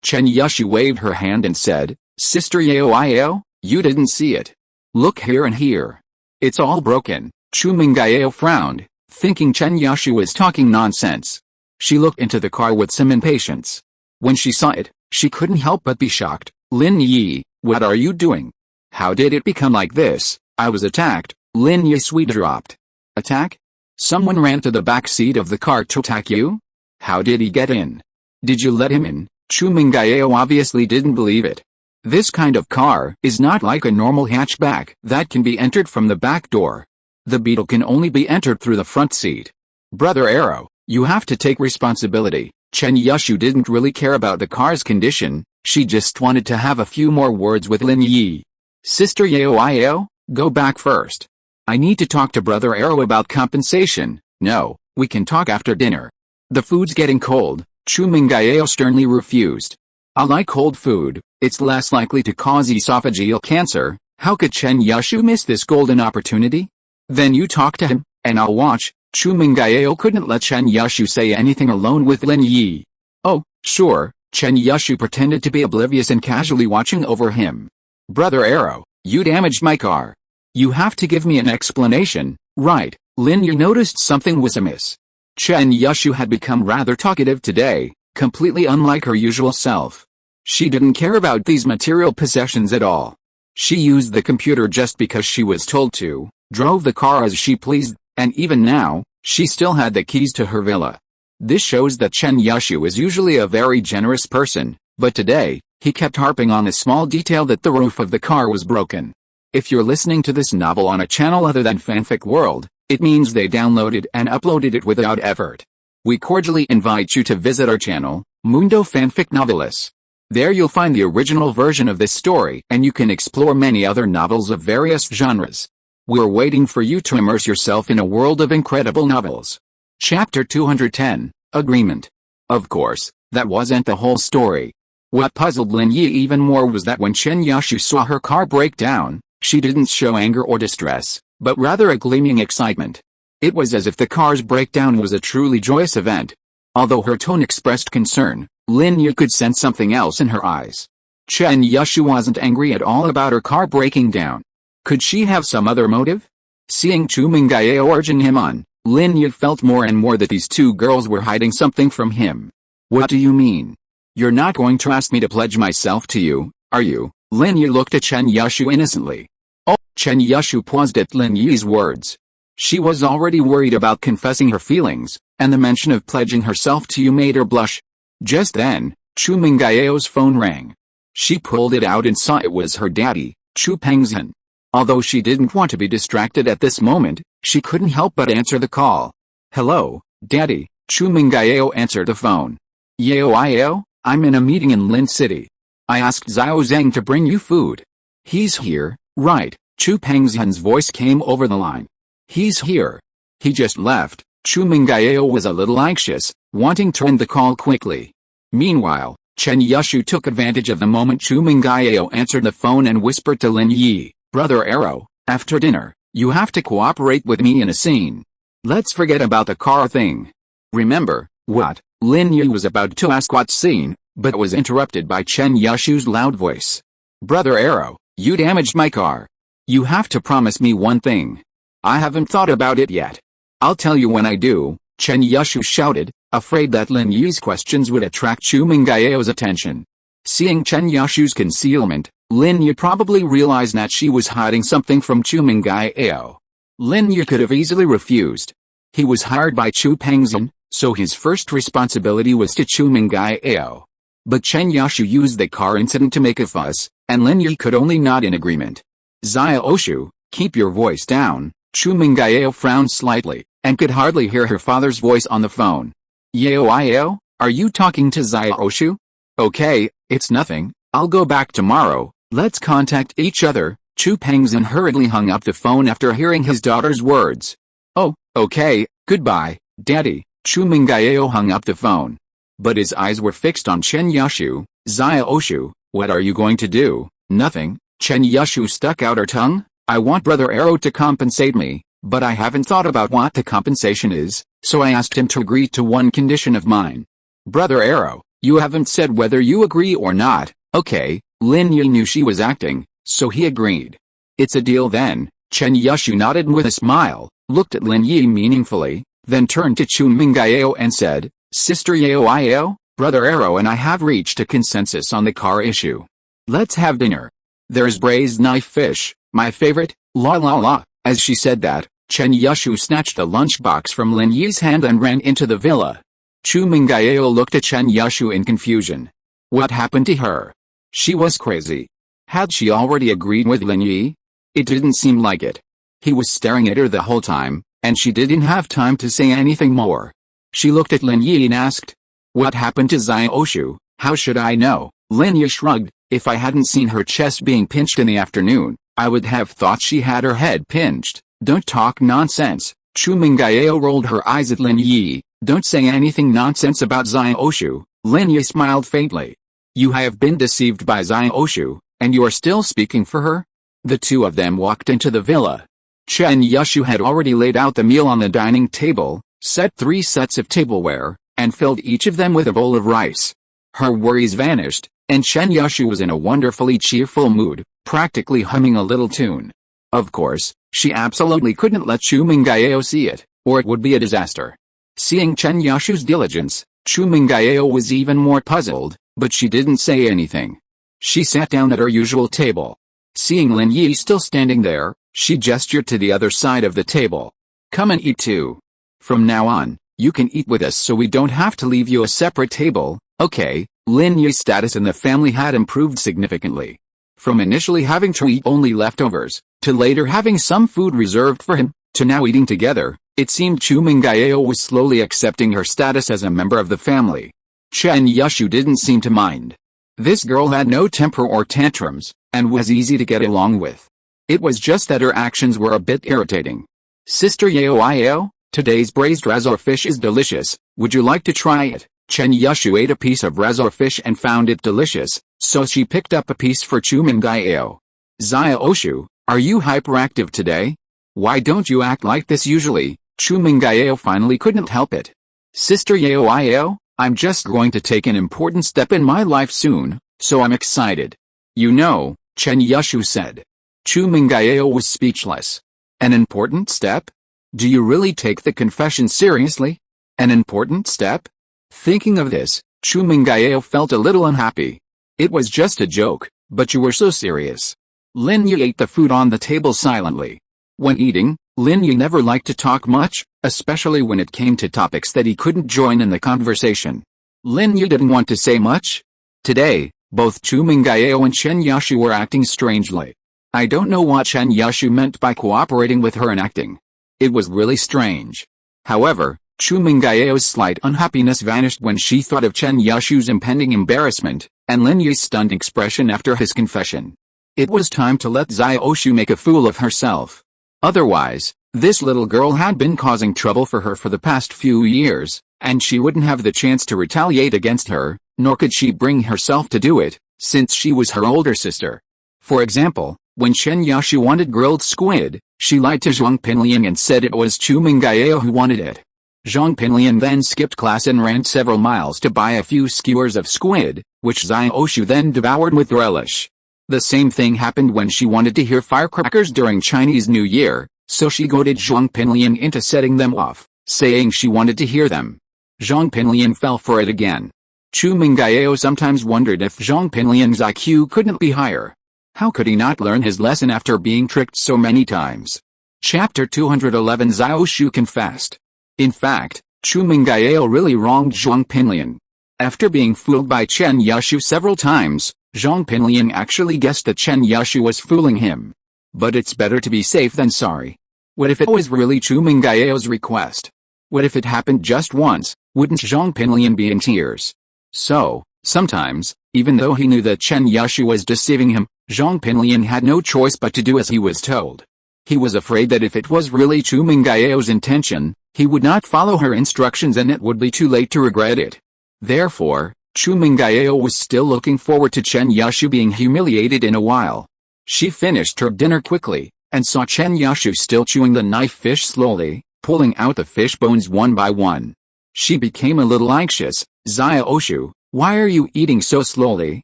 Chen Yushu waved her hand and said, "Sister Yao, you didn't see it. Look here and here. It's all broken." Chu Mengyao frowned, thinking Chen Yushu was talking nonsense. She looked into the car with some impatience. When she saw it, she couldn't help but be shocked. "Lin Yi, what are you doing? How did it become like this?" "I was attacked," Lin Yi sweet dropped. "Attack? Someone ran to the back seat of the car to attack you? How did he get in? Did you let him in?" Chu Mengyao obviously didn't believe it. This kind of car is not like a normal hatchback that can be entered from the back door. The Beetle can only be entered through the front seat. "Brother Arrow, you have to take responsibility." Chen Yushu didn't really care about the car's condition, she just wanted to have a few more words with Lin Yi. "Sister Yao, go back first. I need to talk to Brother Arrow about compensation." "No, we can talk after dinner. The food's getting cold." Chu Mengyao sternly refused. "I like cold food, it's less likely to cause esophageal cancer." How could Chen Yushu miss this golden opportunity? "Then you talk to him, and I'll watch." Chu Mengyao couldn't let Chen Yushu say anything alone with Lin Yi. "Oh, sure." Chen Yushu pretended to be oblivious and casually watching over him. "Brother Arrow, you damaged my car. You have to give me an explanation." "Right." Lin Yi noticed something was amiss. Chen Yushu had become rather talkative today, completely unlike her usual self. She didn't care about these material possessions at all. She used the computer just because she was told to, drove the car as she pleased, and even now, she still had the keys to her villa. This shows that Chen Yushu is usually a very generous person, but today, he kept harping on the small detail that the roof of the car was broken. If you're listening to this novel on a channel other than Fanfic World, it means they downloaded and uploaded it without effort. We cordially invite you to visit our channel, Mundo Fanfic Novelis. There you'll find the original version of this story and you can explore many other novels of various genres. We're waiting for you to immerse yourself in a world of incredible novels. Chapter 210, Agreement. Of course, that wasn't the whole story. What puzzled Lin Yi even more was that when Chen Yushu saw her car break down, she didn't show anger or distress, but rather a gleaming excitement. It was as if the car's breakdown was a truly joyous event. Although her tone expressed concern, Lin Yi could sense something else in her eyes. Chen Yushu wasn't angry at all about her car breaking down. Could she have some other motive? Seeing Chu Mengyao urging him on, Lin Yi felt more and more that these two girls were hiding something from him. "What do you mean? You're not going to ask me to pledge myself to you, are you?" Lin Yi looked at Chen Yushu innocently. "Oh." Chen Yushu paused at Lin Yi's words. She was already worried about confessing her feelings, and the mention of pledging herself to you made her blush. Just then, Chu Mengyao's phone rang. She pulled it out and saw it was her daddy, Chu Pengzhan. Although she didn't want to be distracted at this moment, she couldn't help but answer the call. "Hello, Daddy." Chu Mengyao answered the phone. "Yao, I'm in a meeting in Lin City. I asked Xiao Zhang to bring you food." "He's here, right?" Chu Pengzhan's voice came over the line. "He's here. He just left." Chu Mengyao was a little anxious, wanting to end the call quickly. Meanwhile, Chen Yushu took advantage of the moment Chu Mengyao answered the phone and whispered to Lin Yi, "Brother Arrow, after dinner, you have to cooperate with me in a scene. Let's forget about the car thing." "Remember, what?" Lin Yi was about to ask what scene, but was interrupted by Chen Yushu's loud voice. "Brother Arrow, you damaged my car. You have to promise me one thing." "I haven't thought about it yet. I'll tell you when I do," Chen Yushu shouted, afraid that Lin Yi's questions would attract Chu Mengyao's attention. Seeing Chen Yushu's concealment, Lin Yi probably realized that she was hiding something from Chu Mengyao. Lin Yi could have easily refused. He was hired by Chu Pengzhan, so his first responsibility was to Chu Mengyao. But Chen Yushu used the car incident to make a fuss, and Lin Yi could only nod in agreement. "Zia Oshu, keep your voice down." Chu Mengyao frowned slightly, and could hardly hear her father's voice on the phone. "Yao, are you talking to Zia Oshu?" "Okay, it's nothing, I'll go back tomorrow, let's contact each other." Chu Pengzhan hurriedly hung up the phone after hearing his daughter's words. "Oh, okay, goodbye, Daddy." Chu Mengyao hung up the phone. but his eyes were fixed on Chen Yashu. Xiaoshu, what are you going to do? Nothing. Chen Yashu stuck out her tongue. I want Brother Arrow to compensate me, but I haven't thought about what the compensation is, so I asked him to agree to one condition of mine. Brother Arrow, you haven't said whether you agree or not. Okay. Lin Yi knew she was acting, so he agreed. It's a deal then. Chen Yashu nodded with a smile, looked at Lin Yi meaningfully, then turned to Chu Mengyao and said, Sister Yao, Brother Arrow and I have reached a consensus on the car issue. Let's have dinner. There's braised knife fish, my favorite, la la la. As she said that, Chen Yashu snatched a lunchbox from Lin Yi's hand and ran into the villa. Chu Mengyao looked at Chen Yashu in confusion. What happened to her? She was crazy. Had she already agreed with Lin Yi? It didn't seem like it. He was staring at her the whole time, and she didn't have time to say anything more. She looked at Lin Yi and asked, What happened to Xiaoshu? How should I know? Lin Yi shrugged. If I hadn't seen her chest being pinched in the afternoon, I would have thought she had her head pinched. Don't talk nonsense. Chu Mengyao rolled her eyes at Lin Yi. Don't say anything nonsense about Xiaoshu. Lin Yi smiled faintly. You have been deceived by Xiaoshu, and you are still speaking for her? The two of them walked into the villa. Chen Yashu had already laid out the meal on the dining table, set 3 sets of tableware, and filled each of them with a bowl of rice. Her worries vanished, and Chen Yashu was in a wonderfully cheerful mood, practically humming a little tune. Of course, she absolutely couldn't let Chu Mengyao see it, or it would be a disaster. Seeing Chen Yashu's diligence, Chu Mengyao was even more puzzled, but she didn't say anything. She sat down at her usual table. Seeing Lin Yi still standing there, she gestured to the other side of the table. Come and eat too. From now on, you can eat with us so we don't have to leave you a separate table, okay? Lin Yi's status in the family had improved significantly. From initially having to eat only leftovers, to later having some food reserved for him, to now eating together, it seemed Chu Mengyao was slowly accepting her status as a member of the family. Chen Yashu didn't seem to mind. This girl had no temper or tantrums, and was easy to get along with. It was just that her actions were a bit irritating. Sister Yao, today's braised razorfish is delicious, would you like to try it? Chen Yashu ate a piece of razorfish and found it delicious, so she picked up a piece for Chu Mengyao. Xiaoshu, are you hyperactive today? Why don't you act like this usually? Chu Mengyao finally couldn't help it. Sister Yao, I'm just going to take an important step in my life soon, so I'm excited. You know, Chen Yashu said. Chu Mengyao was speechless. An important step? Do you really take the confession seriously? An important step? Thinking of this, Chu Mengyao felt a little unhappy. It was just a joke, but you were so serious. Lin Yi ate the food on the table silently. When eating, Lin Yi never liked to talk much, especially when it came to topics that he couldn't join in the conversation. Lin Yi didn't want to say much. Today, both Chu Mengyao and Chen Yashu were acting strangely. I don't know what Chen Yashu meant by cooperating with her in acting. It was really strange. However, Chu Mengyao's slight unhappiness vanished when she thought of Chen Yashu's impending embarrassment, and Lin Yi's stunned expression after his confession. It was time to let Xiaoshu make a fool of herself. Otherwise, this little girl had been causing trouble for her for the past few years, and she wouldn't have the chance to retaliate against her, nor could she bring herself to do it, since she was her older sister. For example, when Chen Yashu wanted grilled squid, she lied to Zhong Pinliang and said it was Chu Mengyao who wanted it. Zhong Pinliang then skipped class and ran several miles to buy a few skewers of squid, which Xiaoshu then devoured with relish. The same thing happened when she wanted to hear firecrackers during Chinese New Year, so she goaded Zhong Pinliang into setting them off, saying she wanted to hear them. Zhong Pinliang fell for it again. Chu Mengyao sometimes wondered if Zhong Pinliang's IQ couldn't be higher. How could he not learn his lesson after being tricked so many times? Chapter 211 Xiaoshu confessed. In fact, Chu Mengyao really wronged Zhong Pinliang. After being fooled by Chen Yashu several times, Zhong Pinliang actually guessed that Chen Yashu was fooling him. But it's better to be safe than sorry. What if it was really Chu Mengyao's request? What if it happened just once? Wouldn't Zhong Pinliang be in tears? So, sometimes, even though he knew that Chen Yashu was deceiving him, Zhong Pinliang had no choice but to do as he was told. He was afraid that if it was really Chu Mengyao's intention, he would not follow her instructions and it would be too late to regret it. Therefore, Chu Mengyao was still looking forward to Chen Yushu being humiliated in a while. She finished her dinner quickly, and saw Chen Yushu still chewing the knife fish slowly, pulling out the fish bones one by one. She became a little anxious. Xiaoshu, why are you eating so slowly?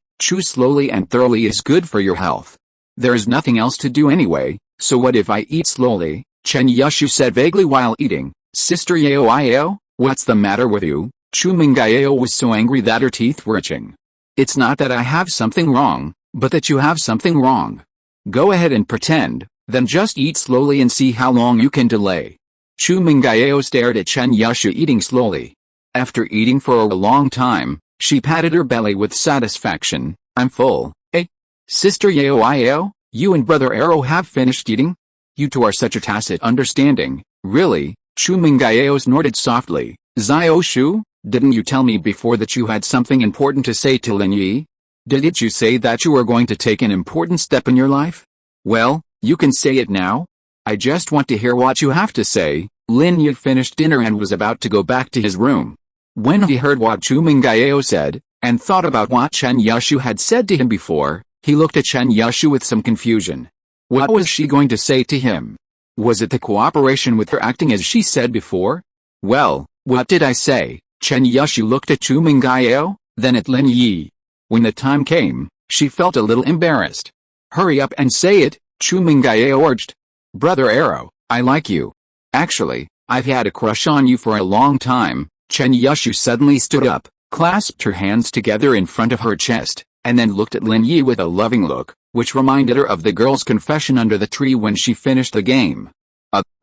Chew slowly and thoroughly is good for your health. There is nothing else to do anyway, so what if I eat slowly? Chen Yushu said vaguely while eating. Sister Yao, what's the matter with you? Chu Mengyao was so angry that her teeth were itching. It's not that I have something wrong, but that you have something wrong. Go ahead and pretend, then just eat slowly and see how long you can delay. Chu Mengyao stared at Chen Yushu eating slowly. After eating for a long time, she patted her belly with satisfaction. I'm full. Sister Yao, you and Brother Arrow have finished eating? You two are such a tacit understanding, really? Chu Mengyao snorted softly. Xiaoshu, didn't you tell me before that you had something important to say to Lin Yi? Didn't you say that you were going to take an important step in your life? Well, you can say it now. I just want to hear what you have to say. Lin Yi finished dinner and was about to go back to his room. When he heard what Chu Mengyao said, and thought about what Chen Yushu had said to him before, he looked at Chen Yushu with some confusion. What was she going to say to him? Was it the cooperation with her acting as she said before? Well, what did I say? Chen Yushu looked at Chu Mengyao, then at Lin Yi. When the time came, she felt a little embarrassed. Hurry up and say it, Chu Mengyao urged. Brother Arrow, I like you. Actually, I've had a crush on you for a long time. Chen Yushu suddenly stood up, clasped her hands together in front of her chest, and then looked at Lin Yi with a loving look, which reminded her of the girl's confession under the tree when she finished the game.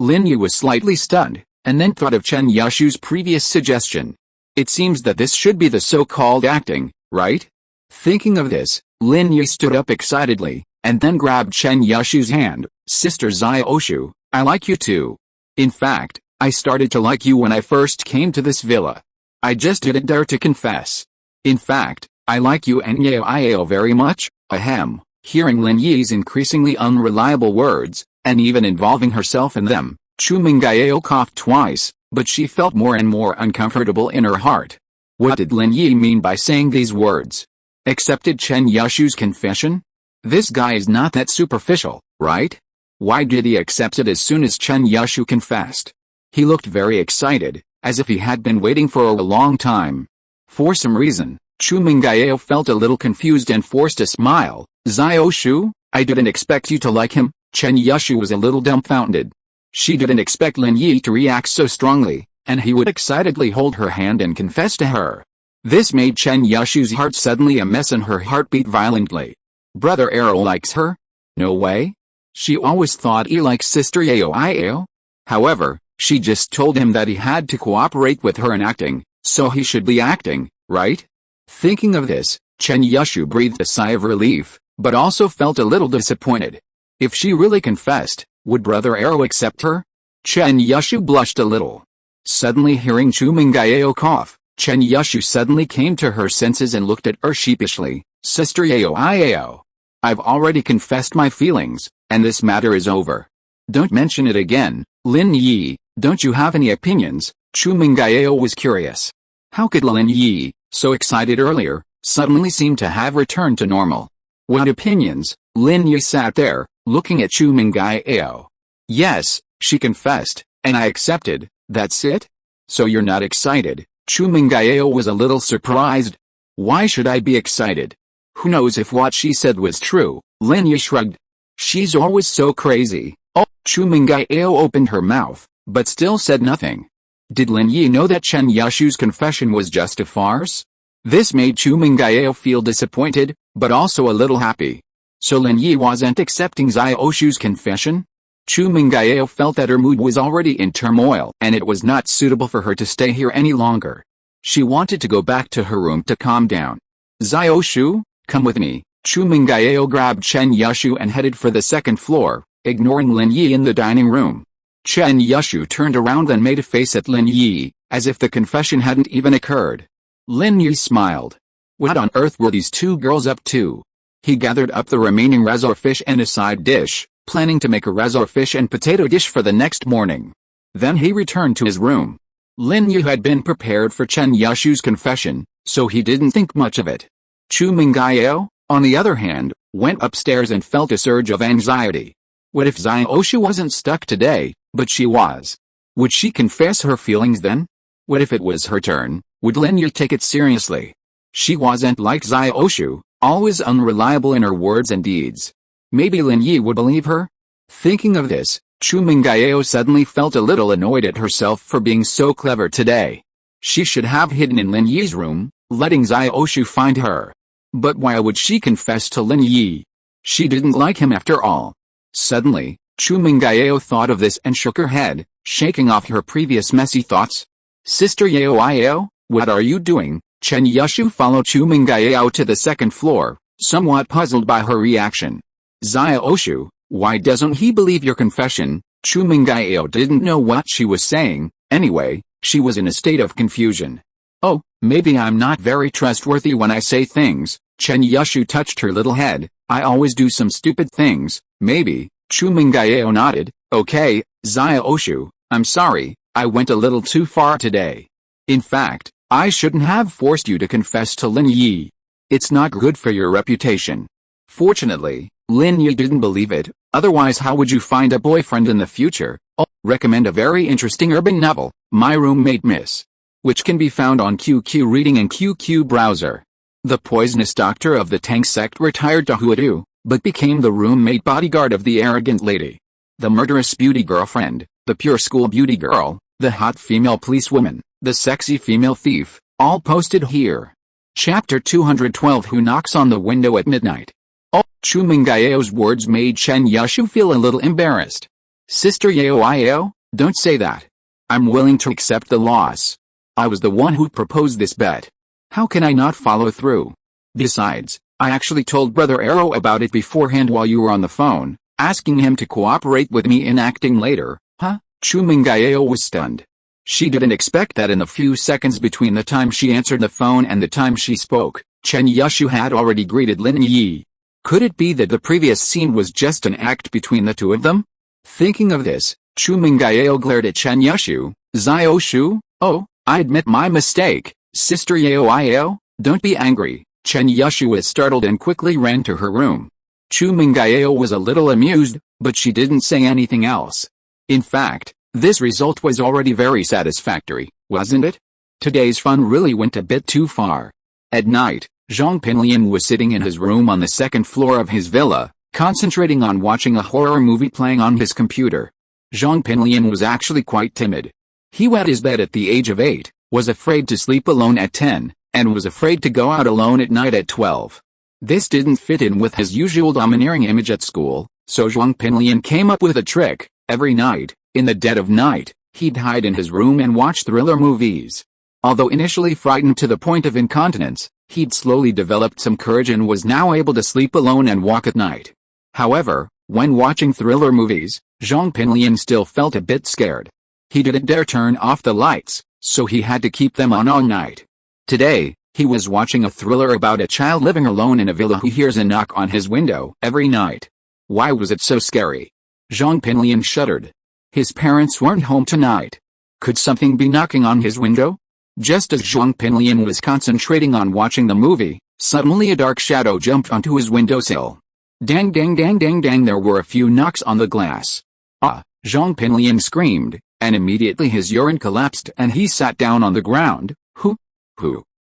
Lin Yi was slightly stunned, and then thought of Chen Yushu's previous suggestion. It seems that this should be the so-called acting, right? Thinking of this, Lin Yi stood up excitedly, and then grabbed Chen Yushu's hand. Sister Xiaoshu, I like you too. In fact, I started to like you when I first came to this villa. I just didn't dare to confess. In fact, I like you and Yao very much. Ahem. Hearing Lin Yi's increasingly unreliable words, and even involving herself in them, Chu Mengyao coughed twice, but she felt more and more uncomfortable in her heart. What did Lin Yi mean by saying these words? Accepted Chen Yushu's confession? This guy is not that superficial, right? Why did he accept it as soon as Chen Yushu confessed? He looked very excited, as if he had been waiting for a long time. For some reason, Chu Mengyao felt a little confused and forced a smile. Xiaoshu, I didn't expect you to like him. Chen Yushu was a little dumbfounded. She didn't expect Lin Yi to react so strongly, and he would excitedly hold her hand and confess to her. This made Chen Yushu's heart suddenly a mess and her heart beat violently. Brother Arrow likes her? No way. She always thought he liked Sister Yao. However, she just told him that he had to cooperate with her in acting, so he should be acting, right? Thinking of this, Chen Yushu breathed a sigh of relief, but also felt a little disappointed. If she really confessed, would Brother Arrow accept her? Chen Yushu blushed a little. Suddenly hearing Chu Mengyao cough, Chen Yushu suddenly came to her senses and looked at her sheepishly. Sister Yao, I've already confessed my feelings, and this matter is over. Don't mention it again. Lin Yi, don't you have any opinions? Chu Mengyao was curious. How could Lin Yi, so excited earlier, suddenly seem to have returned to normal? What opinions? Lin Yi sat there, looking at Chu Mengyao. Yes, she confessed, and I accepted. That's it? So you're not excited? Chu Mengyao was a little surprised. Why should I be excited? Who knows if what she said was true? Lin Yi shrugged. She's always so crazy. Oh, Chu Mengyao opened her mouth, but still said nothing. Did Lin Yi know that Chen Yushu's confession was just a farce? This made Chu Mengyao feel disappointed, but also a little happy. So Lin Yi wasn't accepting Xiaoshu's confession? Chu Mengyao felt that her mood was already in turmoil and it was not suitable for her to stay here any longer. She wanted to go back to her room to calm down. Xiaoshu, come with me. Chu Mengyao grabbed Chen Yushu and headed for the second floor, ignoring Lin Yi in the dining room. Chen Yushu turned around and made a face at Lin Yi, as if the confession hadn't even occurred. Lin Yi smiled. What on earth were these two girls up to? He gathered up the remaining razor fish and a side dish, planning to make a razor fish and potato dish for the next morning. Then he returned to his room. Lin Yi had been prepared for Chen Yushu's confession, so he didn't think much of it. Chu Mengyao, on the other hand, went upstairs and felt a surge of anxiety. What if Xiaoshu wasn't stuck today, but she was? Would she confess her feelings then? What if it was her turn? Would Lin Yi take it seriously? She wasn't like Xiaoshu, always unreliable in her words and deeds. Maybe Lin Yi would believe her? Thinking of this, Chu Mengyao suddenly felt a little annoyed at herself for being so clever today. She should have hidden in Lin Yi's room, letting Xiaoshu find her. But why would she confess to Lin Yi? She didn't like him after all. Suddenly, Chu Mengyao thought of this and shook her head, shaking off her previous messy thoughts. Sister Yao, what are you doing? Chen Yushu followed Chu Mengyao to the second floor, somewhat puzzled by her reaction. Xiaoshu, why doesn't he believe your confession? Chu Mengyao didn't know what she was saying. Anyway, she was in a state of confusion. Oh, maybe I'm not very trustworthy when I say things. Chen Yushu touched her little head. I always do some stupid things, maybe. Chu Mengyao nodded. Okay, Xiaoshu, I'm sorry, I went a little too far today. In fact, I shouldn't have forced you to confess to Lin Yi. It's not good for your reputation. Fortunately, Lin Yi didn't believe it, otherwise how would you find a boyfriend in the future? I'll recommend a very interesting urban novel, My Roommate Miss, which can be found on QQ Reading and QQ Browser. The poisonous doctor of the Tang sect retired to Huadu, but became the roommate bodyguard of the arrogant lady. The murderous beauty girlfriend, the pure school beauty girl, the hot female policewoman, the sexy female thief, all posted here. Chapter 212 Who Knocks on the Window at Midnight? Oh, Chu Mengyao's words made Chen Yushu feel a little embarrassed. Sister Yao, don't say that. I'm willing to accept the loss. I was the one who proposed this bet. How can I not follow through? Besides, I actually told Brother Arrow about it beforehand while you were on the phone, asking him to cooperate with me in acting later. Huh? Chu Mengyao was stunned. She didn't expect that in the few seconds between the time she answered the phone and the time she spoke, Chen Yushu had already greeted Lin Yi. Could it be that the previous scene was just an act between the two of them? Thinking of this, Chu Mengyao glared at Chen Yushu. Xiaoshu? Oh, I admit my mistake. Sister Yao, don't be angry. Chen Yushu was startled and quickly ran to her room. Chu Mengyao was a little amused, but she didn't say anything else. In fact, this result was already very satisfactory, wasn't it? Today's fun really went a bit too far. At night, Zhong Pinliang was sitting in his room on the second floor of his villa, concentrating on watching a horror movie playing on his computer. Zhong Pinliang was actually quite timid. He wet his bed at the age of 8, was afraid to sleep alone at 10, and was afraid to go out alone at night at 12. This didn't fit in with his usual domineering image at school, so Zhong Pinliang came up with a trick. Every night, in the dead of night, he'd hide in his room and watch thriller movies. Although initially frightened to the point of incontinence, he'd slowly developed some courage and was now able to sleep alone and walk at night. However, when watching thriller movies, Zhong Pinliang still felt a bit scared. He didn't dare turn off the lights, so he had to keep them on all night. Today, he was watching a thriller about a child living alone in a villa who hears a knock on his window every night. Why was it so scary? Zhong Pinliang shuddered. His parents weren't home tonight. Could something be knocking on his window? Just as Zhong Pinliang was concentrating on watching the movie, suddenly a dark shadow jumped onto his windowsill. Dang dang dang dang dang, there were a few knocks on the glass. Ah! Zhong Pinliang screamed, and immediately his urine collapsed and he sat down on the ground.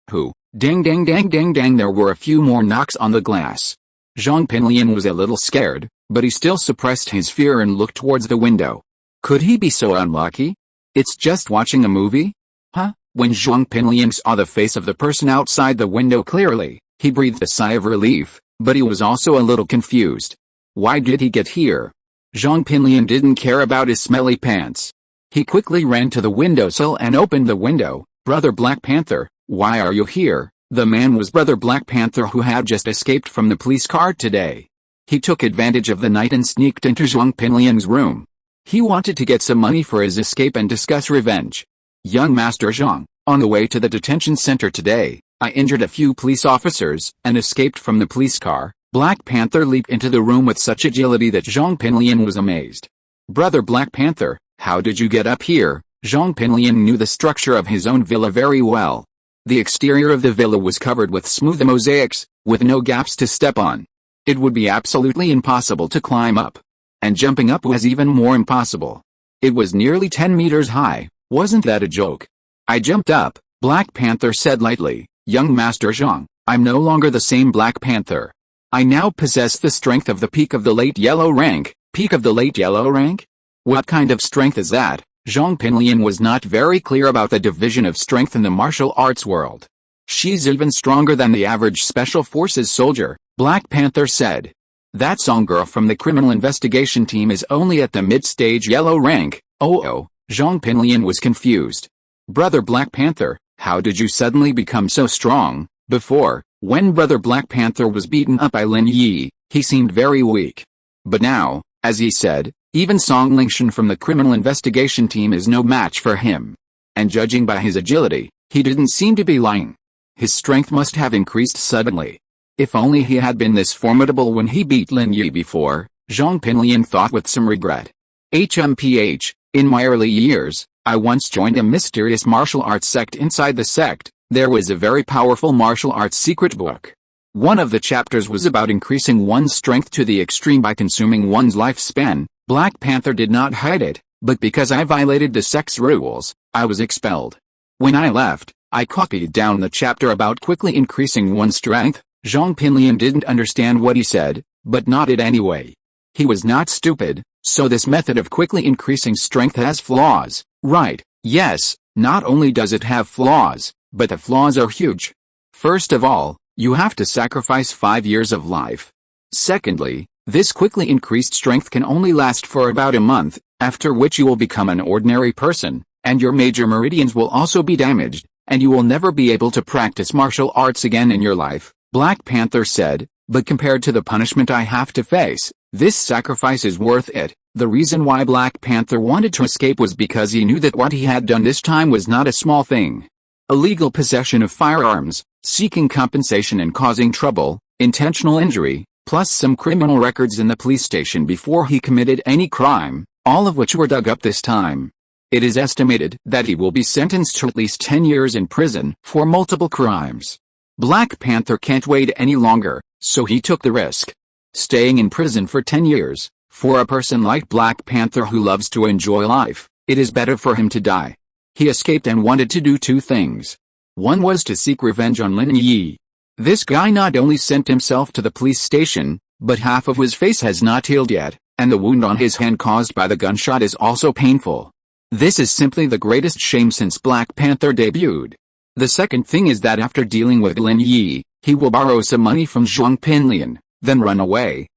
Who? Dang dang dang dang dang, there were a few more knocks on the glass. Zhong Pinliang was a little scared, but he still suppressed his fear and looked towards the window. Could he be so unlucky? It's just watching a movie? Huh? When Zhong Pinliang saw the face of the person outside the window clearly, he breathed a sigh of relief, but he was also a little confused. Why did he get here? Zhong Pinliang didn't care about his smelly pants. He quickly ran to the windowsill and opened the window. Brother Black Panther, why are you here? The man was Brother Black Panther, who had just escaped from the police car today. He took advantage of the night and sneaked into Zhong Pinliang's room. He wanted to get some money for his escape and discuss revenge. Young Master Zhong, on the way to the detention center today, I injured a few police officers and escaped from the police car. Black Panther leaped into the room with such agility that Zhong Pinliang was amazed. Brother Black Panther, how did you get up here? Zhong Pinliang knew the structure of his own villa very well. The exterior of the villa was covered with smooth mosaics, with no gaps to step on. It would be absolutely impossible to climb up. And jumping up was even more impossible. It was nearly 10 meters high. Wasn't that a joke? I jumped up, Black Panther said lightly. Young Master Zhong, I'm no longer the same Black Panther. I now possess the strength of the peak of the late yellow rank. Peak of the late yellow rank? What kind of strength is that? Zhong Pinliang was not very clear about the division of strength in the martial arts world. She's even stronger than the average special forces soldier, Black Panther said. That song girl from the criminal investigation team is only at the mid-stage yellow rank. Oh, Zhong Pinliang was confused. Brother Black Panther, how did you suddenly become so strong? Before, when Brother Black Panther was beaten up by Lin Yi, he seemed very weak. But now, as he said, even Song Lingshan from the criminal investigation team is no match for him. And judging by his agility, he didn't seem to be lying. His strength must have increased suddenly. If only he had been this formidable when he beat Lin Yi before, Zhong Pinliang thought with some regret. HMPH, in my early years, I once joined a mysterious martial arts sect. Inside the sect, there was a very powerful martial arts secret book. One of the chapters was about increasing one's strength to the extreme by consuming one's lifespan. Black Panther did not hide it, but because I violated the sect's rules, I was expelled. When I left, I copied down the chapter about quickly increasing one's strength. Zhong Pinliang didn't understand what he said, but nodded anyway. He was not stupid, so this method of quickly increasing strength has flaws, right? Yes, not only does it have flaws, but the flaws are huge. First of all, you have to sacrifice 5 years of life. Secondly, this quickly increased strength can only last for about a month, after which you will become an ordinary person, and your major meridians will also be damaged, and you will never be able to practice martial arts again in your life, Black Panther said, but compared to the punishment I have to face, this sacrifice is worth it. The reason why Black Panther wanted to escape was because he knew that what he had done this time was not a small thing. Illegal possession of firearms, seeking compensation and causing trouble, intentional injury, plus some criminal records in the police station before he committed any crime, all of which were dug up this time. It is estimated that he will be sentenced to at least 10 years in prison for multiple crimes. Black Panther can't wait any longer, so he took the risk. Staying in prison for 10 years, for a person like Black Panther who loves to enjoy life, it is better for him to die. He escaped and wanted to do two things. One was to seek revenge on Lin Yi. This guy not only sent himself to the police station, but half of his face has not healed yet, and the wound on his hand caused by the gunshot is also painful. This is simply the greatest shame since Black Panther debuted. The second thing is that after dealing with Lin Yi, he will borrow some money from Zhong Pinliang, then run away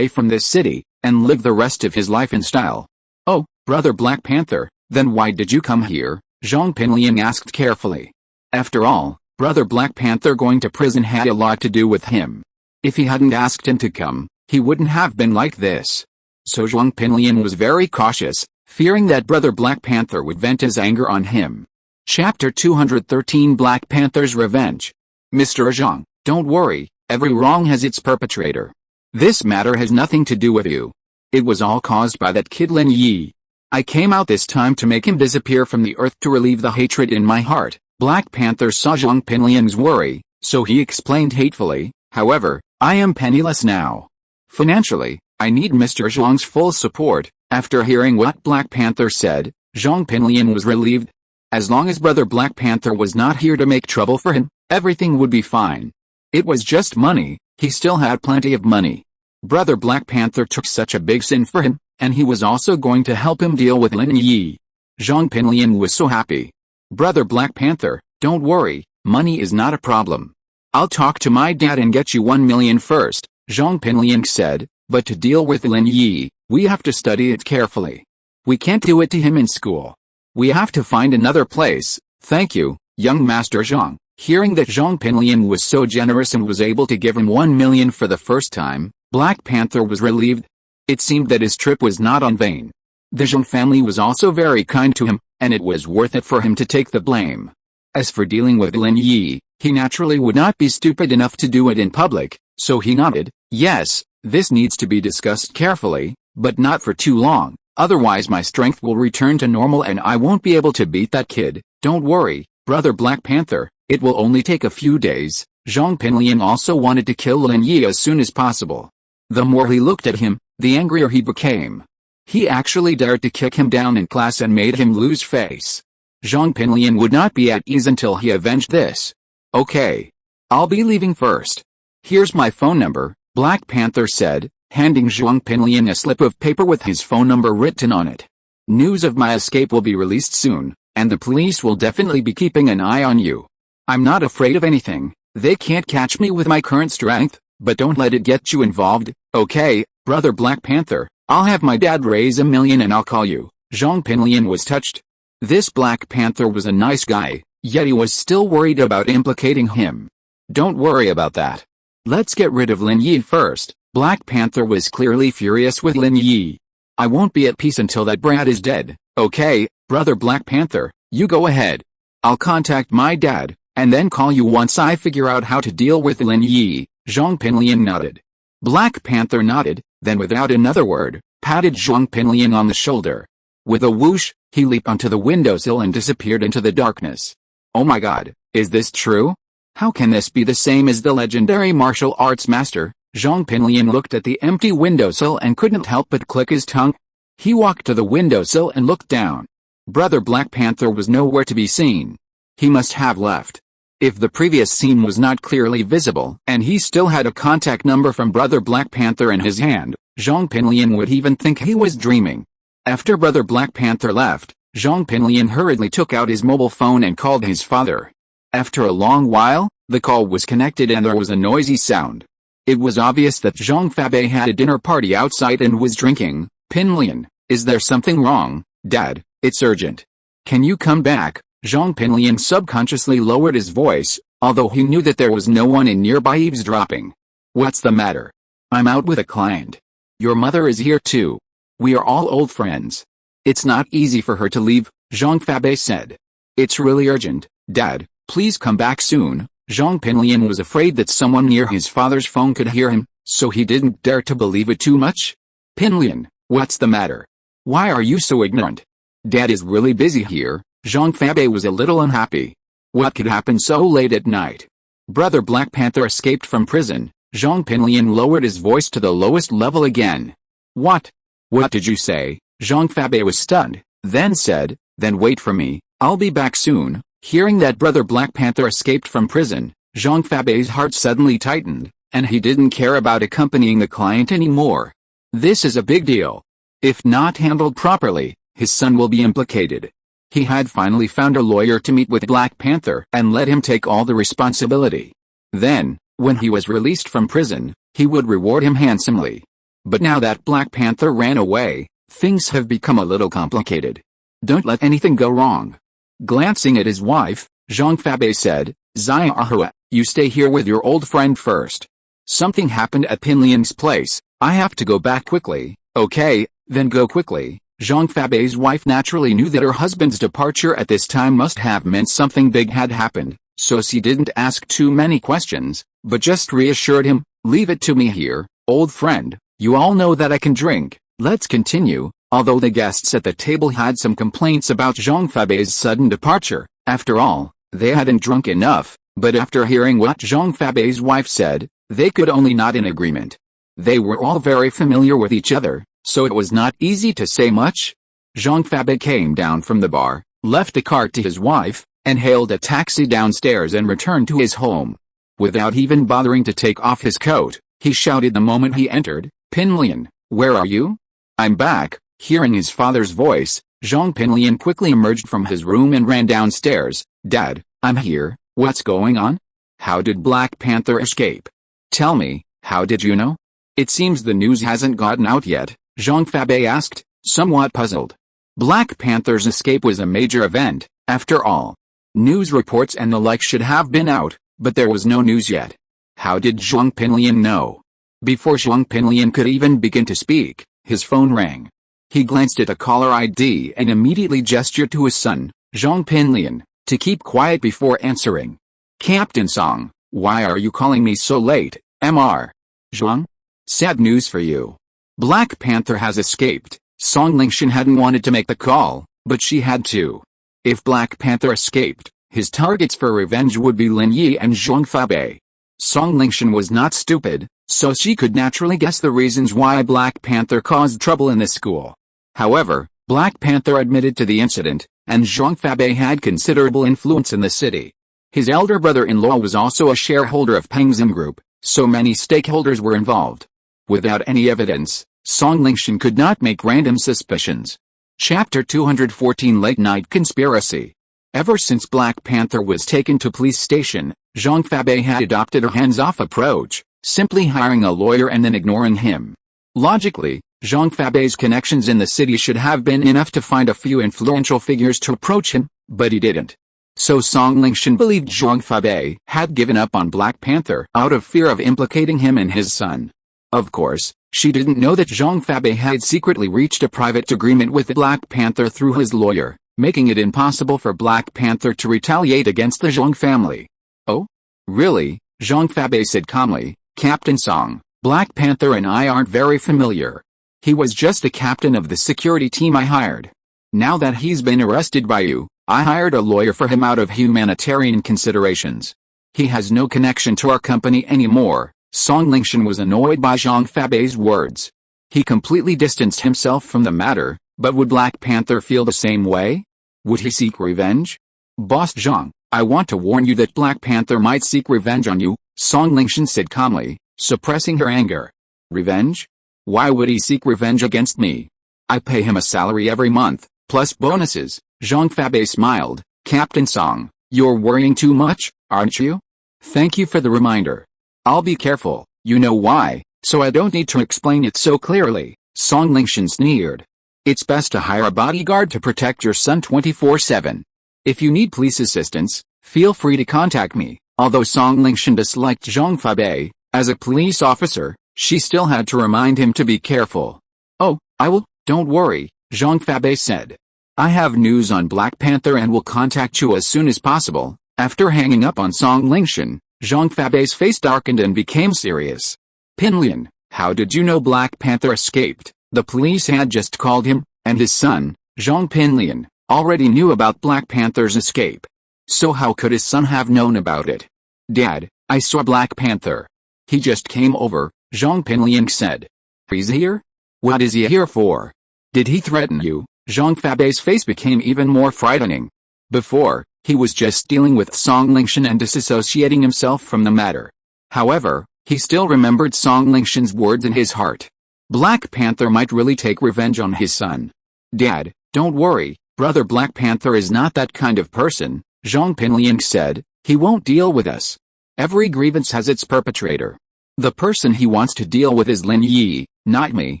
from this city, and live the rest of his life in style. Oh, Brother Black Panther, then why did you come here? Zhong Pinliang asked carefully. After all, Brother Black Panther going to prison had a lot to do with him. If he hadn't asked him to come, he wouldn't have been like this. So Zhong Pinliang was very cautious, fearing that Brother Black Panther would vent his anger on him. Chapter 213 Black Panther's Revenge. Mr. Zhong, don't worry, every wrong has its perpetrator. This matter has nothing to do with you. It was all caused by that kid Lin Yi. I came out this time to make him disappear from the earth to relieve the hatred in my heart. Black Panther saw Zhong Pinliang's worry, so he explained hatefully, however, I am penniless now. Financially, I need Mr. Zhong's full support. After hearing what Black Panther said, Zhong Pinliang was relieved. As long as Brother Black Panther was not here to make trouble for him, everything would be fine. It was just money, he still had plenty of money. Brother Black Panther took such a big sin for him, and he was also going to help him deal with Lin Yi. Zhong Pinliang was so happy. Brother Black Panther, don't worry, money is not a problem. I'll talk to my dad and get you 1 million first, Zhong Pinliang said, but to deal with Lin Yi, we have to study it carefully. We can't do it to him in school. We have to find another place. Thank you, young Master Zhong. Hearing that Zhong Pinliang was so generous and was able to give him 1 million for the first time, Black Panther was relieved. It seemed that his trip was not in vain. The Zhong family was also very kind to him, and it was worth it for him to take the blame. As for dealing with Lin Yi, he naturally would not be stupid enough to do it in public, so he nodded. Yes, this needs to be discussed carefully, but not for too long. Otherwise my strength will return to normal and I won't be able to beat that kid. Don't worry, brother Black Panther, it will only take a few days. Zhong Pinliang also wanted to kill Lin Yi as soon as possible. The more he looked at him, the angrier he became. He actually dared to kick him down in class and made him lose face. Zhong Pinliang would not be at ease until he avenged this. Okay. I'll be leaving first. Here's my phone number, Black Panther said, handing Zhong Pinliang a slip of paper with his phone number written on it. News of my escape will be released soon, and the police will definitely be keeping an eye on you. I'm not afraid of anything. They can't catch me with my current strength, but don't let it get you involved, okay, brother Black Panther? I'll have my dad raise $1 million and I'll call you. Zhong Pinliang was touched. This Black Panther was a nice guy, yet he was still worried about implicating him. Don't worry about that. Let's get rid of Lin Yi first. Black Panther was clearly furious with Lin Yi. I won't be at peace until that brat is dead. Okay, brother Black Panther, you go ahead. I'll contact my dad, and then call you once I figure out how to deal with Lin Yi. Zhong Pinliang nodded. Black Panther nodded, then without another word, patted Zhong Pinliang on the shoulder. With a whoosh, he leaped onto the windowsill and disappeared into the darkness. Oh my god, is this true? How can this be the same as the legendary martial arts master? Zhong Pinliang looked at the empty windowsill and couldn't help but click his tongue. He walked to the windowsill and looked down. Brother Black Panther was nowhere to be seen. He must have left. If the previous scene was not clearly visible and he still had a contact number from Brother Black Panther in his hand, Zhong Pinliang would even think he was dreaming. After Brother Black Panther left, Zhong Pinliang hurriedly took out his mobile phone and called his father. After a long while, the call was connected and there was a noisy sound. It was obvious that Zhong Fabei had a dinner party outside and was drinking. Pinliang, is there something wrong? Dad, it's urgent. Can you come back? Zhong Pinliang subconsciously lowered his voice, although he knew that there was no one in nearby eavesdropping. What's the matter? I'm out with a client. Your mother is here too. We are all old friends. It's not easy for her to leave, Zhong Fabei said. It's really urgent, Dad, please come back soon. Zhong Pinliang was afraid that someone near his father's phone could hear him, so he didn't dare to believe it too much. Pinliang, what's the matter? Why are you so ignorant? Dad is really busy here. Zhong Fabei was a little unhappy. What could happen so late at night? Brother Black Panther escaped from prison. Zhong Pinliang lowered his voice to the lowest level again. What? What did you say? Zhong Fabei was stunned, then said, then wait for me, I'll be back soon. Hearing that Brother Black Panther escaped from prison, Zhong Fabei's heart suddenly tightened, and he didn't care about accompanying the client anymore. This is a big deal. If not handled properly, his son will be implicated. He had finally found a lawyer to meet with Black Panther and let him take all the responsibility. Then, when he was released from prison, he would reward him handsomely. But now that Black Panther ran away, things have become a little complicated. Don't let anything go wrong. Glancing at his wife, Zhong Fabei said, Xiahua, you stay here with your old friend first. Something happened at Pinliang's place, I have to go back quickly. Okay, then go quickly. Zhong Fabei's wife naturally knew that her husband's departure at this time must have meant something big had happened, so she didn't ask too many questions, but just reassured him, leave it to me here, old friend, you all know that I can drink, let's continue. Although the guests at the table had some complaints about Zhong Fabei's sudden departure, after all, they hadn't drunk enough, but after hearing what Zhong Fabei's wife said, they could only nod in agreement. They were all very familiar with each other, so it was not easy to say much. Zhong Fabei came down from the bar, left a cart to his wife, and hailed a taxi downstairs and returned to his home. Without even bothering to take off his coat, he shouted the moment he entered, Pinliang, where are you? I'm back. Hearing his father's voice, Zhong Pinliang quickly emerged from his room and ran downstairs. Dad, I'm here, what's going on? How did Black Panther escape? Tell me, how did you know? It seems the news hasn't gotten out yet, Zhong Fabei asked, somewhat puzzled. Black Panther's escape was a major event, after all. News reports and the like should have been out, but there was no news yet. How did Zhong Pinliang know? Before Zhong Pinliang could even begin to speak, his phone rang. He glanced at the caller ID and immediately gestured to his son, Zhong Pinliang, to keep quiet before answering. Captain Song, why are you calling me so late, Mr. Zhong? Sad news for you. Black Panther has escaped, Song Lingshan hadn't wanted to make the call, but she had to. If Black Panther escaped, his targets for revenge would be Lin Yi and Zhong Fabei. Song Lingshan was not stupid, so she could naturally guess the reasons why Black Panther caused trouble in the school. However, Black Panther admitted to the incident, and Zhong Fabei had considerable influence in the city. His elder brother-in-law was also a shareholder of Pengzhan Group, so many stakeholders were involved. Without any evidence, Song Lingshan could not make random suspicions. Chapter 214 Late Night Conspiracy. Ever since Black Panther was taken to police station, Zhong Fabei had adopted a hands-off approach, simply hiring a lawyer and then ignoring him. Logically, Zhong Fabei's connections in the city should have been enough to find a few influential figures to approach him, but he didn't. So Song Lingshan believed Zhong Fabei had given up on Black Panther out of fear of implicating him and his son. Of course, she didn't know that Zhong Fabei had secretly reached a private agreement with Black Panther through his lawyer, making it impossible for Black Panther to retaliate against the Zhong family. Oh? Really? Zhong Fabei said calmly, Captain Song, Black Panther and I aren't very familiar. He was just a captain of the security team I hired. Now that he's been arrested by you, I hired a lawyer for him out of humanitarian considerations. He has no connection to our company anymore. Song Lingshan was annoyed by Zhong Fabei's words. He completely distanced himself from the matter, but would Black Panther feel the same way? Would he seek revenge? Boss Zhong, I want to warn you that Black Panther might seek revenge on you, Song Lingshan said calmly, suppressing her anger. Revenge? Why would he seek revenge against me? I pay him a salary every month, plus bonuses. Zhong Fabei smiled. Captain Song, you're worrying too much, aren't you? Thank you for the reminder. I'll be careful, you know why, so I don't need to explain it so clearly, Song Lingshan sneered. It's best to hire a bodyguard to protect your son 24/7. If you need police assistance, feel free to contact me. Although Song Lingshan disliked Zhong Fabei, as a police officer, she still had to remind him to be careful. Oh, I will, don't worry, Zhong Fabei said. I have news on Black Panther and will contact you as soon as possible. After hanging up on Song Lingshan, Zhong Fabei's face darkened and became serious. Pinliang, how did you know Black Panther escaped? The police had just called him, and his son, Zhong Pinliang, already knew about Black Panther's escape. So how could his son have known about it? Dad, I saw Black Panther. He just came over, Zhong Pinliang said. He's here? What is he here for? Did he threaten you? Zhong Fabei's face became even more frightening. Before, he was just dealing with Song Lingshan and disassociating himself from the matter. However, he still remembered Song Lingshan's words in his heart. Black Panther might really take revenge on his son. Dad, don't worry, brother Black Panther is not that kind of person, Zhong Pinliang said. He won't deal with us. Every grievance has its perpetrator. The person he wants to deal with is Lin Yi, not me.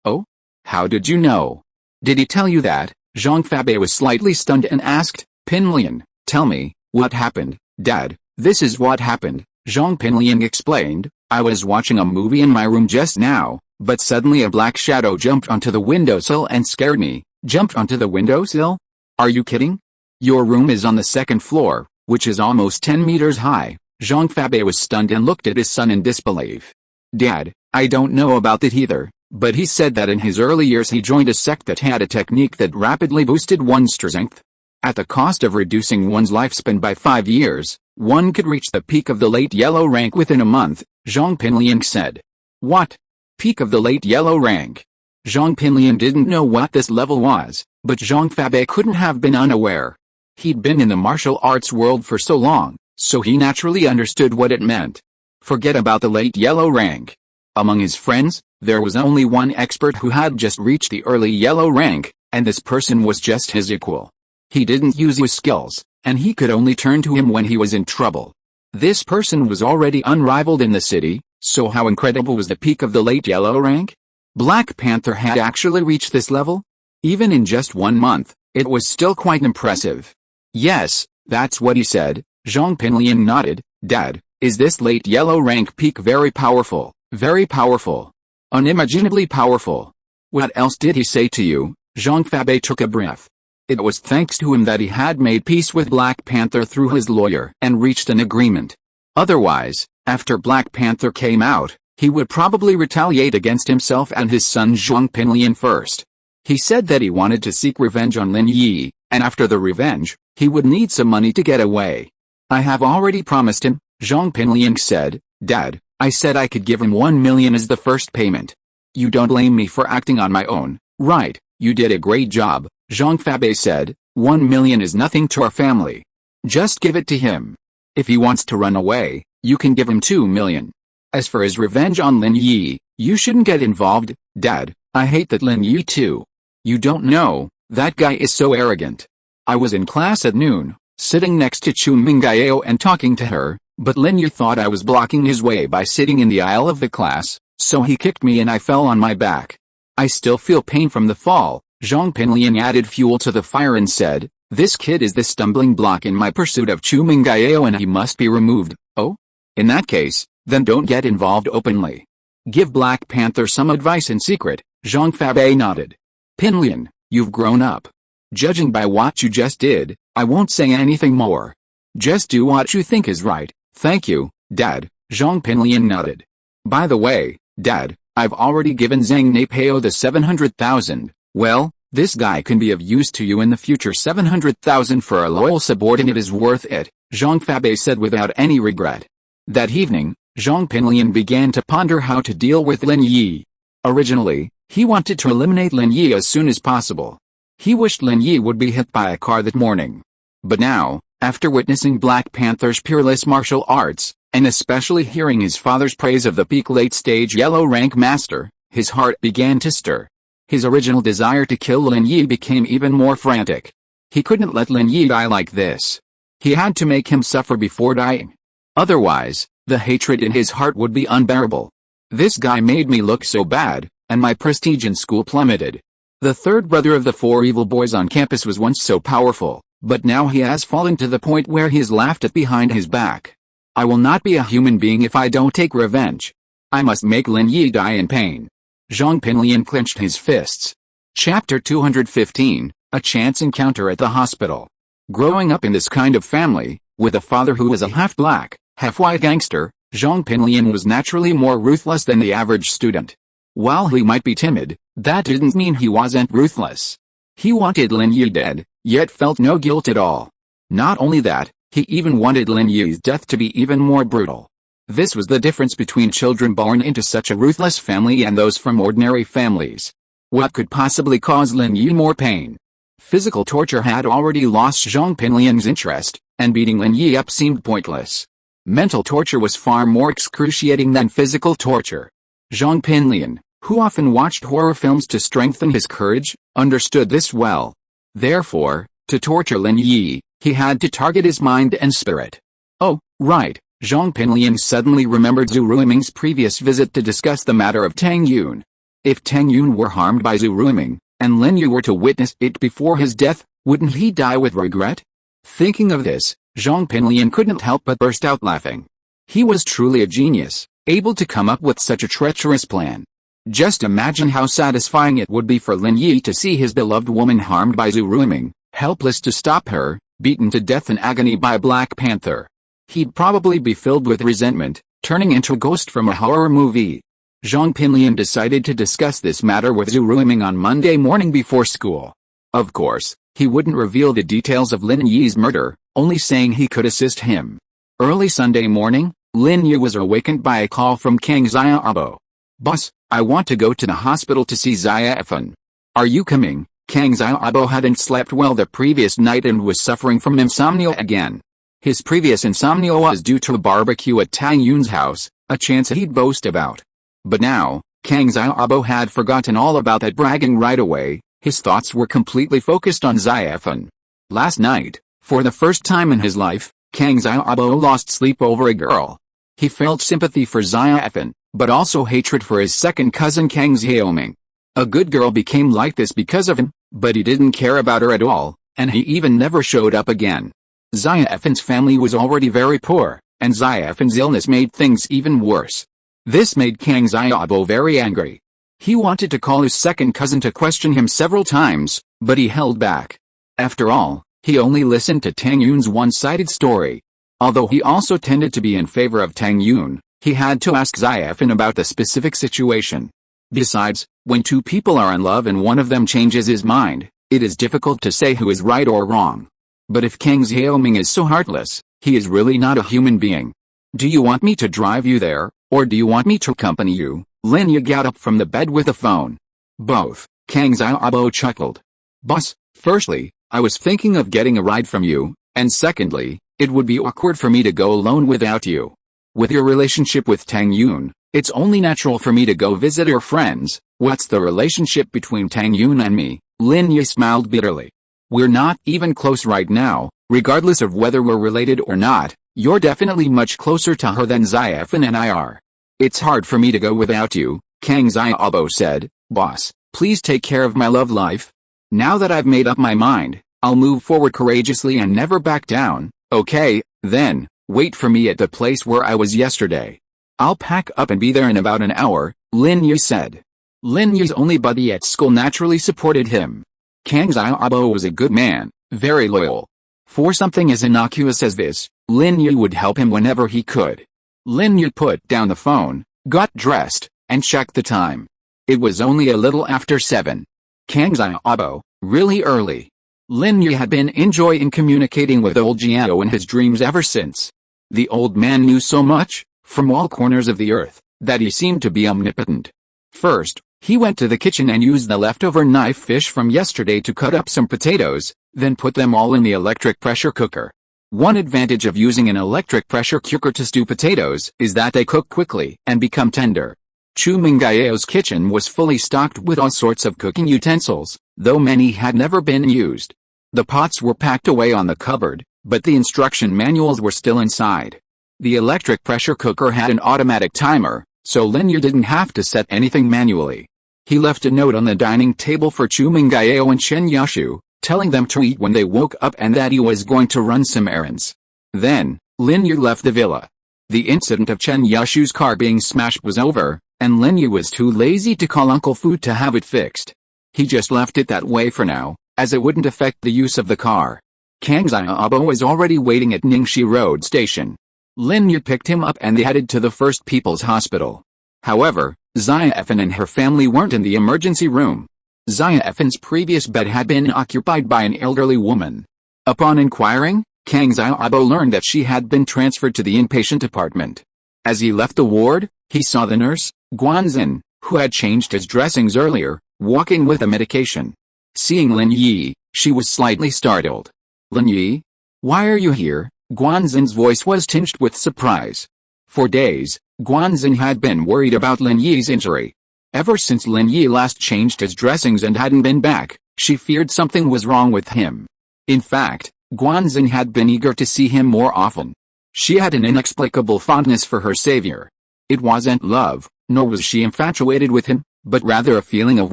Oh? How did you know? Did he tell you that? Zhong Fabei was slightly stunned and asked, Pinliang, tell me, what happened? Dad, this is what happened, Zhong Pinliang explained. I was watching a movie in my room just now, but suddenly a black shadow jumped onto the windowsill and scared me. Jumped onto the windowsill? Are you kidding? Your room is on the second floor, which is almost 10 meters high. Zhong Fabei was stunned and looked at his son in disbelief. Dad, I don't know about that either, but he said that in his early years he joined a sect that had a technique that rapidly boosted one's strength. At the cost of reducing one's lifespan by 5 years, one could reach the peak of the late yellow rank within a month, Zhong Pinliang said. What? Peak of the late yellow rank? Zhong Pinliang didn't know what this level was, but Zhong Fabei couldn't have been unaware. He'd been in the martial arts world for so long, so he naturally understood what it meant. Forget about the late yellow rank. Among his friends, there was only one expert who had just reached the early yellow rank, and this person was just his equal. He didn't use his skills, and he could only turn to him when he was in trouble. This person was already unrivaled in the city, so how incredible was the peak of the late yellow rank? Black Panther had actually reached this level? Even in just 1 month, it was still quite impressive. Yes, that's what he said. Zhong Pinliang nodded. Dad, is this late yellow rank peak very powerful? Very powerful. Unimaginably powerful. What else did he say to you? Zhong Fabei took a breath. It was thanks to him that he had made peace with Black Panther through his lawyer and reached an agreement. Otherwise, after Black Panther came out, he would probably retaliate against himself and his son Zhong Pinliang first. He said that he wanted to seek revenge on Lin Yi, and after the revenge, he would need some money to get away. I have already promised him, Zhong Pinliang said. Dad, I said I could give him 1 million as the first payment. You don't blame me for acting on my own, right? You did a great job, Zhong Fabei said. 1 million is nothing to our family. Just give it to him. If he wants to run away, you can give him 2 million. As for his revenge on Lin Yi, you shouldn't get involved, Dad. I hate that Lin Yi too. You don't know, that guy is so arrogant. I was in class at noon, sitting next to Chu Mengyao and talking to her, but Lin Yi thought I was blocking his way by sitting in the aisle of the class, so he kicked me and I fell on my back. I still feel pain from the fall. Zhong Pinliang added fuel to the fire and said, this kid is the stumbling block in my pursuit of Chu Mengyao and he must be removed. Oh? In that case, then don't get involved openly. Give Black Panther some advice in secret. Zhong Fabei nodded. Pinliang, you've grown up. Judging by what you just did, I won't say anything more. Just do what you think is right. Thank you, Dad, Zhong Pinliang nodded. By the way, Dad, I've already given Zhang Neipeo the 700,000. Well, this guy can be of use to you in the future. 700,000 for a loyal subordinate is worth it, Zhong Fabei said without any regret. That evening, Zhong Pinliang began to ponder how to deal with Lin Yi. Originally, he wanted to eliminate Lin Yi as soon as possible. He wished Lin Yi would be hit by a car that morning. But now, after witnessing Black Panther's peerless martial arts, and especially hearing his father's praise of the peak late-stage yellow rank master, his heart began to stir. His original desire to kill Lin Yi became even more frantic. He couldn't let Lin Yi die like this. He had to make him suffer before dying. Otherwise, the hatred in his heart would be unbearable. This guy made me look so bad, and my prestige in school plummeted. The third brother of the 4 evil boys on campus was once so powerful, but now he has fallen to the point where he is laughed at behind his back. I will not be a human being if I don't take revenge. I must make Lin Yi die in pain. Zhong Pinliang clenched his fists. Chapter 215, A Chance Encounter at the Hospital. Growing up in this kind of family, with a father who was a half-black, half-white gangster, Zhong Pinliang was naturally more ruthless than the average student. While he might be timid, that didn't mean he wasn't ruthless. He wanted Lin Yi dead, yet felt no guilt at all. Not only that, he even wanted Lin Yi's death to be even more brutal. This was the difference between children born into such a ruthless family and those from ordinary families. What could possibly cause Lin Yi more pain? Physical torture had already lost Zhong Pinliang's interest, and beating Lin Yi up seemed pointless. Mental torture was far more excruciating than physical torture. Zhong Pinliang, who often watched horror films to strengthen his courage, understood this well. Therefore, to torture Lin Yi, he had to target his mind and spirit. Oh, right, Zhong Pinliang suddenly remembered Zhu Ruiming's previous visit to discuss the matter of Tang Yun. If Tang Yun were harmed by Zhu Ruiming, and Lin Yi were to witness it before his death, wouldn't he die with regret? Thinking of this, Zhong Pinliang couldn't help but burst out laughing. He was truly a genius, able to come up with such a treacherous plan. Just imagine how satisfying it would be for Lin Yi to see his beloved woman harmed by Zhu Ruiming, helpless to stop her, beaten to death in agony by Black Panther. He'd probably be filled with resentment, turning into a ghost from a horror movie. Zhong Pinliang decided to discuss this matter with Zhu Ruiming on Monday morning before school. Of course, he wouldn't reveal the details of Lin Yi's murder, only saying he could assist him. Early Sunday morning, Lin Yi was awakened by a call from Kang Xiaobo. Boss, I want to go to the hospital to see Xiaofen. Are you coming? Kang Xiaobo hadn't slept well the previous night and was suffering from insomnia again. His previous insomnia was due to a barbecue at Tang Yun's house, a chance he'd boast about. But now, Kang Xiaobo had forgotten all about that bragging right away. His thoughts were completely focused on Xiaofen. Last night, for the first time in his life, Kang Xiaobo lost sleep over a girl. He felt sympathy for Xiaofen, but also hatred for his second cousin Kang Xiaoming. A good girl became like this because of him, but he didn't care about her at all, and he even never showed up again. Xiaofen's family was already very poor, and Xiaofen's illness made things even worse. This made Kang Xiaobo very angry. He wanted to call his second cousin to question him several times, but he held back. After all, he only listened to Tang Yun's one-sided story. Although he also tended to be in favor of Tang Yun, he had to ask Xiaofen about the specific situation. Besides, When two people are in love and one of them changes his mind, it is difficult to say who is right or wrong. But if Kang Xiaoming is so heartless, he is really not a human being. Do you want me to drive you there, or do you want me to accompany you? Lin Yi got up from the bed with a phone. Both. Kang Xiaobo chuckled. Boss, firstly, I was thinking of getting a ride from you, and secondly, it would be awkward for me to go alone without you. With your relationship with Tang Yun, it's only natural for me to go visit your friends. What's the relationship between Tang Yun and me? Lin Yi smiled bitterly. We're not even close right now, regardless of whether we're related or not. You're definitely much closer to her than Xiaofan and I are. It's hard for me to go without you, Kang Xiaobo said. Boss, please take care of my love life. Now that I've made up my mind, I'll move forward courageously and never back down. Okay, then, wait for me at the place where I was yesterday. I'll pack up and be there in about an hour, Lin Yi said. Lin Yi's only buddy at school naturally supported him. Kang Xiaobo was a good man, very loyal. For something as innocuous as this, Lin Yi would help him whenever he could. Lin Yi put down the phone, got dressed, and checked the time. It was only a little after 7. Kang Xiaobo, really early. Lin Yi had been enjoying communicating with old Jiao in his dreams ever since. The old man knew so much, from all corners of the earth, that he seemed to be omnipotent. First, he went to the kitchen and used the leftover knife fish from yesterday to cut up some potatoes, then put them all in the electric pressure cooker. One advantage of using an electric pressure cooker to stew potatoes is that they cook quickly and become tender. Chu Mengiao's kitchen was fully stocked with all sorts of cooking utensils, though many had never been used. The pots were packed away on the cupboard, but the instruction manuals were still inside. The electric pressure cooker had an automatic timer, so Lin Yi didn't have to set anything manually. He left a note on the dining table for Chu Mengyao and Chen Yashu, telling them to eat when they woke up and that he was going to run some errands. Then, Lin Yi left the villa. The incident of Chen Yashu's car being smashed was over, and Lin Yi was too lazy to call Uncle Fu to have it fixed. He just left it that way for now, as it wouldn't affect the use of the car. Kang Xiaobo was already waiting at Ningxi Road Station. Lin Yi picked him up and they headed to the First People's Hospital. However, Xiaofan and her family weren't in the emergency room. Xiaofan's previous bed had been occupied by an elderly woman. Upon inquiring, Kang Xiaobo learned that she had been transferred to the inpatient department. As he left the ward, he saw the nurse, Guanzin, who had changed his dressings earlier, walking with a medication. Seeing Lin Yi, she was slightly startled. Lin Yi? Why are you here? Guanzin's voice was tinged with surprise. For days, Guanzin had been worried about Lin Yi's injury. Ever since Lin Yi last changed his dressings and hadn't been back, she feared something was wrong with him. In fact, Guanzin had been eager to see him more often. She had an inexplicable fondness for her savior. It wasn't love, nor was she infatuated with him, but rather a feeling of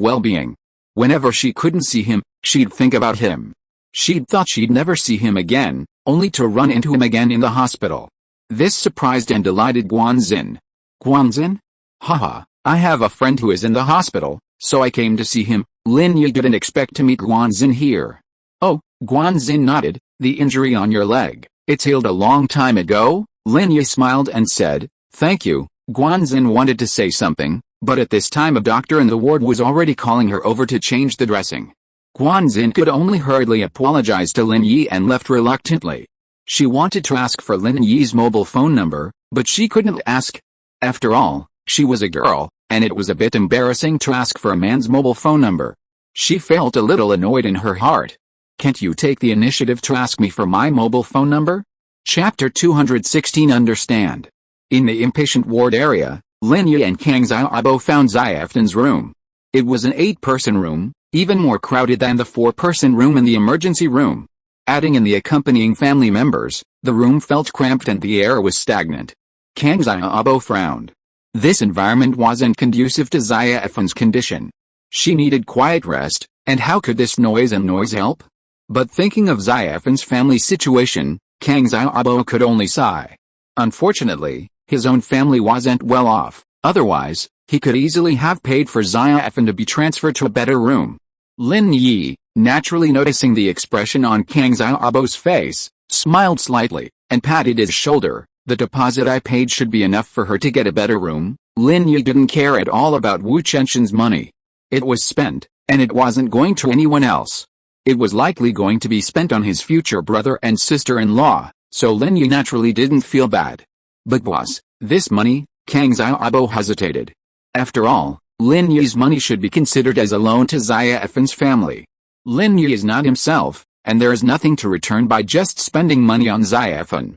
well-being. Whenever she couldn't see him, she'd think about him. She'd thought she'd never see him again, only to run into him again in the hospital. This surprised and delighted Guanzin. Guanzin? Haha, I have a friend who is in the hospital, so I came to see him. Lin Yi didn't expect to meet Guanzin here. Oh, Guanzin nodded, the injury on your leg, it's healed a long time ago? Lin Yi smiled and said, thank you. Guanzin wanted to say something, but at this time a doctor in the ward was already calling her over to change the dressing. Guanzin could only hurriedly apologize to Lin Yi and left reluctantly. She wanted to ask for Lin Yi's mobile phone number, but she couldn't ask. After all, she was a girl, and it was a bit embarrassing to ask for a man's mobile phone number. She felt a little annoyed in her heart. Can't you take the initiative to ask me for my mobile phone number? Chapter 216 Understand. In the inpatient ward area, Lin Yi and Kang Xiaobo found Xiaofan's room. It was an 8-person room, even more crowded than the 4-person room in the emergency room. Adding in the accompanying family members, the room felt cramped and the air was stagnant. Kang Xiaobo frowned. This environment wasn't conducive to Xiaofan's condition. She needed quiet rest, and how could this noise help? But thinking of Xiaofan's family situation, Kang Xiaobo could only sigh. Unfortunately, his own family wasn't well off, otherwise, he could easily have paid for Xiaofan to be transferred to a better room. Lin Yi, naturally noticing the expression on Kang Xiaobo's face, smiled slightly, and patted his shoulder. The deposit I paid should be enough for her to get a better room. Lin Yi didn't care at all about Wu Chenshin's money. It was spent, and it wasn't going to anyone else. It was likely going to be spent on his future brother and sister-in-law, so Lin Yi naturally didn't feel bad. But boss, this money, Kang Xiaobo hesitated. After all, Lin Yi's money should be considered as a loan to Xiaofan's family. Lin Yi is not himself, and there is nothing to return by just spending money on Xiaofan.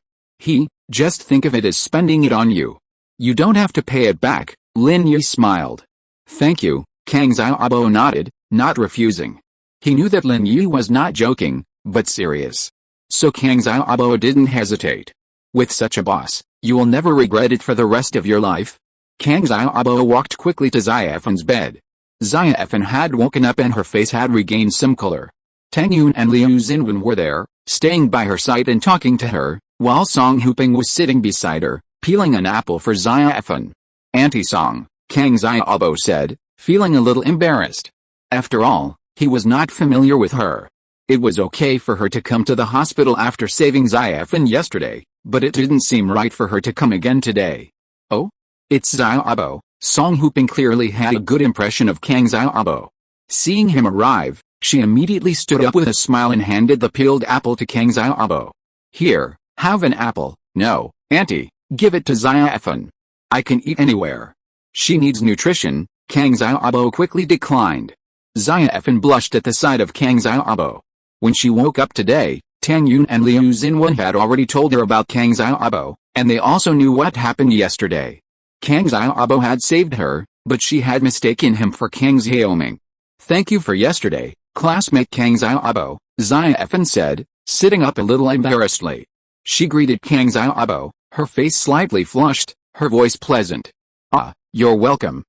Just think of it as spending it on you. You don't have to pay it back, Lin Yi smiled. Thank you, Kang Xiaobo nodded, not refusing. He knew that Lin Yi was not joking, but serious. So Kang Xiaobo didn't hesitate. With such a boss, you will never regret it for the rest of your life. Kang Xiaobo walked quickly to Xiaofan's bed. Xiaofan had woken up and her face had regained some color. Tang Yun and Liu Xinwen were there, staying by her side and talking to her, while Song Huping was sitting beside her, peeling an apple for Xiaofan. Auntie Song, Kang Xiaobo said, feeling a little embarrassed. After all, he was not familiar with her. It was okay for her to come to the hospital after saving Xiaofan yesterday, but it didn't seem right for her to come again today. Oh? It's Xiaobo. Song Huping clearly had a good impression of Kang Xiaobo. Seeing him arrive, she immediately stood up with a smile and handed the peeled apple to Kang Xiaobo. Here, have an apple. No, Auntie, give it to Xiaofan. I can eat anywhere. She needs nutrition, Kang Xiaobo quickly declined. Xiaofan blushed at the sight of Kang Xiaobo. When she woke up today, Tang Yun and Liu Xinwen had already told her about Kang Xiaobo, and they also knew what happened yesterday. Kang Xiaobo had saved her, but she had mistaken him for Kang Xiaoming. Thank you for yesterday, classmate Kang Xiaobo, Xiaofan said, sitting up a little embarrassedly. She greeted Kang Xiaobo, her face slightly flushed, her voice pleasant. Ah, you're welcome.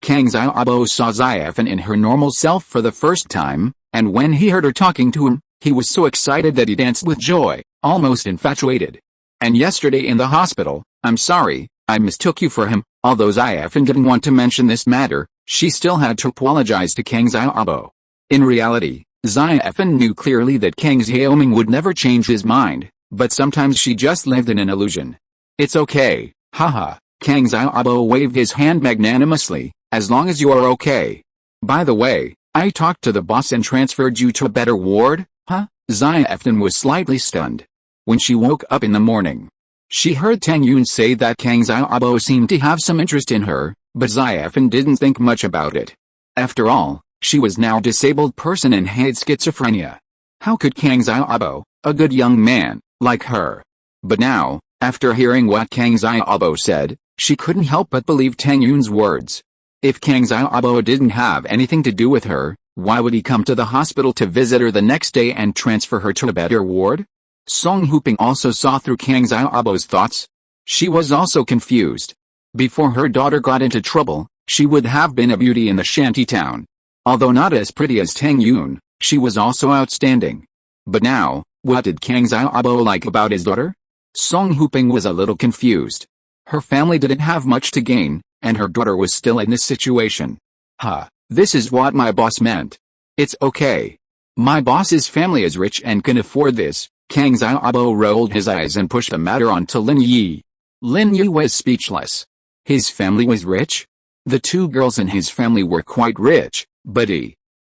Kang Xiaobo saw Xiaofan in her normal self for the first time, and when he heard her talking to him, he was so excited that he danced with joy, almost infatuated. And yesterday in the hospital, I'm sorry, I mistook you for him. Although Xiaofan didn't want to mention this matter, she still had to apologize to Kang Xiaobo. In reality, Xiaofan knew clearly that Kang Xiaoming would never change his mind, but sometimes she just lived in an illusion. It's okay, haha, Kang Xiaobo waved his hand magnanimously, as long as you are okay. By the way, I talked to the boss and transferred you to a better ward, huh? Xiaofan was slightly stunned. When she woke up in the morning, she heard Tang Yun say that Kang Xiaobo seemed to have some interest in her, but Xiaofan didn't think much about it. After all, she was now a disabled person and had schizophrenia. How could Kang Xiaobo, a good young man, like her? But now, after hearing what Kang Xiaobo said, she couldn't help but believe Tang Yun's words. If Kang Xiaobo didn't have anything to do with her, why would he come to the hospital to visit her the next day and transfer her to a better ward? Song Huping also saw through Kang Xiaobo's thoughts. She was also confused. Before her daughter got into trouble, she would have been a beauty in the shanty town. Although not as pretty as Tang Yun, she was also outstanding. But now, what did Kang Xiaobo like about his daughter? Song Huping was a little confused. Her family didn't have much to gain, and her daughter was still in this situation. This is what my boss meant. It's okay. My boss's family is rich and can afford this. Kang Xiaobo rolled his eyes and pushed the matter on to Lin Yi. Lin Yi was speechless. His family was rich? The two girls in his family were quite rich, but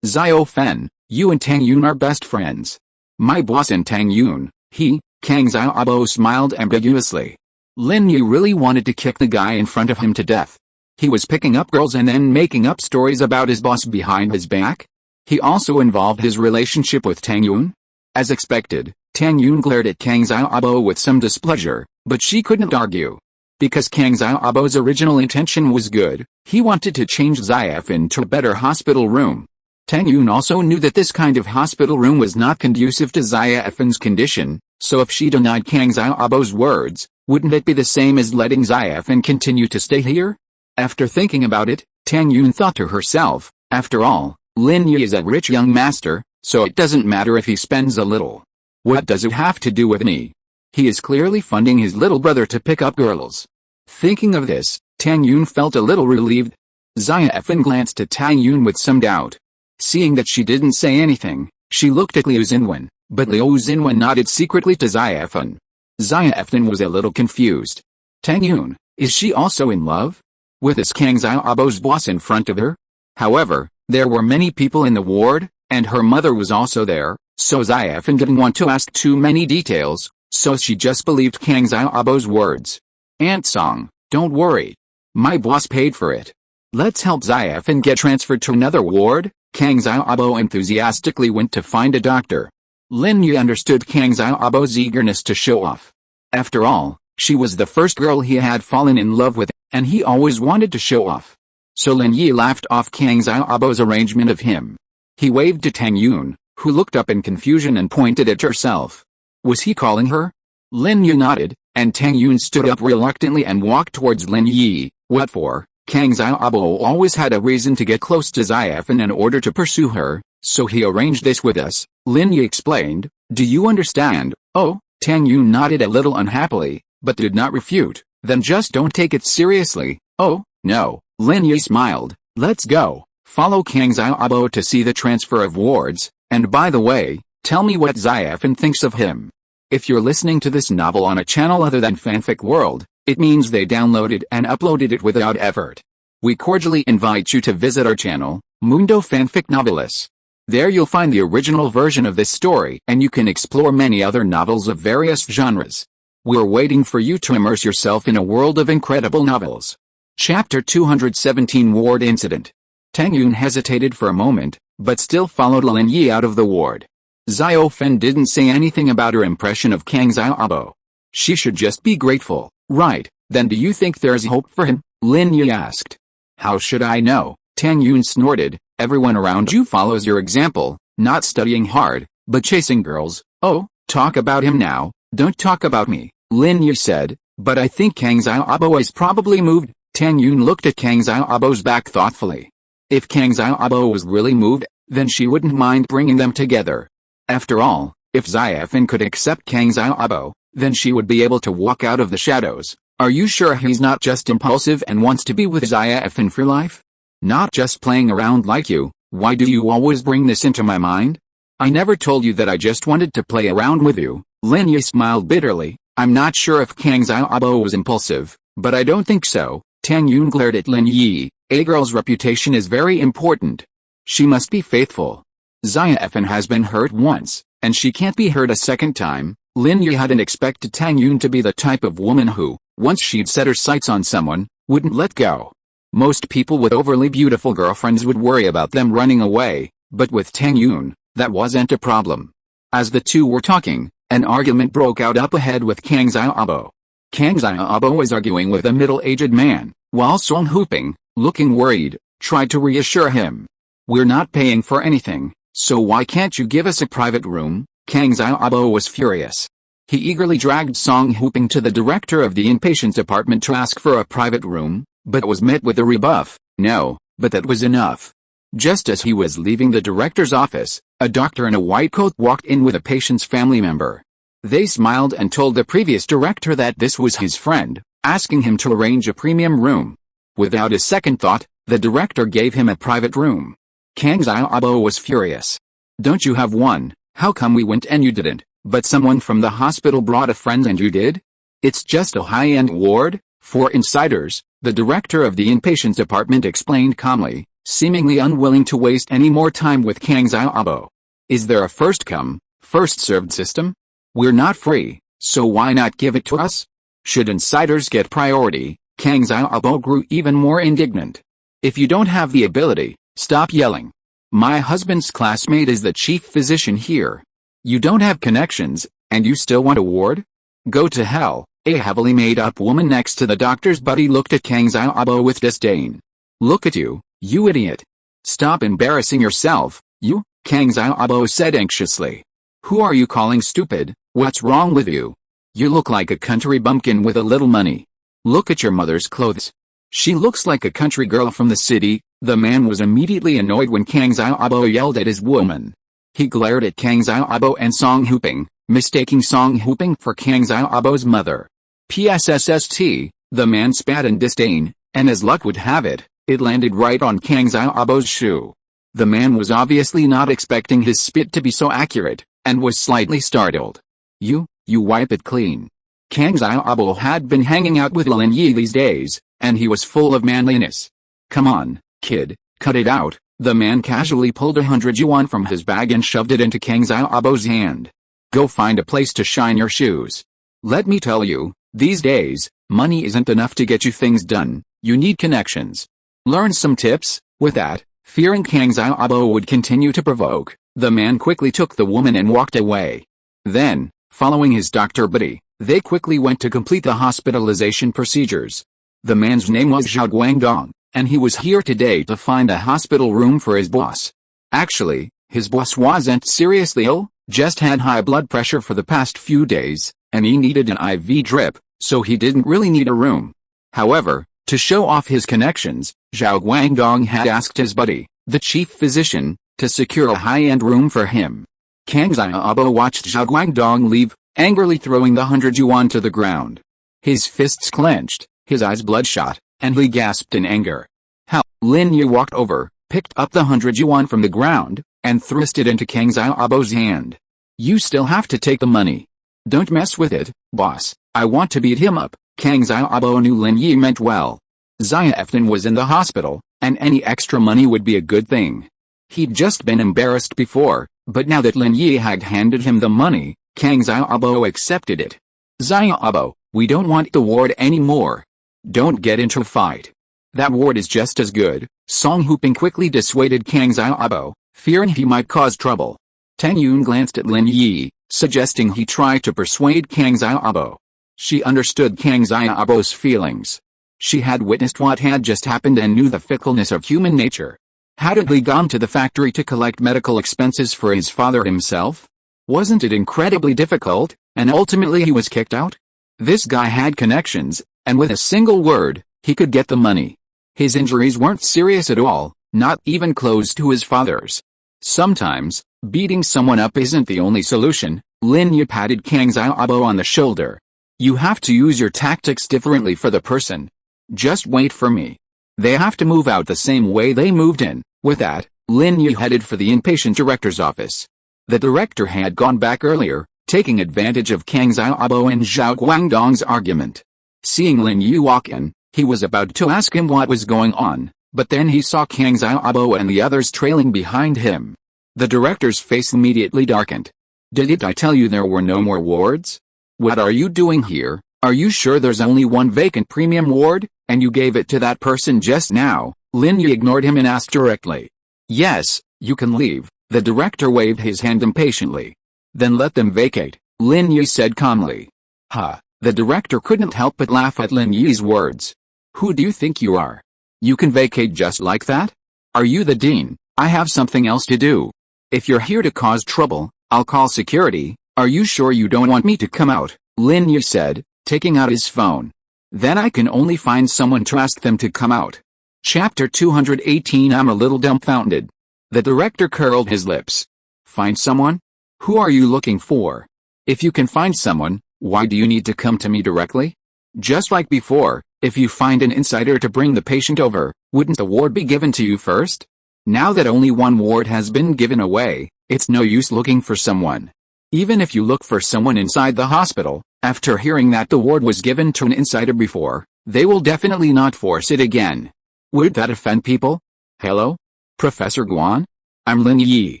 Xiaofan, you and Tang Yun are best friends. My boss and Tang Yun, Kang Xiaobo smiled ambiguously. Lin Yi really wanted to kick the guy in front of him to death. He was picking up girls and then making up stories about his boss behind his back. He also involved his relationship with Tang Yun. As expected, Tang Yun glared at Kang Xiaobo with some displeasure, but she couldn't argue. Because Kang Xiaobo's original intention was good, he wanted to change Xiaofan to a better hospital room. Tang Yun also knew that this kind of hospital room was not conducive to Xiaofan's condition, so if she denied Kang Xiaobo's words, wouldn't it be the same as letting Xiaofan continue to stay here? After thinking about it, Tang Yun thought to herself, after all, Lin Yi is a rich young master, so it doesn't matter if he spends a little. What does it have to do with me? He is clearly funding his little brother to pick up girls. Thinking of this, Tang Yun felt a little relieved. Xiaofan glanced at Tang Yun with some doubt. Seeing that she didn't say anything, she looked at Liu Xinwen, but Liu Xinwen nodded secretly to Xiaofan. Xiaofan was a little confused. Tang Yun, is she also in love? With this Kang Xiaobo's boss in front of her? However, There were many people in the ward, and her mother was also there, so Xiaofan didn't want to ask too many details, so she just believed Kang Xiaobo's words. Aunt Song, don't worry. My boss paid for it. Let's help Xiaofan get transferred to another ward. Kang Xiaobo enthusiastically went to find a doctor. Lin Yi understood Kang Xiaobo's eagerness to show off. After all, she was the first girl he had fallen in love with, and he always wanted to show off. So Lin Yi laughed off Kang Xiaobo's arrangement of him. He waved to Tang Yun, who looked up in confusion and pointed at herself. Was he calling her? Lin Yi nodded, and Tang Yun stood up reluctantly and walked towards Lin Yi. What for? Kang Xiaobo always had a reason to get close to Xiaofan in order to pursue her, so he arranged this with us, Lin Yi explained. Do you understand? Oh, Tang Yun nodded a little unhappily, but did not refute. Then just don't take it seriously. Oh, no, Lin Yi smiled. Let's go. Follow Kang Xiaobo to see the transfer of wards, and by the way, tell me what Xiaofan thinks of him. If you're listening to this novel on a channel other than Fanfic World, it means they downloaded and uploaded it without effort. We cordially invite you to visit our channel, Mundo Fanfic Novelis. There you'll find the original version of this story and you can explore many other novels of various genres. We're waiting for you to immerse yourself in a world of incredible novels. Chapter 217 Ward Incident. Tang Yun hesitated for a moment, but still followed Lin Yi out of the ward. Xiaofan didn't say anything about her impression of Kang Xiaobo. She should just be grateful, right? Then do you think there's hope for him? Lin Yi asked. How should I know? Tang Yun snorted. Everyone around you follows your example, not studying hard, but chasing girls. Oh, talk about him now, don't talk about me, Lin Yi said, but I think Kang Xiaobo is probably moved. Tang Yun looked at Kang Xiaobo's back thoughtfully. If Kang Xiaobo was really moved, then she wouldn't mind bringing them together. After all, if Xiaofan could accept Kang Xiaobo, then she would be able to walk out of the shadows. Are you sure he's not just impulsive and wants to be with Xiaofan for life? Not just playing around like you. Why do you always bring this into my mind? I never told you that I just wanted to play around with you. Lin Yi smiled bitterly. I'm not sure if Kang Xiaobo was impulsive, but I don't think so. Tang Yun glared at Lin Yi. A girl's reputation is very important. She must be faithful. Xiaofan has been hurt once, and she can't be hurt a second time. Lin Yi hadn't expected Tang Yun to be the type of woman who, once she'd set her sights on someone, wouldn't let go. Most people with overly beautiful girlfriends would worry about them running away, but with Tang Yun, that wasn't a problem. As the two were talking, an argument broke out up ahead with Kang Xiaobo. Kang Xiaobo was arguing with a middle-aged man, while Song Huping, looking worried, tried to reassure him. We're not paying for anything, so why can't you give us a private room? Kang Xiaobo was furious. He eagerly dragged Song Huping to the director of the inpatient department to ask for a private room, but was met with a rebuff. No, but that was enough. Just as he was leaving the director's office, a doctor in a white coat walked in with a patient's family member. They smiled and told the previous director that this was his friend, asking him to arrange a premium room. Without a second thought, the director gave him a private room. Kang Xiaobo was furious. Don't you have one? How come we went and you didn't, but someone from the hospital brought a friend and you did? It's just a high-end ward, for insiders, the director of the inpatient department explained calmly, seemingly unwilling to waste any more time with Kang Xiaobo. Is there a first-come, first-served system? We're not free, so why not give it to us? Should insiders get priority? Kang Xiaobo grew even more indignant. If you don't have the ability, stop yelling. My husband's classmate is the chief physician here. You don't have connections, and you still want a ward? Go to hell. A heavily made-up woman next to the doctor's buddy looked at Kang Xiaobo with disdain. Look at you, you idiot. Stop embarrassing yourself, you, Kang Xiaobo said anxiously. Who are you calling stupid? What's wrong with you? You look like a country bumpkin with a little money. Look at your mother's clothes. She looks like a country girl from the city. The man was immediately annoyed when Kang Xiaobo yelled at his woman. He glared at Kang Xiaobo and Song Huping, mistaking Song Huping for Kang Xiaobo's mother. PSSST, the man spat in disdain, and as luck would have it, it landed right on Kang Xiaobo's shoe. The man was obviously not expecting his spit to be so accurate, and was slightly startled. You wipe it clean. Kang Xiaobo had been hanging out with Lin Yi these days, and he was full of manliness. Come on, kid, cut it out. The man casually pulled 100 yuan from his bag and shoved it into Kang Xiaobo's hand. Go find a place to shine your shoes. Let me tell you, these days, money isn't enough to get you things done, you need connections. Learn some tips. With that, fearing Kang Xiaobo would continue to provoke, the man quickly took the woman and walked away. Then, following his doctor buddy, they quickly went to complete the hospitalization procedures. The man's name was Zhao Guangdong, and he was here today to find a hospital room for his boss. Actually, his boss wasn't seriously ill, just had high blood pressure for the past few days, and he needed an IV drip, so he didn't really need a room. However, to show off his connections, Zhao Guangdong had asked his buddy, the chief physician, to secure a high-end room for him. Kang Xiaobo watched Zhao Guangdong leave, angrily throwing the 100 yuan to the ground. His fists clenched, his eyes bloodshot, and he gasped in anger. How? Lin Yi walked over, picked up the 100 yuan from the ground, and thrust it into Kang Xiaobo's hand. You still have to take the money. Don't mess with it, boss, I want to beat him up. Kang Xiaobo knew Lin Yi meant well. Xiaofan was in the hospital, and any extra money would be a good thing. He'd just been embarrassed before, but now that Lin Yi had handed him the money, Kang Xiaobo accepted it. Xiaobo, we don't want the ward anymore. Don't get into a fight. That ward is just as good. Song Huping quickly dissuaded Kang Xiaobo, fearing he might cause trouble. Tang Yun glanced at Lin Yi, suggesting he try to persuade Kang Xiaobo. She understood Kang Xiaobo's feelings. She had witnessed what had just happened and knew the fickleness of human nature. Hadn't he gone to the factory to collect medical expenses for his father himself? Wasn't it incredibly difficult, and ultimately he was kicked out? This guy had connections, and with a single word, he could get the money. His injuries weren't serious at all, not even close to his father's. Sometimes, beating someone up isn't the only solution. Lin Yi patted Kang Xiaobo on the shoulder. You have to use your tactics differently for the person. Just wait for me. They have to move out the same way they moved in. With that, Lin Yi headed for the inpatient director's office. The director had gone back earlier, taking advantage of Kang Xiaobo and Zhao Guangdong's argument. Seeing Lin Yi walk in, he was about to ask him what was going on, but then he saw Kang Xiaobo and the others trailing behind him. The director's face immediately darkened. Didn't I tell you there were no more wards? What are you doing here? Are you sure there's only one vacant premium ward, and you gave it to that person just now? Lin Yi ignored him and asked directly. Yes, you can leave. The director waved his hand impatiently. Then let them vacate, Lin Yi said calmly. Ha, the director couldn't help but laugh at Lin Yi's words. Who do you think you are? You can vacate just like that? Are you the dean? I have something else to do. If you're here to cause trouble, I'll call security. Are you sure you don't want me to come out? Lin Yi said, taking out his phone. Then I can only find someone to ask them to come out. Chapter 218. I'm a little dumbfounded. The director curled his lips. Find someone? Who are you looking for? If you can find someone, why do you need to come to me directly? Just like before, if you find an insider to bring the patient over, wouldn't the ward be given to you first? Now that only one ward has been given away, it's no use looking for someone. Even if you look for someone inside the hospital, after hearing that the ward was given to an insider before, they will definitely not force it again. Would that offend people? Hello? Professor Guan? I'm Lin Yi.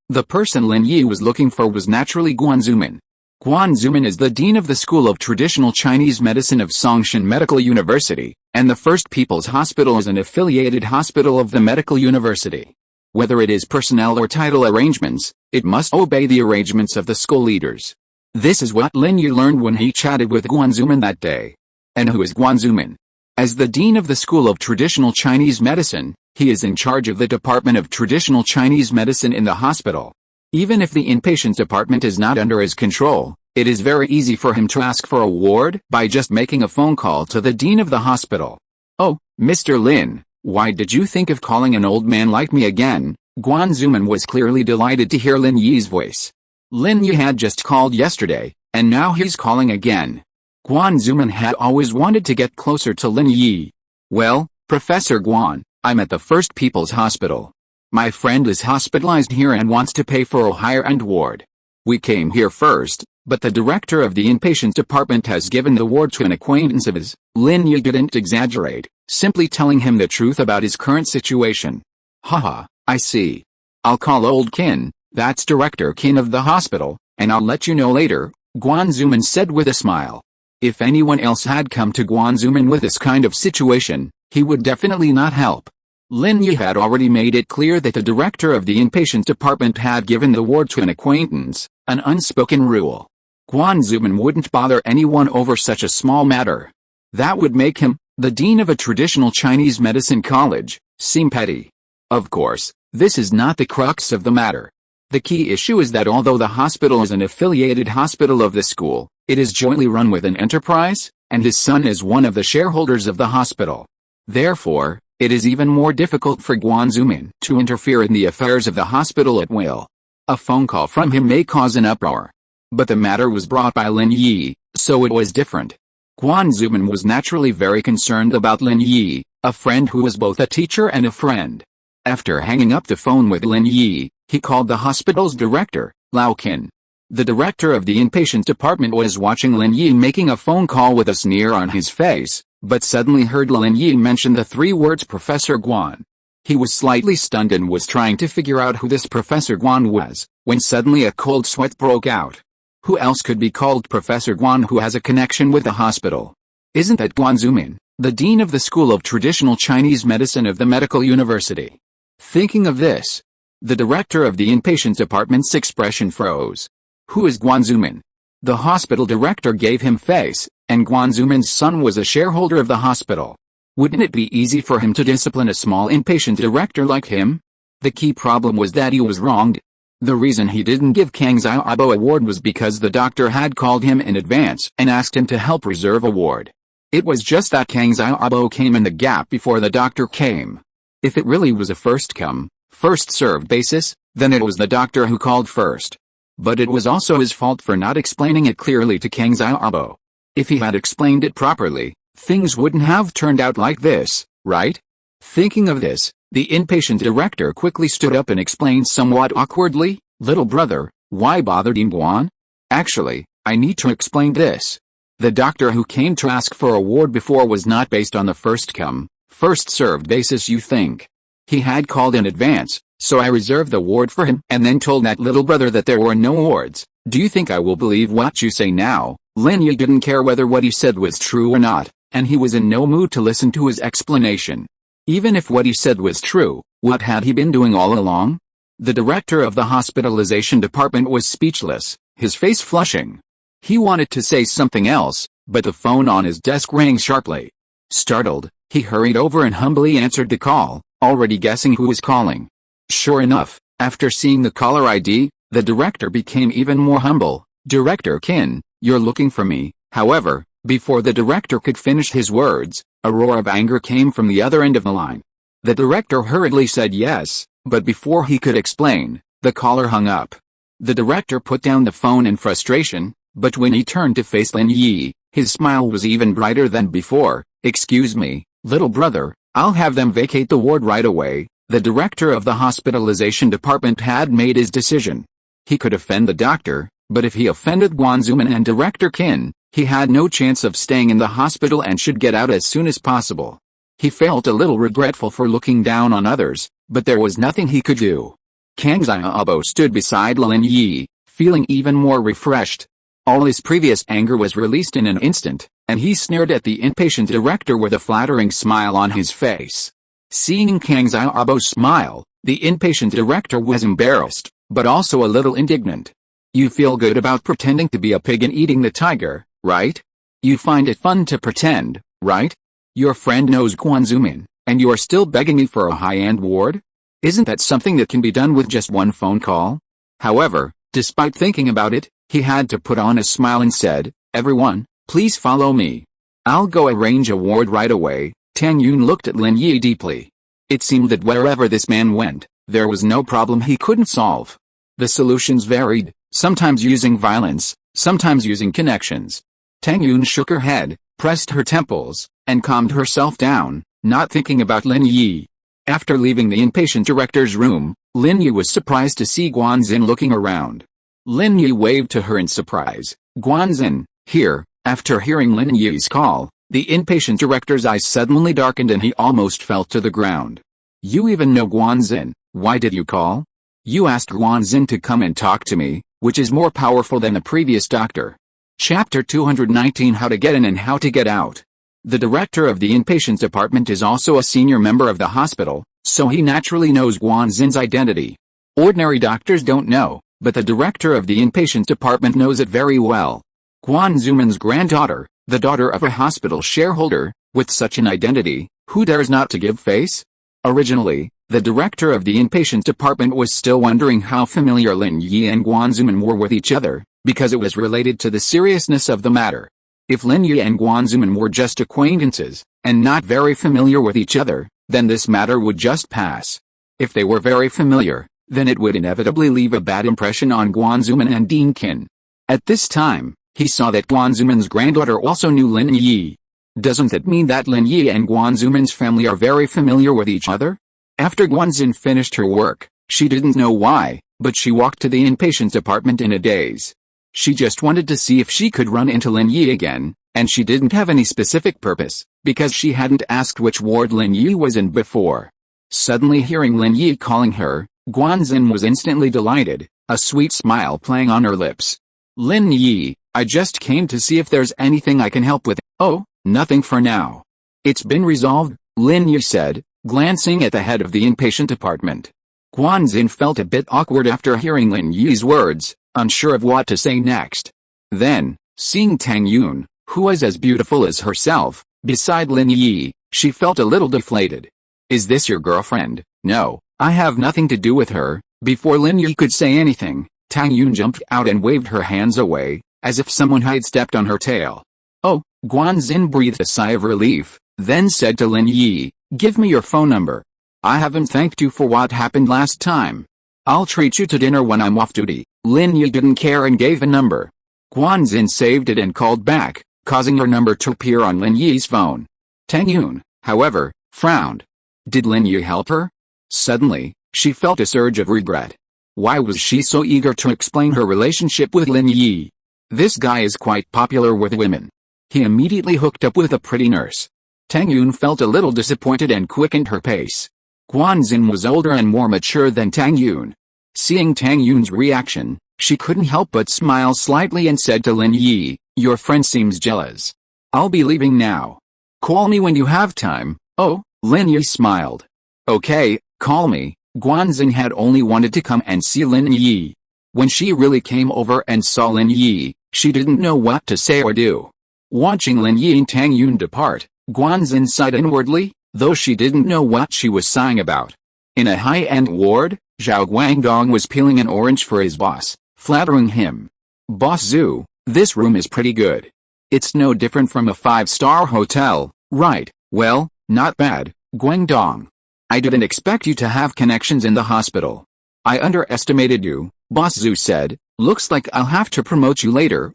The person Lin Yi was looking for was naturally Guan Zuman. Guan Zuman is the dean of the School of Traditional Chinese Medicine of Songshan Medical University, and the First People's Hospital is an affiliated hospital of the medical university. Whether it is personnel or title arrangements, it must obey the arrangements of the school leaders. This is what Lin Yi learned when he chatted with Guan Zuman that day. And who is Guan Zuman? As the dean of the School of Traditional Chinese Medicine, he is in charge of the Department of Traditional Chinese Medicine in the hospital. Even if the inpatient department is not under his control, it is very easy for him to ask for a ward by just making a phone call to the dean of the hospital. Oh, Mr. Lin, why did you think of calling an old man like me again? Guan Zuman was clearly delighted to hear Lin Yi's voice. Lin Yi had just called yesterday, and now he's calling again. Guan Zuman had always wanted to get closer to Lin Yi. Well, Professor Guan, I'm at the First People's Hospital. My friend is hospitalized here and wants to pay for a higher-end ward. We came here first, but the director of the inpatient department has given the ward to an acquaintance of his. Lin Yi didn't exaggerate, simply telling him the truth about his current situation. Haha, I see. I'll call old Qin, that's Director Qin of the hospital, and I'll let you know later, Guan Zuman said with a smile. If anyone else had come to Guan Zuman with this kind of situation, he would definitely not help. Lin Yi had already made it clear that the director of the inpatient department had given the ward to an acquaintance, an unspoken rule. Guan Zuman wouldn't bother anyone over such a small matter. That would make him, the dean of a traditional Chinese medicine college, seem petty. Of course, this is not the crux of the matter. The key issue is that although the hospital is an affiliated hospital of the school, it is jointly run with an enterprise, and his son is one of the shareholders of the hospital. Therefore, it is even more difficult for Guan Zuman to interfere in the affairs of the hospital at will. A phone call from him may cause an uproar. But the matter was brought by Lin Yi, so it was different. Guan Zuman was naturally very concerned about Lin Yi, a friend who was both a teacher and a friend. After hanging up the phone with Lin Yi, he called the hospital's director, Lao Qin. The director of the inpatient department was watching Lin Yi making a phone call with a sneer on his face, but suddenly heard Lin Yi mention the three words Professor Guan. He was slightly stunned and was trying to figure out who this Professor Guan was, when suddenly a cold sweat broke out. Who else could be called Professor Guan who has a connection with the hospital? Isn't that Guan Zuman, the dean of the School of Traditional Chinese Medicine of the Medical University? Thinking of this, the director of the inpatient department's expression froze. Who is Guan Zuman? The hospital director gave him face, and Guan Zuman's son was a shareholder of the hospital. Wouldn't it be easy for him to discipline a small inpatient director like him? The key problem was that he was wronged. The reason he didn't give Kang Xiaobo a ward was because the doctor had called him in advance and asked him to help reserve a ward. It was just that Kang Xiaobo came in the gap before the doctor came. If it really was a first come, first served basis, then it was the doctor who called first. But it was also his fault for not explaining it clearly to Kang Xiaobo. If he had explained it properly, things wouldn't have turned out like this, right? Thinking of this, the inpatient director quickly stood up and explained somewhat awkwardly, "Little brother, why bother Dean Guan? Actually, I need to explain this. The doctor who came to ask for a ward before was not based on the first come, first served basis you think. He had called in advance, so I reserved the ward for him and then told that little brother that there were no wards. Do you think I will believe what you say now?" Lin Yi didn't care whether what he said was true or not, and he was in no mood to listen to his explanation. Even if what he said was true, what had he been doing all along? The director of the hospitalization department was speechless, his face flushing. He wanted to say something else, but the phone on his desk rang sharply. Startled, he hurried over and humbly answered the call, already guessing who was calling. Sure enough, after seeing the caller ID, the director became even more humble. "Director Qin, you're looking for me." However, before the director could finish his words, a roar of anger came from the other end of the line. The director hurriedly said yes, but before he could explain, the caller hung up. The director put down the phone in frustration, but when he turned to face Lin Yi, his smile was even brighter than before. "Excuse me, little brother, I'll have them vacate the ward right away." The director of the hospitalization department had made his decision. He could offend the doctor, but if he offended Guan Zuman and Director Qin, he had no chance of staying in the hospital and should get out as soon as possible. He felt a little regretful for looking down on others, but there was nothing he could do. Kang Xiaobo stood beside Lin Yi, feeling even more refreshed. All his previous anger was released in an instant, and he sneered at the inpatient director with a flattering smile on his face. Seeing Kang Xiaobo's smile, the inpatient director was embarrassed, but also a little indignant. "You feel good about pretending to be a pig and eating the tiger, right? You find it fun to pretend, right? Your friend knows Guan Zuman, and you are still begging me for a high-end ward? Isn't that something that can be done with just one phone call?" However, despite thinking about it, he had to put on a smile and said, "Everyone, please follow me. I'll go arrange a ward right away." Tang Yun looked at Lin Yi deeply. It seemed that wherever this man went, there was no problem he couldn't solve. The solutions varied, sometimes using violence, sometimes using connections. Tang Yun shook her head, pressed her temples, and calmed herself down, not thinking about Lin Yi. After leaving the inpatient director's room, Lin Yi was surprised to see Guan Zin looking around. Lin Yi waved to her in surprise. "Guan Zin, here." After hearing Lin Yi's call, the inpatient director's eyes suddenly darkened and he almost fell to the ground. "You even know Guan Zin?" Why did you call? You asked Guanzin to come and talk to me, which is more powerful than the previous doctor. Chapter 219 How to Get In and How to Get Out. The director of the inpatients department is also a senior member of the hospital, so he naturally knows Guanzin's identity. Ordinary doctors don't know, but the director of the inpatients department knows it very well. Guan Zuman's granddaughter, the daughter of a hospital shareholder, with such an identity, who dares not to give face? Originally, the director of the inpatients department was still wondering how familiar Lin Yi and Guan Zuman were with each other, because it was related to the seriousness of the matter. If Lin Yi and Guan Zuman were just acquaintances, and not very familiar with each other, then this matter would just pass. If they were very familiar, then it would inevitably leave a bad impression on Guan Zuman and Dean Qin. At this time, he saw that Guan Zuman's granddaughter also knew Lin Yi. Doesn't that mean that Lin Yi and Guan Zuman's family are very familiar with each other? After Guanzin finished her work, she didn't know why, but she walked to the inpatients department in a daze. She just wanted to see if she could run into Lin Yi again, and she didn't have any specific purpose, because she hadn't asked which ward Lin Yi was in before. Suddenly hearing Lin Yi calling her, Guanzin was instantly delighted, a sweet smile playing on her lips. Lin Yi, I just came to see if there's anything I can help with. Oh, nothing for now. It's been resolved, Lin Yi said, glancing at the head of the inpatient department. Guanzin felt a bit awkward after hearing Lin Yi's words, unsure of what to say next. Then, seeing Tang Yun, who was as beautiful as herself, beside Lin Yi, she felt a little deflated. Is this your girlfriend? No, I have nothing to do with her. Before Lin Yi could say anything, Tang Yun jumped out and waved her hands away, as if someone had stepped on her tail. Oh, Guanzin breathed a sigh of relief, then said to Lin Yi, give me your phone number. I haven't thanked you for what happened last time. I'll treat you to dinner when I'm off duty. Lin Yi didn't care and gave a number. Guanzin saved it and called back, causing her number to appear on Lin Yi's phone. Tang Yun, however, frowned. Did Lin Yi help her? Suddenly, she felt a surge of regret. Why was she so eager to explain her relationship with Lin Yi? This guy is quite popular with women. He immediately hooked up with a pretty nurse. Tang Yun felt a little disappointed and quickened her pace. Guanzin was older and more mature than Tang Yun. Seeing Tang Yun's reaction, she couldn't help but smile slightly and said to Lin Yi, your friend seems jealous. I'll be leaving now. Call me when you have time. Oh, Lin Yi smiled. Okay, call me. Guanzin had only wanted to come and see Lin Yi. When she really came over and saw Lin Yi, she didn't know what to say or do. Watching Lin Yi and Tang Yun depart, Guanzin sighed inwardly, though she didn't know what she was sighing about. In a high-end ward, Zhao Guangdong was peeling an orange for his boss, flattering him. Boss Zhu, this room is pretty good. It's no different from a 5-star hotel, right? Well, not bad, Guangdong. I didn't expect you to have connections in the hospital. I underestimated you, Boss Zhu said. Looks like I'll have to promote you later.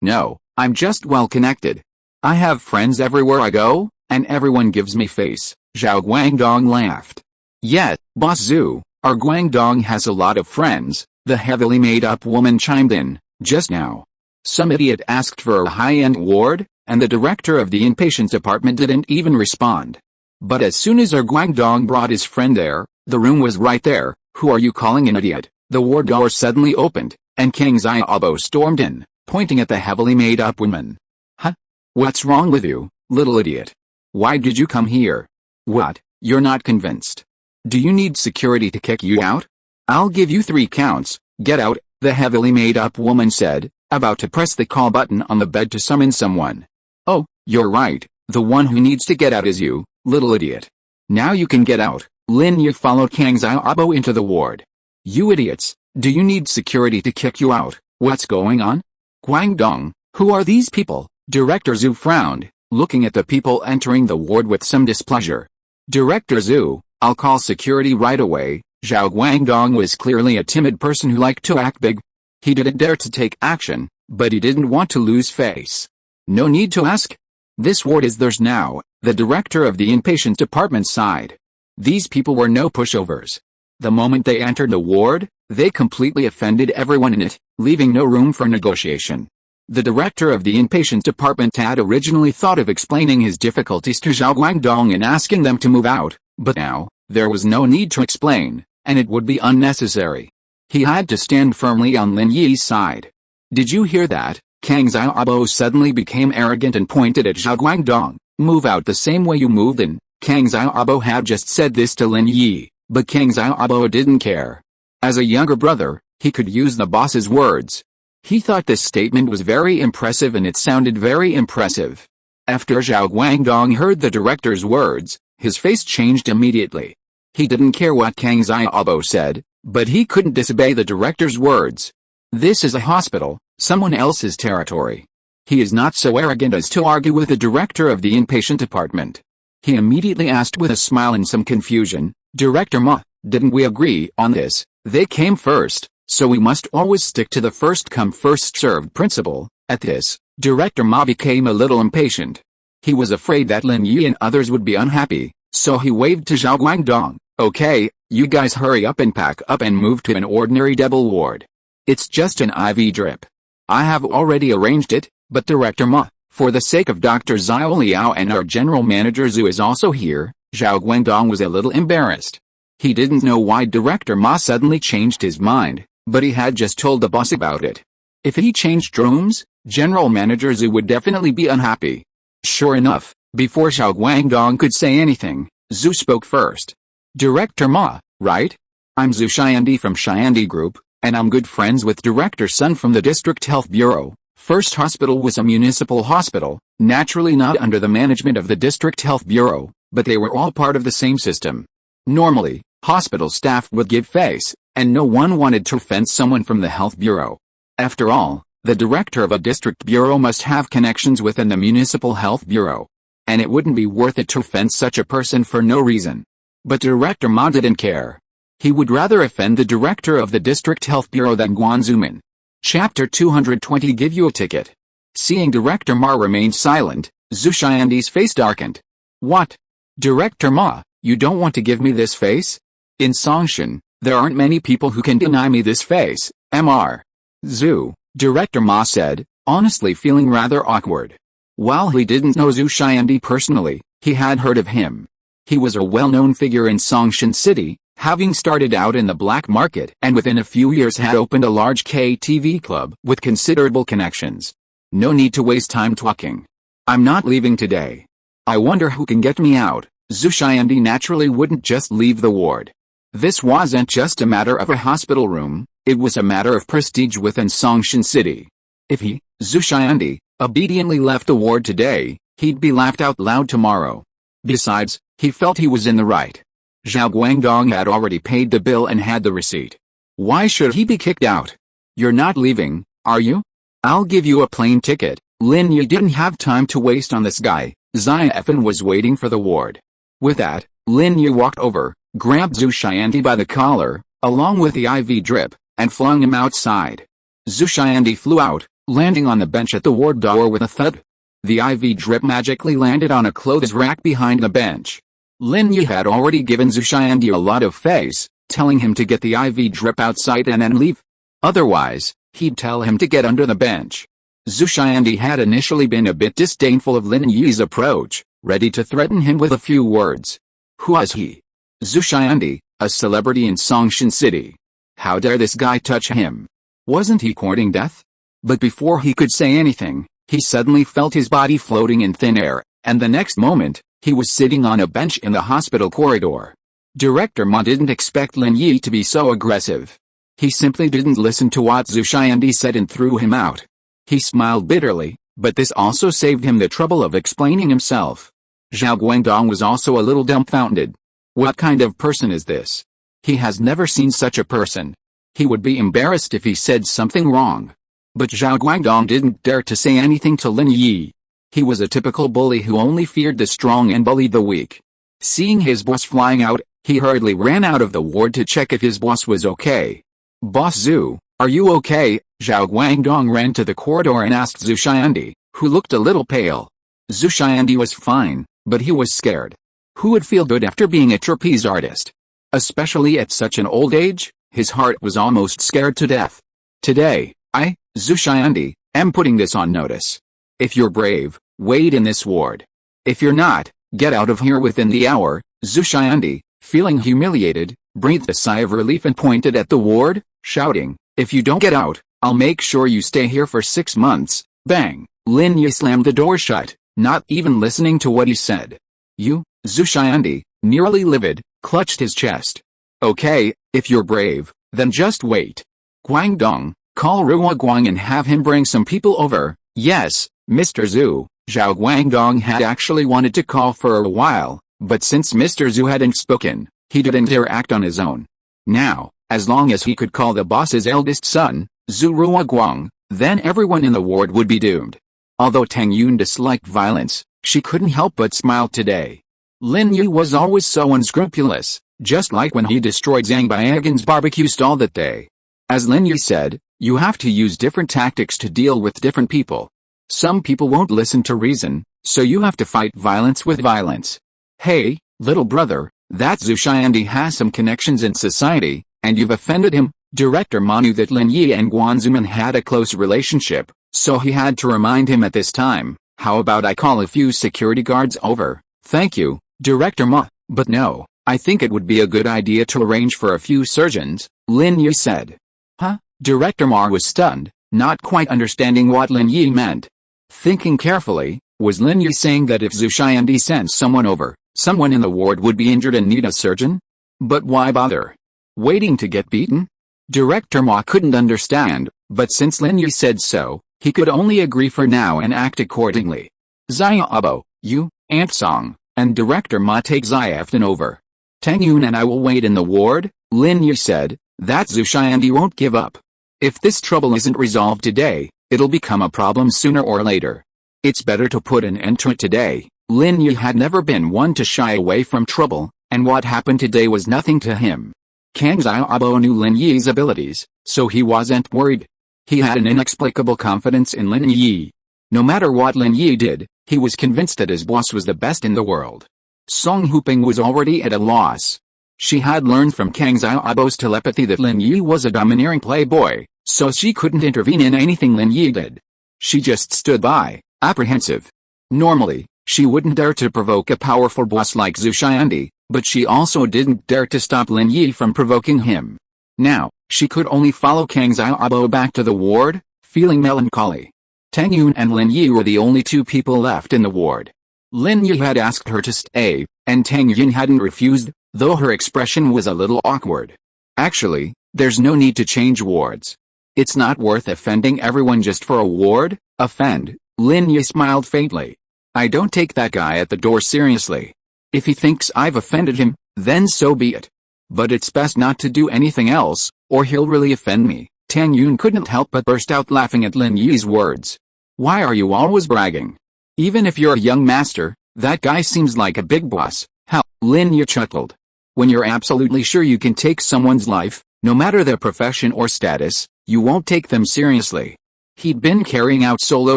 No, I'm just well connected. I have friends everywhere I go, and everyone gives me face. Zhao Guangdong laughed. Yeah, Boss Zhu, our Guangdong has a lot of friends, the heavily made-up woman chimed in, just now. Some idiot asked for a high-end ward, and the director of the inpatients department didn't even respond. But as soon as our Guangdong brought his friend there, the room was right there. Who are you calling an idiot? The ward door suddenly opened, and King Xiaobo stormed in, pointing at the heavily made-up woman. Huh? What's wrong with you, little idiot? Why did you come here? What, you're not convinced? Do you need security to kick you out? I'll give you 3 counts, get out, the heavily made-up woman said, about to press the call button on the bed to summon someone. Oh, you're right, the one who needs to get out is you, little idiot. Now you can get out. Lin Yi followed Kang Xiaobo into the ward. You idiots, do you need security to kick you out? What's going on? Guangdong, who are these people? Director Zhu frowned, looking at the people entering the ward with some displeasure. Director Zhu, I'll call security right away. Zhao Guangdong was clearly a timid person who liked to act big. He didn't dare to take action, but he didn't want to lose face. No need to ask. This ward is theirs now, the director of the inpatients department sighed. These people were no pushovers. The moment they entered the ward, they completely offended everyone in it, leaving no room for negotiation. The director of the inpatients department had originally thought of explaining his difficulties to Zhao Guangdong and asking them to move out, but now, there was no need to explain, and it would be unnecessary. He had to stand firmly on Lin Yi's side. Did you hear that? Kang Xiaobo suddenly became arrogant and pointed at Zhao Guangdong. Move out the same way you moved in. Kang Xiaobo had just said this to Lin Yi, but Kang Xiaobo didn't care. As a younger brother, he could use the boss's words. He thought this statement was very impressive and it sounded very impressive. After Zhao Guangdong heard the director's words, his face changed immediately. He didn't care what Kang Xiaobo said, but he couldn't disobey the director's words. This is a hospital, someone else's territory. He is not so arrogant as to argue with the director of the inpatient department. He immediately asked with a smile and some confusion, Director Ma, didn't we agree on this? They came first, so we must always stick to the first-come first-served principle. At this, Director Ma became a little impatient. He was afraid that Lin Yi and others would be unhappy, so he waved to Zhao Guangdong. Okay, you guys hurry up and pack up and move to an ordinary double ward. It's just an IV drip. I have already arranged it, but Director Ma, for the sake of Dr. Xiao Liao and our general manager Zhu is also here. Zhao Guangdong was a little embarrassed. He didn't know why Director Ma suddenly changed his mind, but he had just told the boss about it. If he changed rooms, General Manager Zhu would definitely be unhappy. Sure enough, before Zhao Guangdong could say anything, Zhu spoke first. Director Ma, right? I'm Zhu Xiandi from Xiandi Group, and I'm good friends with Director Sun from the District Health Bureau. First hospital was a municipal hospital, naturally not under the management of the District Health Bureau, but they were all part of the same system. Normally, hospital staff would give face, and no one wanted to offend someone from the Health Bureau. After all, the director of a district bureau must have connections within the municipal health bureau. And it wouldn't be worth it to offend such a person for no reason. But Director Ma didn't care. He would rather offend the director of the district health bureau than Guan Zuman. Chapter 220 Give you a ticket. Seeing Director Ma remain silent, Zhu Xiandi's face darkened. What? Director Ma, you don't want to give me this face? In Songshan, there aren't many people who can deny me this face, Mr. Zhu, Director Ma said, honestly feeling rather awkward. While he didn't know Zhu Xiandi personally, he had heard of him. He was a well-known figure in Songshan City, having started out in the black market and within a few years had opened a large KTV club with considerable connections. No need to waste time talking. I'm not leaving today. I wonder who can get me out. Zhu Xiandi naturally wouldn't just leave the ward. This wasn't just a matter of a hospital room, it was a matter of prestige within Songshan City. If he, Zhu Xiandi, obediently left the ward today, he'd be laughed out loud tomorrow. Besides, he felt he was in the right. Zhao Guangdong had already paid the bill and had the receipt. Why should he be kicked out? You're not leaving, are you? I'll give you a plane ticket. Lin Yi didn't have time to waste on this guy. Xiaofan was waiting for the ward. With that, Lin Yi walked over, grabbed Zhu Xiandi by the collar, along with the IV drip, and flung him outside. Zhu Xiandi flew out, landing on the bench at the ward door with a thud. The IV drip magically landed on a clothes rack behind the bench. Lin Yi had already given Zhu Xiandi a lot of face, telling him to get the IV drip outside and then leave. Otherwise, he'd tell him to get under the bench. Zhu Xiandi had initially been a bit disdainful of Lin Yi's approach, ready to threaten him with a few words. Who was he? Zhu Xiandi, a celebrity in Songshan City. How dare this guy touch him? Wasn't he courting death? But before he could say anything, he suddenly felt his body floating in thin air, and the next moment, he was sitting on a bench in the hospital corridor. Director Ma didn't expect Lin Yi to be so aggressive. He simply didn't listen to what Zhu Xiandi said and threw him out. He smiled bitterly, but this also saved him the trouble of explaining himself. Zhao Guangdong was also a little dumbfounded. What kind of person is this? He has never seen such a person. He would be embarrassed if he said something wrong. But Zhao Guangdong didn't dare to say anything to Lin Yi. He was a typical bully who only feared the strong and bullied the weak. Seeing his boss flying out, he hurriedly ran out of the ward to check if his boss was okay. Boss Zhu, are you okay? Zhao Guangdong ran to the corridor and asked Zhu Xiandi, who looked a little pale. Zhu Xiandi was fine, but he was scared. Who would feel good after being a trapeze artist? Especially at such an old age, his heart was almost scared to death. Today, I, Zhu Xiandi, am putting this on notice. If you're brave, wait in this ward. If you're not, get out of here within the hour. Zhu Xiandi, feeling humiliated, breathed a sigh of relief and pointed at the ward, shouting, "If you don't get out, I'll make sure you stay here for 6 months." Bang! Lin Yi slammed the door shut, not even listening to what he said. "You," Zhu Xiandi, nearly livid, clutched his chest. "Okay, if you're brave, then just wait. Guangdong, call Ruo Guang and have him bring some people over." "Yes, Mr. Zhu." Zhao Guangdong had actually wanted to call for a while, but since Mr. Zhu hadn't spoken, he didn't dare act on his own. Now, as long as he could call the boss's eldest son, Zhu Ruo Guang, then everyone in the ward would be doomed. Although Tang Yun disliked violence, she couldn't help but smile today. Lin Yi was always so unscrupulous, just like when he destroyed Zhang Baigan's barbecue stall that day. As Lin Yi said, you have to use different tactics to deal with different people. Some people won't listen to reason, so you have to fight violence with violence. "Hey, little brother, that Zhu Xiandi has some connections in society, and you've offended him." Director Ma knew that Lin Yi and Guan Zuman had a close relationship, so he had to remind him at this time. "How about I call a few security guards over?" "Thank you, Director Ma, but no, I think it would be a good idea to arrange for a few surgeons," Lin Yi said. "Huh?" Director Ma was stunned, not quite understanding what Lin Yi meant. Thinking carefully, was Lin Yi saying that if Zhu Xiandi sent someone over, someone in the ward would be injured and need a surgeon? But why bother? Waiting to get beaten? Director Ma couldn't understand, but since Lin Yi said so, he could only agree for now and act accordingly. "Xia Abo, you, Aunt Song, and Director Ma take Xiafton over. Tang Yun and I will wait in the ward," Lin Yi said. "That Zhu Xiandi won't give up. If this trouble isn't resolved today, it'll become a problem sooner or later. It's better to put an end to it today." Lin Yi had never been one to shy away from trouble, and what happened today was nothing to him. Kang Xiaobo knew Lin Yi's abilities, so he wasn't worried. He had an inexplicable confidence in Lin Yi. No matter what Lin Yi did, he was convinced that his boss was the best in the world. Song Huping was already at a loss. She had learned from Kang Xiaobo's telepathy that Lin Yi was a domineering playboy, so she couldn't intervene in anything Lin Yi did. She just stood by, apprehensive. Normally, she wouldn't dare to provoke a powerful boss like Zhu Xiandi, but she also didn't dare to stop Lin Yi from provoking him. Now, she could only follow Kang Xiaobo back to the ward, feeling melancholy. Tang Yun and Lin Yi were the only two people left in the ward. Lin Yi had asked her to stay, and Tang Yun hadn't refused, though her expression was a little awkward. "Actually, there's no need to change wards. It's not worth offending everyone just for a ward." "Offend?" Lin Yi smiled faintly. "I don't take that guy at the door seriously. If he thinks I've offended him, then so be it. But it's best not to do anything else, or he'll really offend me." Tang Yun couldn't help but burst out laughing at Lin Yi's words. "Why are you always bragging? Even if you're a young master, that guy seems like a big boss." "How?" Lin Yi chuckled. "When you're absolutely sure you can take someone's life, no matter their profession or status, you won't take them seriously." He'd been carrying out solo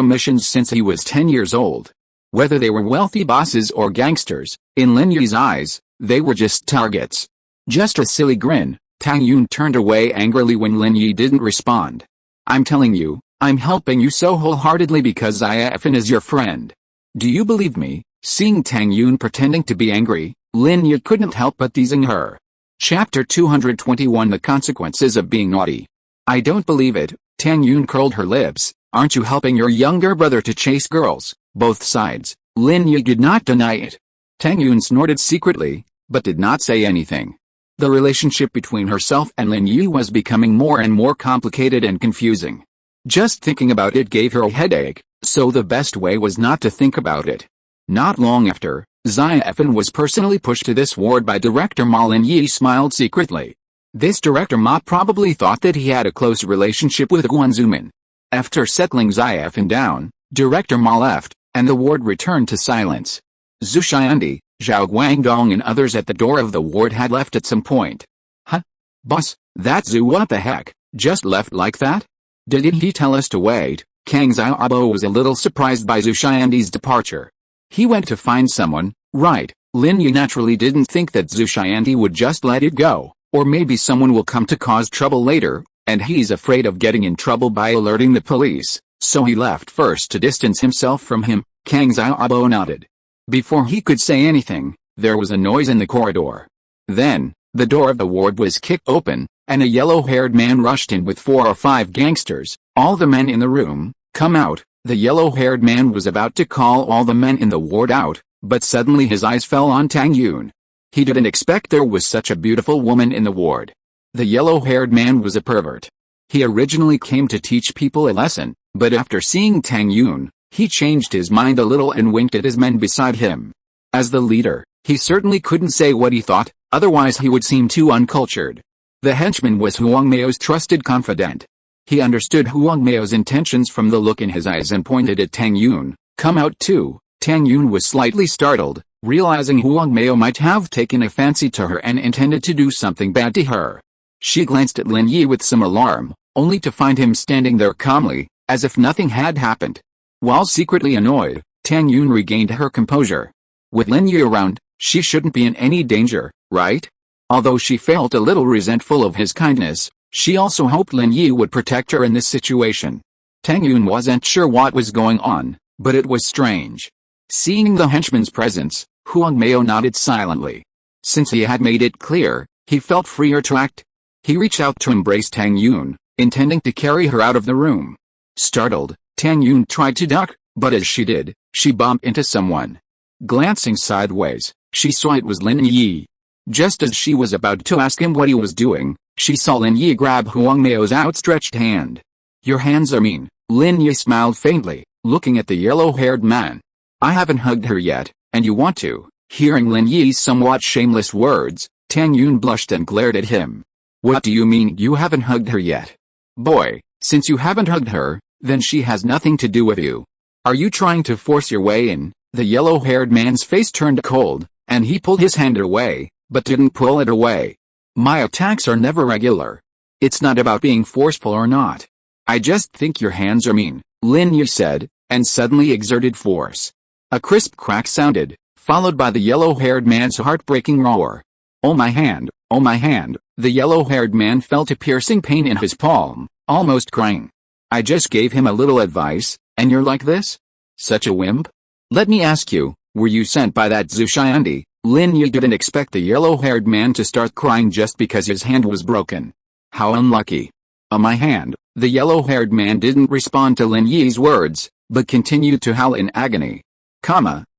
missions since he was 10 years old. Whether they were wealthy bosses or gangsters, in Lin Yi's eyes, they were just targets. Just a silly grin, Tang Yun turned away angrily when Lin Yi didn't respond. "I'm telling you, I'm helping you so wholeheartedly because Xiafan is your friend. Do you believe me?" Seeing Tang Yun pretending to be angry, Lin Yi couldn't help but teasing her. Chapter 221 The Consequences of Being Naughty. "I don't believe it." Tang Yun curled her lips. "Aren't you helping your younger brother to chase girls?" "Both sides." Lin Yi did not deny it. Tang Yun snorted secretly, but did not say anything. The relationship between herself and Lin Yi was becoming more and more complicated and confusing. Just thinking about it gave her a headache, so the best way was not to think about it. Not long after, Xiafan was personally pushed to this ward by Director Ma. Lin Yi smiled secretly. This Director Ma probably thought that he had a close relationship with Guan Zuman. After settling Xiafan down, Director Ma left, and the ward returned to silence. Zhu Xiandi, Zhao Guangdong and others at the door of the ward had left at some point. "Huh? Boss, that Zhu what the heck, just left like that? Didn't he tell us to wait?" Kang Xiaobo was a little surprised by Zhu Xiandi's departure. He went to find someone, right? Lin Yi naturally didn't think that Zhu Xiandi would just let it go, or maybe someone will come to cause trouble later, and he's afraid of getting in trouble by alerting the police, so he left first to distance himself from him. Kang Xiaobo nodded. Before he could say anything, there was a noise in the corridor. Then, The door of the ward was kicked open, and a yellow-haired man rushed in with 4 or 5 gangsters. All the men in the room, come out. The yellow-haired man was about to call all the men in the ward out, but suddenly his eyes fell on Tang Yun. He didn't expect there was such a beautiful woman in the ward. The yellow-haired man was a pervert. He originally came to teach people a lesson, but after seeing Tang Yun, he changed his mind a little and winked at his men beside him. As the leader, he certainly couldn't say what he thought, otherwise he would seem too uncultured. The henchman was Huang Mao's trusted confidant. He understood Huang Mao's intentions from the look in his eyes and pointed at Tang Yun. Come out too. Tang Yun was slightly startled, realizing Huang Mao might have taken a fancy to her and intended to do something bad to her. She glanced at Lin Yi with some alarm, only to find him standing there calmly, as if nothing had happened. While secretly annoyed, Tang Yun regained her composure. With Lin Yi around, she shouldn't be in any danger, right? Although she felt a little resentful of his kindness, she also hoped Lin Yi would protect her in this situation. Tang Yun wasn't sure what was going on, but it was strange. Seeing the henchman's presence, Huang Mao nodded silently. Since he had made it clear, he felt freer to act. He reached out to embrace Tang Yun, intending to carry her out of the room. Startled, Tang Yun tried to duck, but as she did, she bumped into someone. Glancing sideways, she saw it was Lin Yi. Just as she was about to ask him what he was doing, she saw Lin Yi grab Huang Mao's outstretched hand. Your hands are mean. Lin Yi smiled faintly, looking at the yellow-haired man. I haven't hugged her yet, and you want to. Hearing Lin Yi's somewhat shameless words, Tang Yun blushed and glared at him. What do you mean you haven't hugged her yet? Boy, since you haven't hugged her, then she has nothing to do with you. Are you trying to force your way in? The yellow-haired man's face turned cold, and he pulled his hand away, but didn't pull it away. My attacks are never regular. It's not about being forceful or not. I just think your hands are mean, Lin Yi said, and suddenly exerted force. A crisp crack sounded, followed by the yellow-haired man's heartbreaking roar. Oh my hand, oh my hand. The yellow-haired man felt a piercing pain in his palm, almost crying. I just gave him a little advice, and you're like this? Such a wimp? Let me ask you, were you sent by that Zhu Xiandi? Lin Yi didn't expect the yellow-haired man to start crying just because his hand was broken. How unlucky. My hand. The yellow-haired man didn't respond to Lin Yi's words, but continued to howl in agony.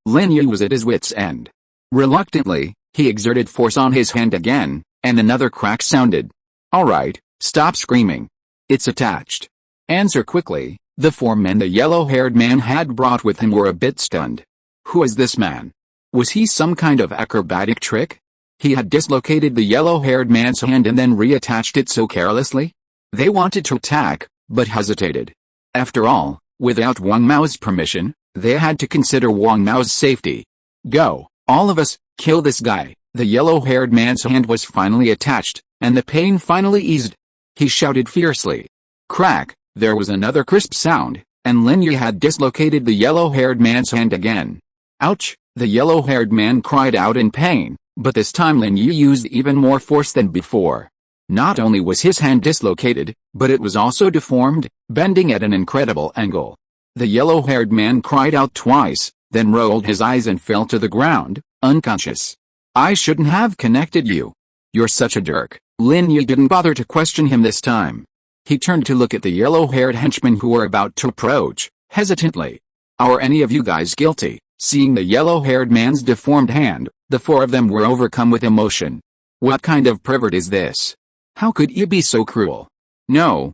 Lin Yi was at his wit's end. Reluctantly, he exerted force on his hand again, and another crack sounded. All right, stop screaming. It's attached. Answer quickly. The 4 men the yellow-haired man had brought with him were a bit stunned. Who is this man? Was he some kind of acrobatic trick? He had dislocated the yellow-haired man's hand and then reattached it so carelessly? They wanted to attack, but hesitated. After all, without Wang Mao's permission, they had to consider Wang Mao's safety. Go, all of us, kill this guy. The yellow-haired man's hand was finally attached, and the pain finally eased. He shouted fiercely. Crack, there was another crisp sound, and Lin Yi had dislocated the yellow-haired man's hand again. Ouch, the yellow-haired man cried out in pain, but this time Lin Yi used even more force than before. Not only was his hand dislocated, but it was also deformed, bending at an incredible angle. The yellow-haired man cried out twice, then rolled his eyes and fell to the ground, unconscious. I shouldn't have connected you. You're such a jerk. Lin Yi didn't bother to question him this time. He turned to look at the yellow-haired henchmen who were about to approach, hesitantly. Are any of you guys guilty? Seeing the yellow-haired man's deformed hand, the 4 of them were overcome with emotion. What kind of pervert is this? How could he be so cruel? No,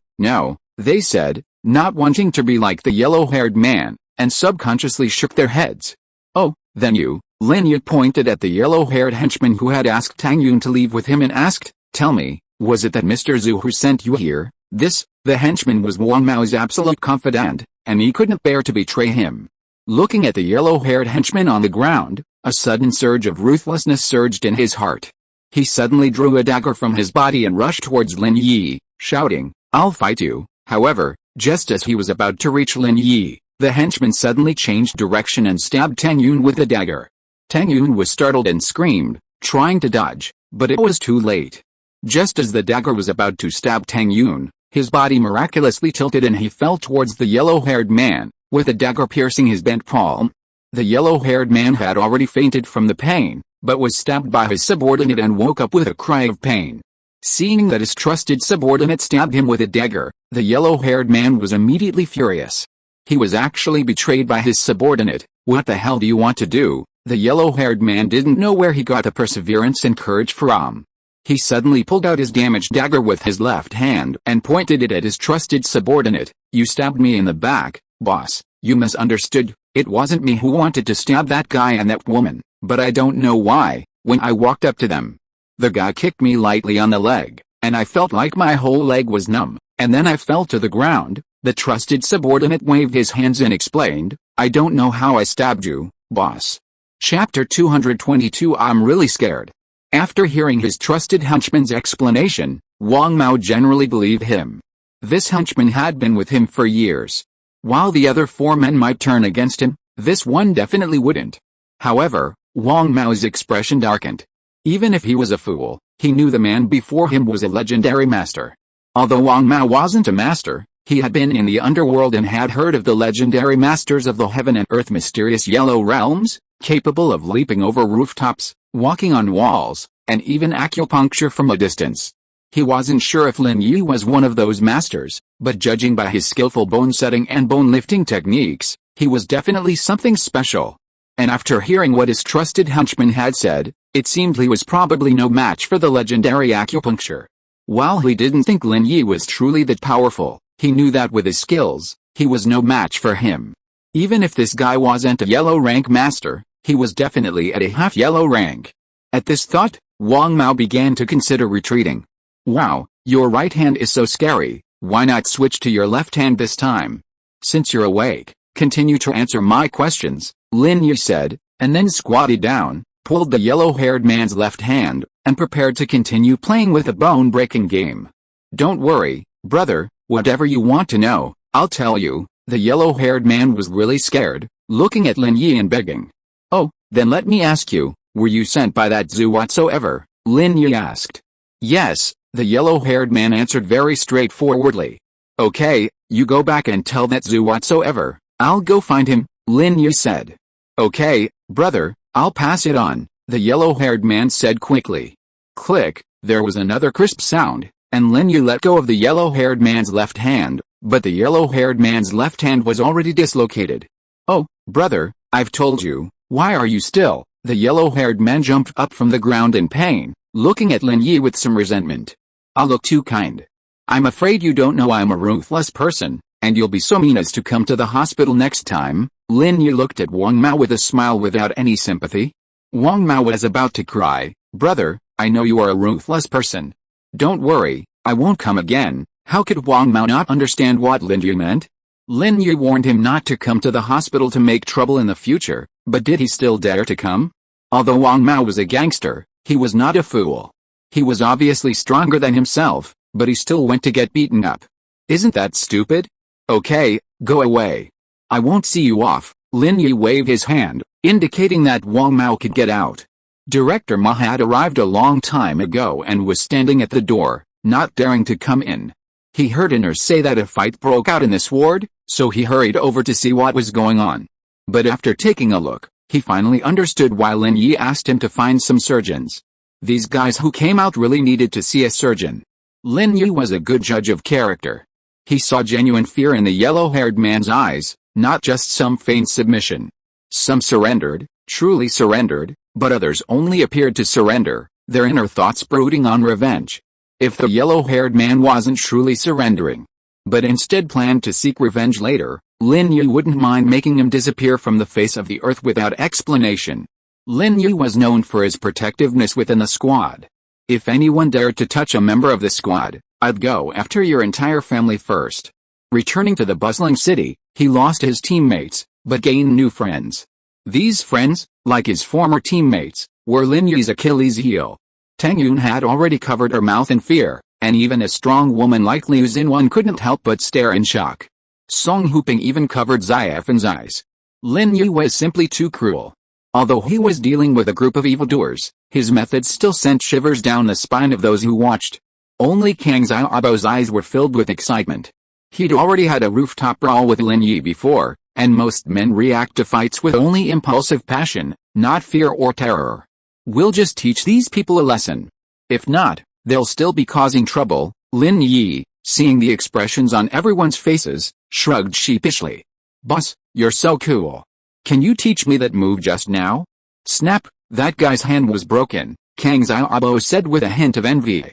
they said, not wanting to be like the yellow-haired man, and subconsciously shook their heads. Oh, then you. Lin Yi pointed at the yellow-haired henchman who had asked Tang Yun to leave with him and asked, tell me, was it that Mr. Zhu who sent you here? The henchman was Wang Mao's absolute confidant, and he couldn't bear to betray him. Looking at the yellow-haired henchman on the ground, a sudden surge of ruthlessness surged in his heart. He suddenly drew a dagger from his body and rushed towards Lin Yi, shouting, I'll fight you. However, just as he was about to reach Lin Yi, the henchman suddenly changed direction and stabbed Tang Yun with the dagger. Tang Yun was startled and screamed, trying to dodge, but it was too late. Just as the dagger was about to stab Tang Yun, his body miraculously tilted and he fell towards the yellow-haired man, with the dagger piercing his bent palm. The yellow-haired man had already fainted from the pain, but was stabbed by his subordinate and woke up with a cry of pain. Seeing that his trusted subordinate stabbed him with a dagger, the yellow-haired man was immediately furious. He was actually betrayed by his subordinate. What the hell do you want to do? The yellow-haired man didn't know where he got the perseverance and courage from. He suddenly pulled out his damaged dagger with his left hand and pointed it at his trusted subordinate. You stabbed me in the back, boss. You misunderstood. It wasn't me who wanted to stab that guy and that woman, but I don't know why. When I walked up to them, the guy kicked me lightly on the leg, and I felt like my whole leg was numb, and then I fell to the ground. The trusted subordinate waved his hands and explained, I don't know how I stabbed you, boss. Chapter 222 I'm really scared. After hearing his trusted henchman's explanation, Wang Mao generally believed him. This henchman had been with him for years. While the other four men might turn against him, this one definitely wouldn't. However, Wang Mao's expression darkened. Even if he was a fool, he knew the man before him was a legendary master. Although Wang Mao wasn't a master, he had been in the underworld and had heard of the legendary masters of the heaven and earth mysterious yellow realms, capable of leaping over rooftops, walking on walls, and even acupuncture from a distance. He wasn't sure if Lin Yi was one of those masters, but judging by his skillful bone-setting and bone-lifting techniques, he was definitely something special. And after hearing what his trusted henchman had said, it seemed he was probably no match for the legendary acupuncture. While he didn't think Lin Yi was truly that powerful, he knew that with his skills, he was no match for him. Even if this guy wasn't a yellow rank master, he was definitely at a half-yellow rank. At this thought, Wang Mao began to consider retreating. Wow, your right hand is so scary, why not switch to your left hand this time? Since you're awake, continue to answer my questions, Lin Yi said, and then squatted down, pulled the yellow-haired man's left hand, and prepared to continue playing with the bone-breaking game. Don't worry, brother, whatever you want to know, I'll tell you. The yellow-haired man was really scared, looking at Lin Yi and begging. Oh, then let me ask you, were you sent by that zoo whatsoever? Lin Yi asked. Yes, the yellow-haired man answered very straightforwardly. Okay, you go back and tell that zoo whatsoever, I'll go find him, Lin Yi said. Okay, brother, I'll pass it on, the yellow-haired man said quickly. Click, there was another crisp sound, and Lin Yi let go of the yellow-haired man's left hand, but the yellow-haired man's left hand was already dislocated. Oh, brother, I've told you, why are you still? The yellow-haired man jumped up from the ground in pain, looking at Lin Yi with some resentment. I'll look too kind. I'm afraid you don't know I'm a ruthless person, and you'll be so mean as to come to the hospital next time. Lin Yi looked at Wang Mao with a smile without any sympathy. Wang Mao was about to cry. Brother, I know you are a ruthless person. Don't worry, I won't come again. How could Wang Mao not understand what Lin Yi meant? Lin Yi warned him not to come to the hospital to make trouble in the future, but did he still dare to come? Although Wang Mao was a gangster, he was not a fool. He was obviously stronger than himself, but he still went to get beaten up. Isn't that stupid? Okay, go away. I won't see you off. Lin Yi waved his hand, indicating that Wang Mao could get out. Director Ma had arrived a long time ago and was standing at the door, not daring to come in. He heard a nurse say that a fight broke out in this ward, so he hurried over to see what was going on. But after taking a look, he finally understood why Lin Yi asked him to find some surgeons. These guys who came out really needed to see a surgeon. Lin Yi was a good judge of character. He saw genuine fear in the yellow-haired man's eyes, not just some feigned submission. Some surrendered, truly surrendered, but others only appeared to surrender, their inner thoughts brooding on revenge. If the yellow-haired man wasn't truly surrendering, but instead planned to seek revenge later, Lin Yi wouldn't mind making him disappear from the face of the earth without explanation. Lin Yi was known for his protectiveness within the squad. If anyone dared to touch a member of the squad, I'd go after your entire family first. Returning to the bustling city, he lost his teammates, but gained new friends. These friends, like his former teammates, were Lin Yi's Achilles heel. Tang Yun had already covered her mouth in fear, and even a strong woman like Liu Xinwan couldn't help but stare in shock. Song Huping even covered Xiaofen's eyes. Lin Yi was simply too cruel. Although he was dealing with a group of evildoers, his methods still sent shivers down the spine of those who watched. Only Kang Xiaobo's eyes were filled with excitement. He'd already had a rooftop brawl with Lin Yi before, and most men react to fights with only impulsive passion, not fear or terror. We'll just teach these people a lesson. If not, they'll still be causing trouble." Lin Yi, seeing the expressions on everyone's faces, shrugged sheepishly. "Boss, you're so cool. Can you teach me that move just now?" Snap, that guy's hand was broken, Kang Xiaobo said with a hint of envy.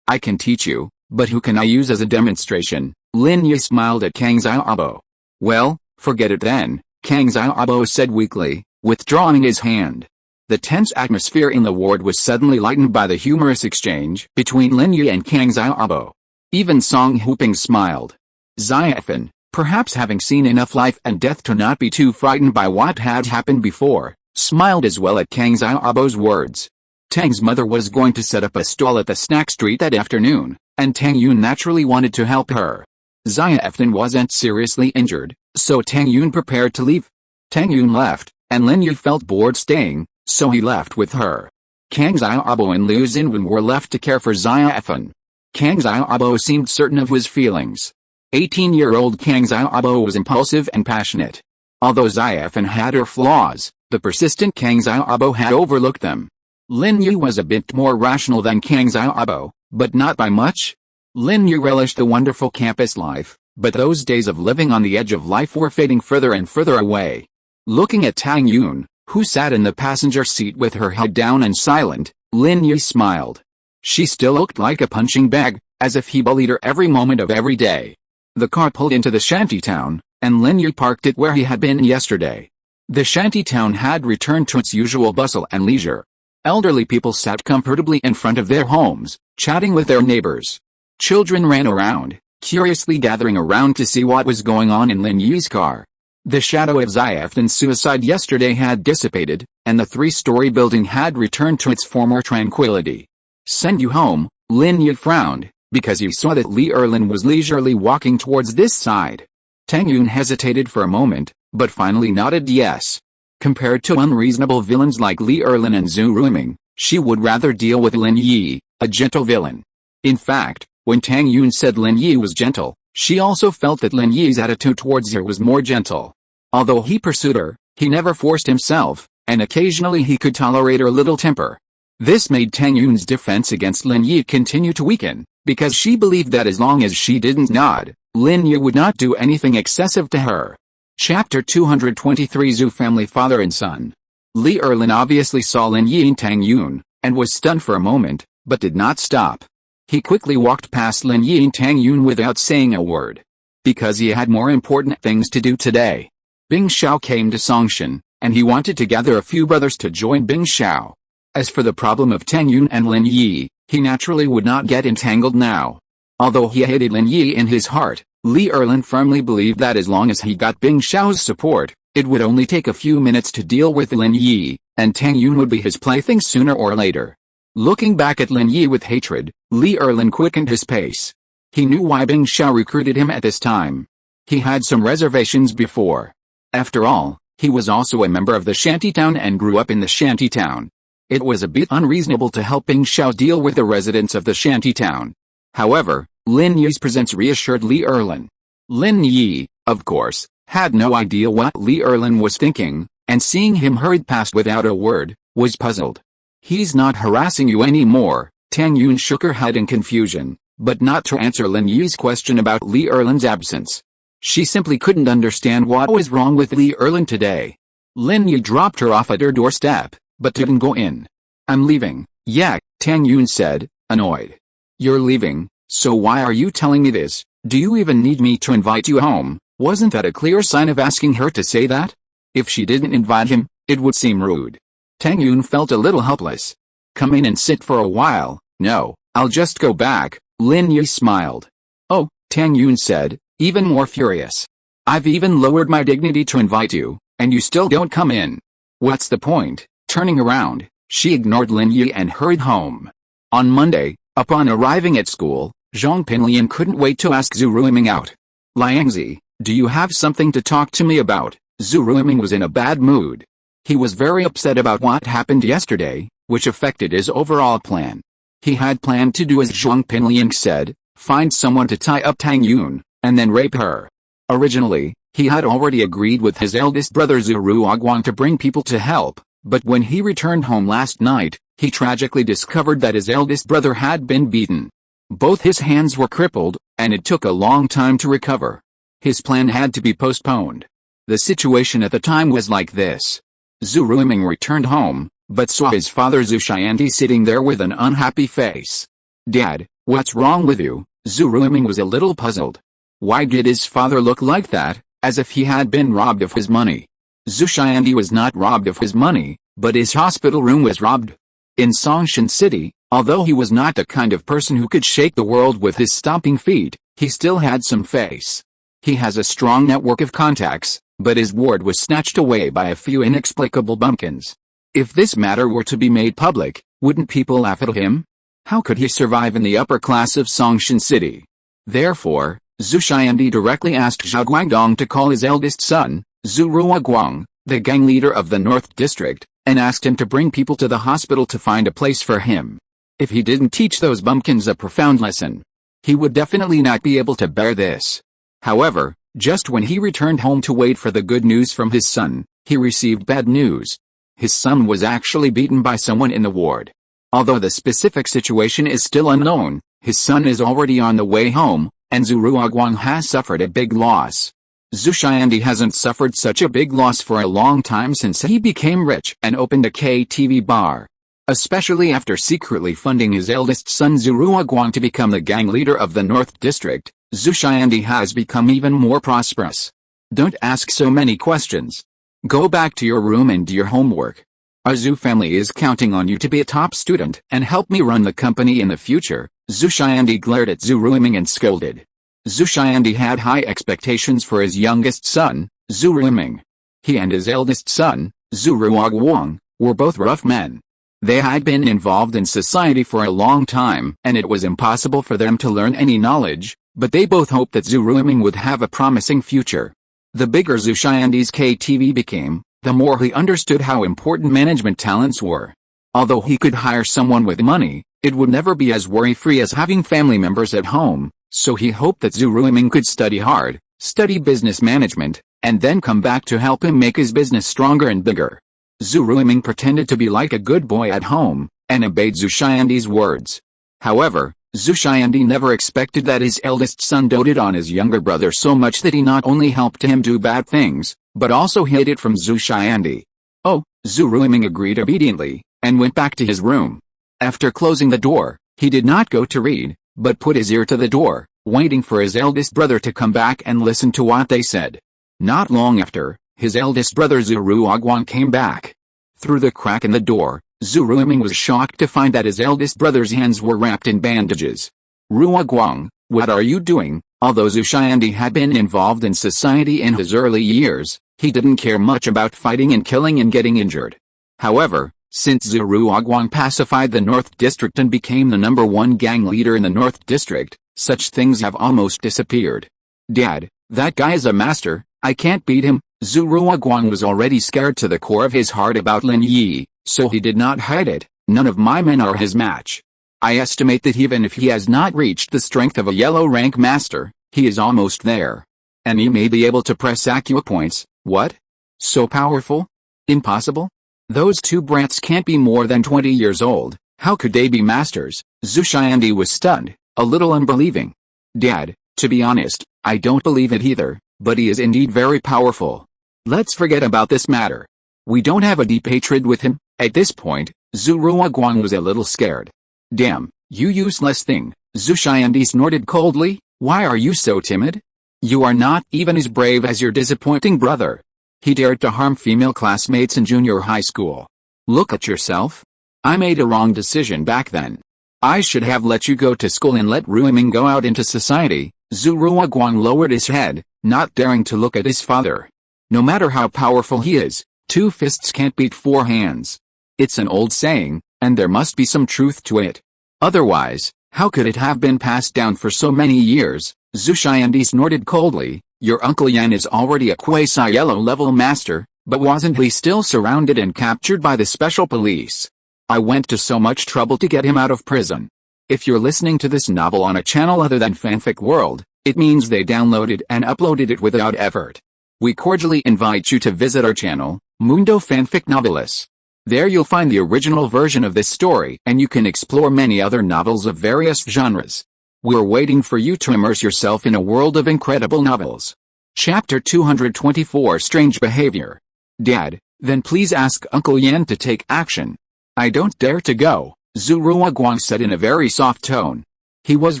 "I can teach you, but who can I use as a demonstration?" Lin Yi smiled at Kang Xiaobo. "Well, forget it then," Kang Xiaobo said weakly, withdrawing his hand. The tense atmosphere in the ward was suddenly lightened by the humorous exchange between Lin Yi and Kang Xiaobo. Even Song Huping smiled. Xiaofen, perhaps having seen enough life and death to not be too frightened by what had happened before, smiled as well at Kang Xiaobo's words. Tang's mother was going to set up a stall at the snack street that afternoon, and Tang Yun naturally wanted to help her. Xiaofen wasn't seriously injured, so Tang Yun prepared to leave. Tang Yun left, and Lin Yi felt bored staying, so he left with her. Kang Xiaobo and Liu Xinwen were left to care for Xiaofen. Kang Xiaobo seemed certain of his feelings. 18-year-old Kang Xiaobo was impulsive and passionate. Although Xiaofen had her flaws, the persistent Kang Xiaobo had overlooked them. Lin Yi was a bit more rational than Kang Xiaobo, but not by much. Lin Yi relished the wonderful campus life, but those days of living on the edge of life were fading further and further away. Looking at Tang Yun, who sat in the passenger seat with her head down and silent, Lin Yi smiled. She still looked like a punching bag, as if he bullied her every moment of every day. The car pulled into the shantytown, and Lin Yi parked it where he had been yesterday. The shantytown had returned to its usual bustle and leisure. Elderly people sat comfortably in front of their homes, chatting with their neighbors. Children ran around, curiously gathering around to see what was going on in Lin Yi's car. The shadow of Xiaofen's suicide yesterday had dissipated, and the three-story building had returned to its former tranquility. "Send you home," Lin Yi frowned, because he saw that Li Erlin was leisurely walking towards this side. Tang Yun hesitated for a moment, but finally nodded yes. Compared to unreasonable villains like Li Erlin and Zhu Ruiming, she would rather deal with Lin Yi, a gentle villain. In fact, when Tang Yun said Lin Yi was gentle, she also felt that Lin Yi's attitude towards her was more gentle. Although he pursued her, he never forced himself, and occasionally he could tolerate her little temper. This made Tang Yun's defense against Lin Yi continue to weaken, because she believed that as long as she didn't nod, Lin Yi would not do anything excessive to her. Chapter 223 Zhu Family Father and Son. Li Erlin obviously saw Lin Yi and Tang Yun, and was stunned for a moment, but did not stop. He quickly walked past Lin Yi and Tang Yun without saying a word. Because he had more important things to do today. Bing Xiao came to Songshan, and he wanted to gather a few brothers to join Bing Xiao. As for the problem of Tang Yun and Lin Yi, he naturally would not get entangled now. Although he hated Lin Yi in his heart, Li Erlin firmly believed that as long as he got Bing Xiao's support, it would only take a few minutes to deal with Lin Yi, and Tang Yun would be his plaything sooner or later. Looking back at Lin Yi with hatred, Li Erlin quickened his pace. He knew why Bing Xiao recruited him at this time. He had some reservations before. After all, he was also a member of the shantytown and grew up in the shantytown. It was a bit unreasonable to help Bing Xiao deal with the residents of the shantytown. However, Lin Yi's presence reassured Li Erlin. Lin Yi, of course, had no idea what Li Erlin was thinking, and seeing him hurried past without a word, was puzzled. "He's not harassing you anymore," Tang Yun shook her head in confusion, but not to answer Lin Yi's question about Li Erlin's absence. She simply couldn't understand what was wrong with Li Erlin today. Lin Yi dropped her off at her doorstep, but didn't go in. "I'm leaving." "Yeah," Tang Yun said, annoyed. "You're leaving, so why are you telling me this? Do you even need me to invite you home?" Wasn't that a clear sign of asking her to say that? If she didn't invite him, it would seem rude. Tang Yun felt a little helpless. "Come in and sit for a while." "No, I'll just go back," Lin Yi smiled. "Oh," Tang Yun said, even more furious. "I've even lowered my dignity to invite you, and you still don't come in. What's the point?" Turning around, she ignored Lin Yi and hurried home. On Monday, upon arriving at school, Zhong Pinliang couldn't wait to ask Zhu Ruiming out. "Liangzi, do you have something to talk to me about?" Zhu Ruiming was in a bad mood. He was very upset about what happened yesterday, which affected his overall plan. He had planned to do as Zhong Pinliang said, find someone to tie up Tang Yun, and then rape her. Originally, he had already agreed with his eldest brother Zhu Ruoguang to bring people to help, but when he returned home last night, he tragically discovered that his eldest brother had been beaten. Both his hands were crippled, and it took a long time to recover. His plan had to be postponed. The situation at the time was like this. Zhu Ruiming returned home, but saw his father Zhu Xiandi sitting there with an unhappy face. "Dad, what's wrong with you?" Zhu Ruiming was a little puzzled. Why did his father look like that, as if he had been robbed of his money? Zhu Xiandi was not robbed of his money, but his hospital room was robbed. In Songshan City, although he was not the kind of person who could shake the world with his stomping feet, he still had some face. He has a strong network of contacts, but his ward was snatched away by a few inexplicable bumpkins. If this matter were to be made public, wouldn't people laugh at him? How could he survive in the upper class of Songshan City? Therefore, Zhu Xiandi directly asked Zhao Guangdong to call his eldest son, Zhu Ruoguang, the gang leader of the North District, and asked him to bring people to the hospital to find a place for him. If he didn't teach those bumpkins a profound lesson, he would definitely not be able to bear this. However, just when he returned home to wait for the good news from his son, he received bad news. His son was actually beaten by someone in the ward. Although the specific situation is still unknown, his son is already on the way home, and Zhu Ruoguang has suffered a big loss. Zhu Xiandi hasn't suffered such a big loss for a long time since he became rich and opened a KTV bar. Especially after secretly funding his eldest son Zhu Ruoguang to become the gang leader of the North District, Zhu Xiandi has become even more prosperous. Don't ask so many questions. Go back to your room and do your homework. Our Zhu family is counting on you to be a top student and help me run the company in the future. Zhu Xiandi glared at Zhu Ruiming and scolded. Zhu Xiandi had high expectations for his youngest son, Zhu Ruiming. He and his eldest son, Zhu Ruoguang, were both rough men. They had been involved in society for a long time, and it was impossible for them to learn any knowledge, but they both hoped that Zhu Ruiming would have a promising future. The bigger Zhu Xiandi's KTV became, the more he understood how important management talents were. Although he could hire someone with money, it would never be as worry-free as having family members at home, so he hoped that Zhu Ruiming could study hard, study business management, and then come back to help him make his business stronger and bigger. Zhu Ruiming pretended to be like a good boy at home, and obeyed Zhu Xiandi's words. However, Zhu Xiandi never expected that his eldest son doted on his younger brother so much that he not only helped him do bad things, but also hid it from Zhu Xiandi. Oh, Zhu Ruiming agreed obediently, and went back to his room. After closing the door, he did not go to read, but put his ear to the door, waiting for his eldest brother to come back and listen to what they said. Not long after, his eldest brother Zhu Ruoguang came back. Through the crack in the door, Zhu Ruiming was shocked to find that his eldest brother's hands were wrapped in bandages. "Ruoguang, what are you doing?" Although Zhu Xiandi had been involved in society in his early years, he didn't care much about fighting and killing and getting injured. However, since Zhu Ruoguang pacified the North District and became the #1 gang leader in the North District, such things have almost disappeared. "Dad, that guy is a master, I can't beat him." Zhu Ruoguang was already scared to the core of his heart about Lin Yi, so he did not hide it. "None of my men are his match. I estimate that even if he has not reached the strength of a yellow rank master, he is almost there. And he may be able to press acupoints." "What? So powerful? Impossible? Those two brats can't be more than 20 years old, how could they be masters?" Zhu Xiandi was stunned, a little unbelieving. "Dad, to be honest, I don't believe it either, but he is indeed very powerful. Let's forget about this matter. We don't have a deep hatred with him." At this point, Zhu Ruoguang was a little scared. "Damn, you useless thing," Zhu Xiandi snorted coldly, "why are you so timid? You are not even as brave as your disappointing brother. He dared to harm female classmates in junior high school. Look at yourself. I made a wrong decision back then. I should have let you go to school and let Ruiming go out into society." Zhu Ruoguang lowered his head, not daring to look at his father. No matter how powerful he is, 2 fists can't beat 4 hands. It's an old saying, and there must be some truth to it. Otherwise, how could it have been passed down for so many years? Zhu Xiandi snorted coldly. "Your Uncle Yan is already a quasi-yellow level master, but wasn't he still surrounded and captured by the special police? I went to so much trouble to get him out of prison." If you're listening to this novel on a channel other than Fanfic World, it means they downloaded and uploaded it without effort. We cordially invite you to visit our channel, Mundo Fanfic Novelis. There you'll find the original version of this story, and you can explore many other novels of various genres. We're waiting for you to immerse yourself in a world of incredible novels. Chapter 224 Strange Behavior. Dad, then please ask Uncle Yan to take action. I don't dare to go, Zhu Ruoguang said in a very soft tone. He was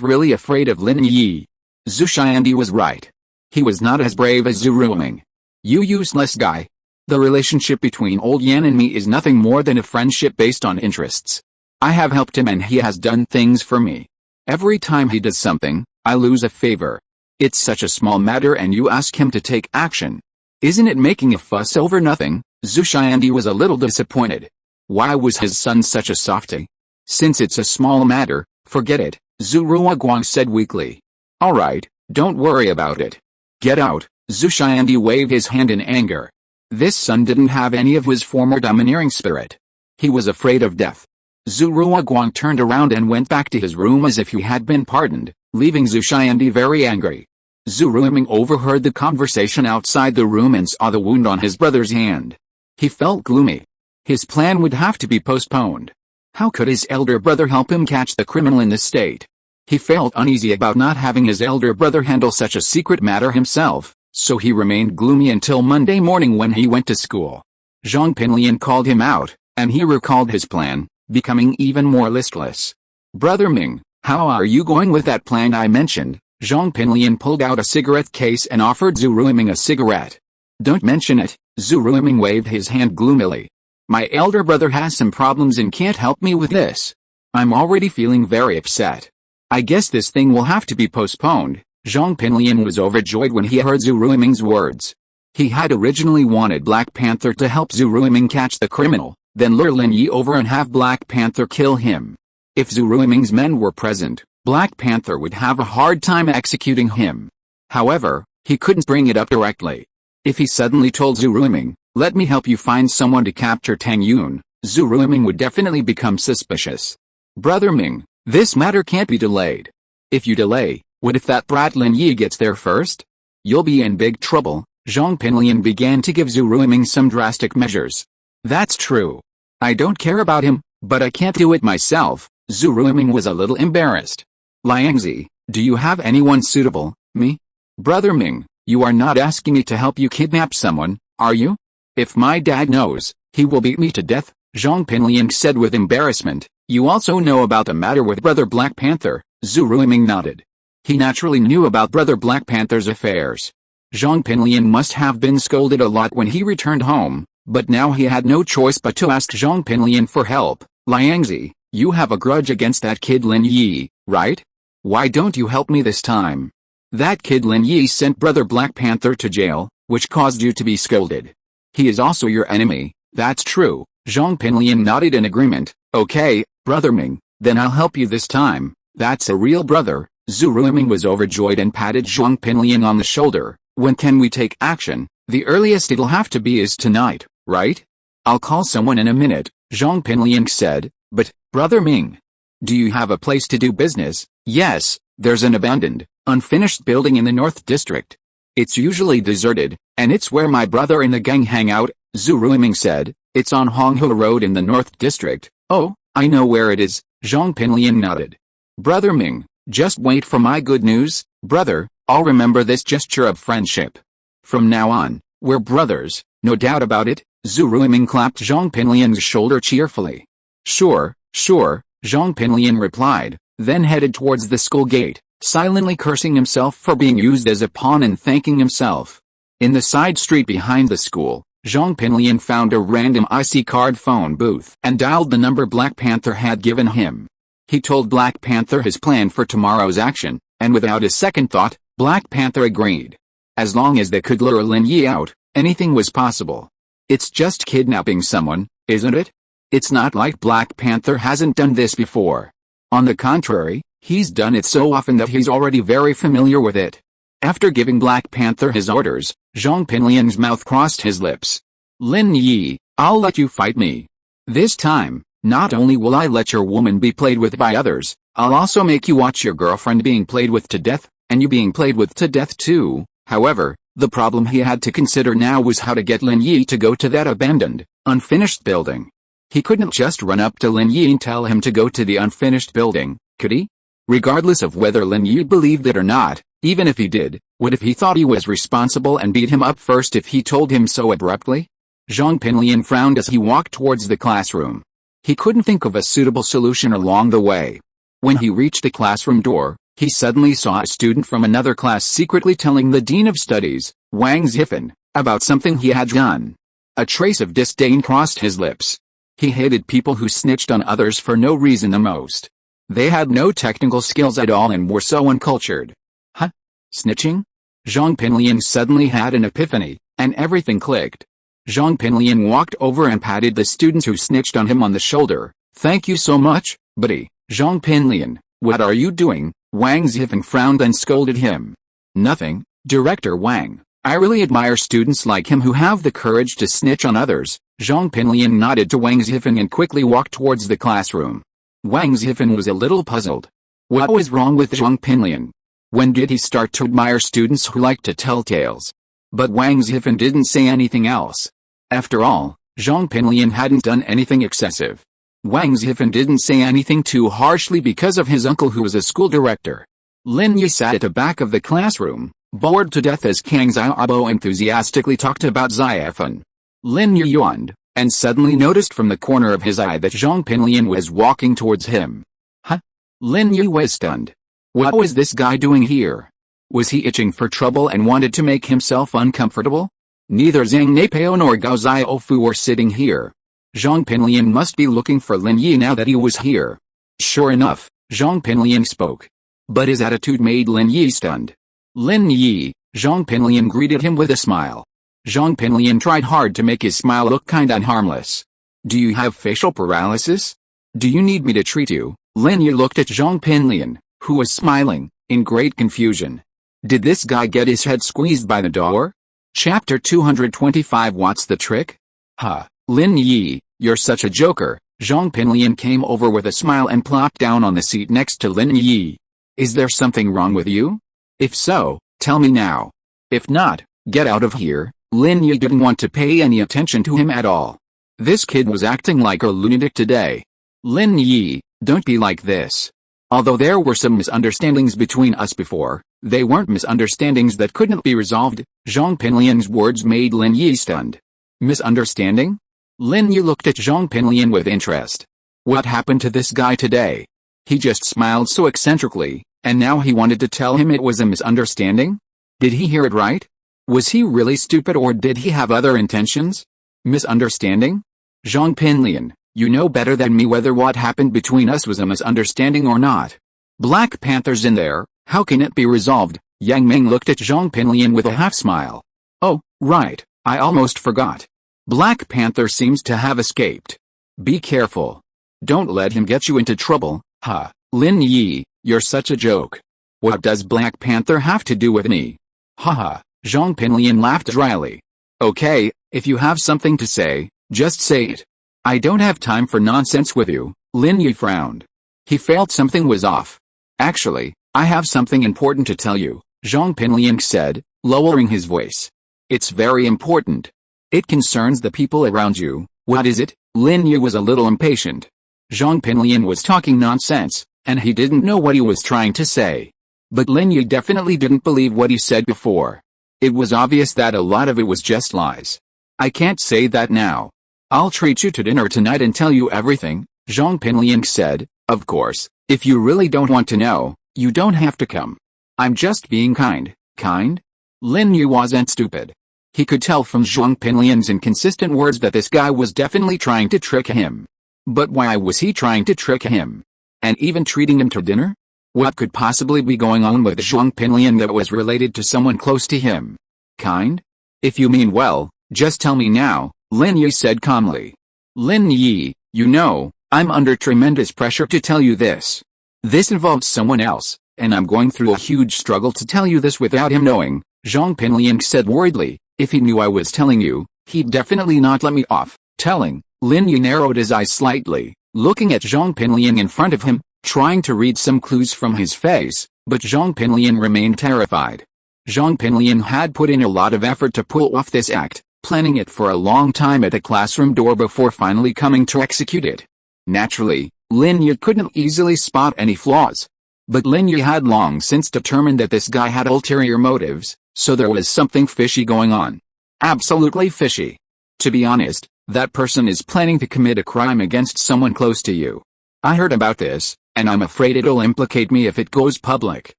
really afraid of Lin Yi. Zhu Xiandi was right. He was not as brave as Zhu Ruoming. You useless guy. The relationship between old Yan and me is nothing more than a friendship based on interests. I have helped him and he has done things for me. Every time he does something, I lose a favor. It's such a small matter and you ask him to take action. Isn't it making a fuss over nothing? Zhu Xiandi was a little disappointed. Why was his son such a softy? Since it's a small matter, forget it, Zhu Ruoguang said weakly. Alright, don't worry about it. Get out, Zhu Xiandi waved his hand in anger. This son didn't have any of his former domineering spirit. He was afraid of death. Zhu Ruoguang turned around and went back to his room as if he had been pardoned, leaving Zhu Xiandi very angry. Zhu Ruoming overheard the conversation outside the room and saw the wound on his brother's hand. He felt gloomy. His plan would have to be postponed. How could his elder brother help him catch the criminal in this state? He felt uneasy about not having his elder brother handle such a secret matter himself, so he remained gloomy until Monday morning when he went to school. Zhong Pinliang called him out, and he recalled his plan, becoming even more listless. Brother Ming, how are you going with that plan I mentioned? Zhong Pinliang pulled out a cigarette case and offered Zhu Ruoming a cigarette. Don't mention it, Zhu Ruoming waved his hand gloomily. My elder brother has some problems and can't help me with this. I'm already feeling very upset. I guess this thing will have to be postponed. Zhong Pinliang was overjoyed when he heard Zhu Ruoming's words. He had originally wanted Black Panther to help Zhu Ruoming catch the criminal, then lure Lin Yi over and have Black Panther kill him. If Zhu Ruoming's men were present, Black Panther would have a hard time executing him. However, he couldn't bring it up directly. If he suddenly told Zhu Ruoming, let me help you find someone to capture Tang Yun, Zhu Ruoming would definitely become suspicious. Brother Ming, this matter can't be delayed. If you delay, what if that brat Lin Yi gets there first? You'll be in big trouble. Zhong Pinliang began to give Zhu Ruoming some drastic measures. That's true. I don't care about him, but I can't do it myself. Zhu Ruoming was a little embarrassed. Liangzi, do you have anyone suitable? Me? Brother Ming, you are not asking me to help you kidnap someone, are you? If my dad knows, he will beat me to death, Zhong Pinliang said with embarrassment. You also know about the matter with Brother Black Panther, Zhu Ruoming nodded. He naturally knew about Brother Black Panther's affairs. Zhong Pinliang must have been scolded a lot when he returned home, but now he had no choice but to ask Zhong Pinliang for help. Liangzi, you have a grudge against that kid Lin Yi, right? Why don't you help me this time? That kid Lin Yi sent Brother Black Panther to jail, which caused you to be scolded. He is also your enemy, that's true. Zhong Pinliang nodded in agreement. Okay, Brother Ming, then I'll help you this time. That's a real brother. Zhu Ruoming was overjoyed and patted Zhong Pinliang on the shoulder. When can we take action? The earliest it'll have to be is tonight, right? I'll call someone in a minute, Zhong Pinliang said. But, Brother Ming, do you have a place to do business? Yes, there's an abandoned, unfinished building in the North District. It's usually deserted, and it's where my brother and the gang hang out, Zhu Ruoming said. It's on Honghu Road in the North District. Oh, I know where it is, Zhong Pinliang nodded. Brother Ming, just wait for my good news, brother, I'll remember this gesture of friendship. From now on, we're brothers, no doubt about it, Zhu Ruoming clapped Zhong Pinliang's shoulder cheerfully. Sure, Zhong Pinliang replied, then headed towards the school gate, silently cursing himself for being used as a pawn and thanking himself. In the side street behind the school, Zhong Pinliang found a random IC card phone booth and dialed the number Black Panther had given him. He told Black Panther his plan for tomorrow's action, and without a second thought, Black Panther agreed. As long as they could lure Lin Yi out, anything was possible. It's just kidnapping someone, isn't it? It's not like Black Panther hasn't done this before. On the contrary, he's done it so often that he's already very familiar with it. After giving Black Panther his orders, Zhong Pinliang's mouth crossed his lips. Lin Yi, I'll let you fight me. This time, not only will I let your woman be played with by others, I'll also make you watch your girlfriend being played with to death, and you being played with to death too. However, the problem he had to consider now was how to get Lin Yi to go to that abandoned, unfinished building. He couldn't just run up to Lin Yi and tell him to go to the unfinished building, could he? Regardless of whether Lin Yi believed it or not, even if he did, what if he thought he was responsible and beat him up first if he told him so abruptly? Zhong Pinliang frowned as he walked towards the classroom. He couldn't think of a suitable solution along the way. When he reached the classroom door, he suddenly saw a student from another class secretly telling the Dean of Studies, Wang Xixing, about something he had done. A trace of disdain crossed his lips. He hated people who snitched on others for no reason the most. They had no technical skills at all and were so uncultured. Huh? Snitching? Zhong Pinliang suddenly had an epiphany, and everything clicked. Zhong Pinliang walked over and patted the student who snitched on him on the shoulder. Thank you so much, buddy. Zhong Pinliang, what are you doing? Wang Xixing frowned and scolded him. Nothing, Director Wang. I really admire students like him who have the courage to snitch on others. Zhong Pinliang nodded to Wang Xixing and quickly walked towards the classroom. Wang Xixing was a little puzzled. What was wrong with Zhong Pinliang? When did he start to admire students who liked to tell tales? But Wang Xixing didn't say anything else. After all, Zhong Pinliang hadn't done anything excessive. Wang Xixing didn't say anything too harshly because of his uncle who was a school director. Lin Yi sat at the back of the classroom, bored to death as Kang Xiaobo enthusiastically talked about Xiaofan. Lin Yi yawned, and suddenly noticed from the corner of his eye that Zhong Pinliang was walking towards him. Huh? Lin Yi was stunned. What was this guy doing here? Was he itching for trouble and wanted to make himself uncomfortable? Neither Zhang Neipao nor Gao Xiaofu were sitting here. Zhong Pinliang must be looking for Lin Yi now that he was here. Sure enough, Zhong Pinliang spoke. But his attitude made Lin Yi stunned. Lin Yi, Zhong Pinliang greeted him with a smile. Zhong Pinliang tried hard to make his smile look kind and harmless. Do you have facial paralysis? Do you need me to treat you? Lin Yi looked at Zhong Pinliang, who was smiling, in great confusion. Did this guy get his head squeezed by the door? Chapter 225 What's the trick? Huh, Lin Yi, you're such a joker. Zhong Pinliang came over with a smile and plopped down on the seat next to Lin Yi. Is there something wrong with you? If so, tell me now. If not, get out of here. Lin Yi didn't want to pay any attention to him at all. This kid was acting like a lunatic today. Lin Yi, don't be like this. Although there were some misunderstandings between us before, they weren't misunderstandings that couldn't be resolved. Zhong Pinliang's words made Lin Yi stunned. Misunderstanding? Lin Yi looked at Zhong Pinliang with interest. What happened to this guy today? He just smiled so eccentrically, and now he wanted to tell him it was a misunderstanding? Did he hear it right? Was he really stupid or did he have other intentions? Misunderstanding? Zhong Pinliang, you know better than me whether what happened between us was a misunderstanding or not. Black Panther's in there, how can it be resolved? Yang Ming looked at Zhong Pinliang with a half-smile. Oh, right, I almost forgot. Black Panther seems to have escaped. Be careful. Don't let him get you into trouble. Huh, Lin Yi, you're such a joke. What does Black Panther have to do with me? Haha, Zhong Pinliang laughed dryly. Okay, if you have something to say, just say it. I don't have time for nonsense with you. Lin Yi frowned. He felt something was off. Actually, I have something important to tell you, Zhong Pinliang said, lowering his voice. It's very important. It concerns the people around you. What is it? Lin Yi was a little impatient. Zhong Pinliang was talking nonsense, and he didn't know what he was trying to say. But Lin Yi definitely didn't believe what he said before. It was obvious that a lot of it was just lies. I can't say that now. I'll treat you to dinner tonight and tell you everything, Zhong Pinliang said. Of course, if you really don't want to know, you don't have to come. I'm just being kind. Kind? Lin Yi wasn't stupid. He could tell from Zhong Pinliang's inconsistent words that this guy was definitely trying to trick him. But why was he trying to trick him? And even treating him to dinner? What could possibly be going on with Zhong Pinliang that was related to someone close to him? Kind? If you mean well, just tell me now, Lin Yi said calmly. Lin Yi, you know, I'm under tremendous pressure to tell you this. This involves someone else, and I'm going through a huge struggle to tell you this without him knowing, Zhong Pinliang said worriedly. If he knew I was telling you, he'd definitely not let me off. Telling, Lin Yi narrowed his eyes slightly, looking at Zhong Pinliang in front of him, trying to read some clues from his face, but Zhong Pinliang remained terrified. Zhong Pinliang had put in a lot of effort to pull off this act, planning it for a long time at the classroom door before finally coming to execute it. Naturally, Lin Yi couldn't easily spot any flaws. But Lin Yi had long since determined that this guy had ulterior motives, so there was something fishy going on. Absolutely fishy. To be honest, that person is planning to commit a crime against someone close to you. I heard about this, and I'm afraid it'll implicate me if it goes public.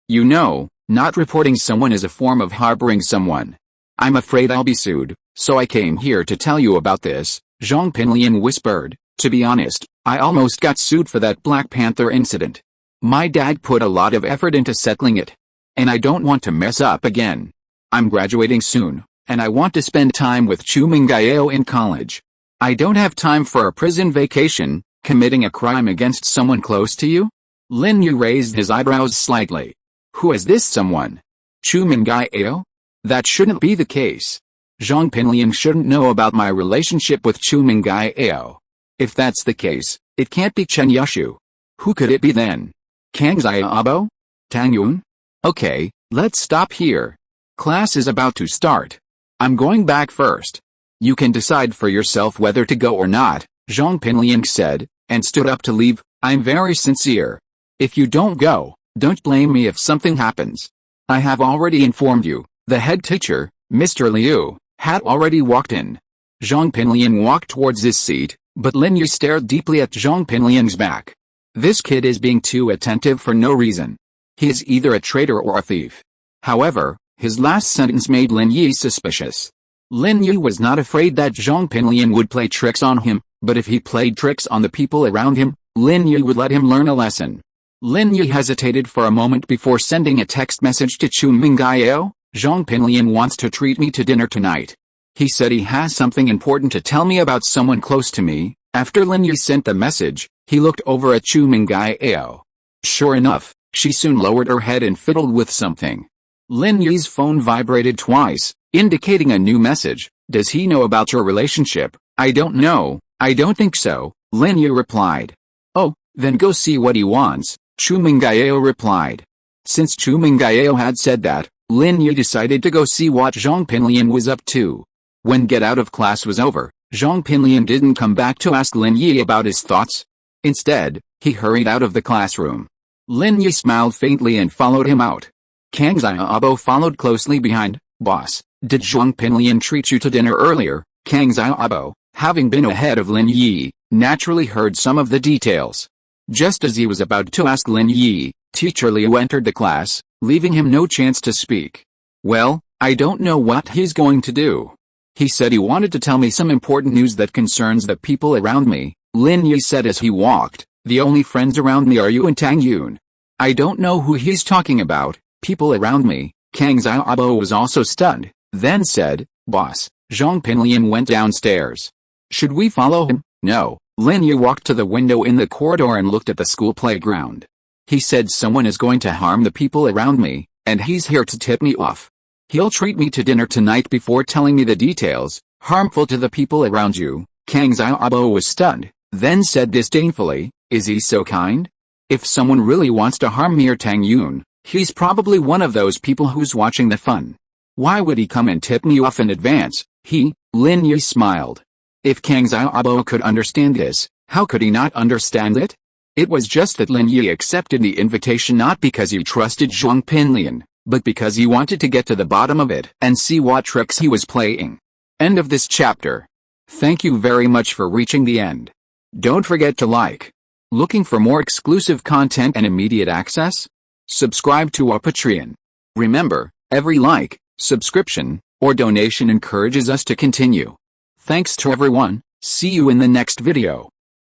You know, not reporting someone is a form of harboring someone. I'm afraid I'll be sued, so I came here to tell you about this, Zhong Pinliang whispered. To be honest, I almost got sued for that Black Panther incident. My dad put a lot of effort into settling it. And I don't want to mess up again. I'm graduating soon, and I want to spend time with Chu Mengyao in college. I don't have time for a prison vacation, committing a crime against someone close to you? Lin Yi raised his eyebrows slightly. Who is this someone? Chu Mengyao? That shouldn't be the case. Zhong Pinliang shouldn't know about my relationship with Chu Mengyao. If that's the case, it can't be Chen Yushu. Who could it be then? Kang Xiaobo? Tang Yun? Okay, let's stop here. Class is about to start. I'm going back first. You can decide for yourself whether to go or not, Zhong Pinliang said, and stood up to leave. I'm very sincere. If you don't go, don't blame me if something happens. I have already informed you. The head teacher, Mr. Liu, had already walked in. Zhong Pinliang walked towards his seat, but Lin Yi stared deeply at Zhong Pinliang's back. This kid is being too attentive for no reason. He is either a traitor or a thief. However, his last sentence made Lin Yi suspicious. Lin Yi was not afraid that Zhong Pinliang would play tricks on him, but if he played tricks on the people around him, Lin Yi would let him learn a lesson. Lin Yi hesitated for a moment before sending a text message to Chu Mengyao. Zhong Pinliang wants to treat me to dinner tonight. He said he has something important to tell me about someone close to me. After Lin Yi sent the message, he looked over at Chu Mengyao. Sure enough, she soon lowered her head and fiddled with something. Lin Yi's phone vibrated twice, indicating a new message. Does he know about your relationship? I don't know, I don't think so, Lin Yi replied. Oh, then go see what he wants, Chu Mengyao replied. Since Chu Mengyao had said that, Lin Yi decided to go see what Zhong Pinliang was up to. When get out of class was over, Zhong Pinliang didn't come back to ask Lin Yi about his thoughts. Instead, he hurried out of the classroom. Lin Yi smiled faintly and followed him out. Kang Xiaobo followed closely behind. Boss, did Zhong Pinliang treat you to dinner earlier? Kang Xiaobo, having been ahead of Lin Yi, naturally heard some of the details. Just as he was about to ask Lin Yi, Teacher Liu entered the class, leaving him no chance to speak. Well, I don't know what he's going to do. He said he wanted to tell me some important news that concerns the people around me, Lin Yi said as he walked. The only friends around me are you and Tang Yun. I don't know who he's talking about, people around me. Kang Xiaobo was also stunned, then said, Boss, Zhong Pinliang went downstairs. Should we follow him? No. Lin Yi walked to the window in the corridor and looked at the school playground. He said someone is going to harm the people around me, and he's here to tip me off. He'll treat me to dinner tonight before telling me the details. Harmful to the people around you. Kang Xiaobo was stunned, then said disdainfully, is he so kind? If someone really wants to harm me or Tang Yun, he's probably one of those people who's watching the fun. Why would he come and tip me off in advance? Lin Yi smiled. If Kang Xiaobo could understand this, how could he not understand it? It was just that Lin Yi accepted the invitation not because he trusted Zhong Pinliang, but because he wanted to get to the bottom of it and see what tricks he was playing. End of this chapter. Thank you very much for reaching the end. Don't forget to like. Looking for more exclusive content and immediate access? Subscribe to our Patreon. Remember, every like, subscription, or donation encourages us to continue. Thanks to everyone. See you in the next video.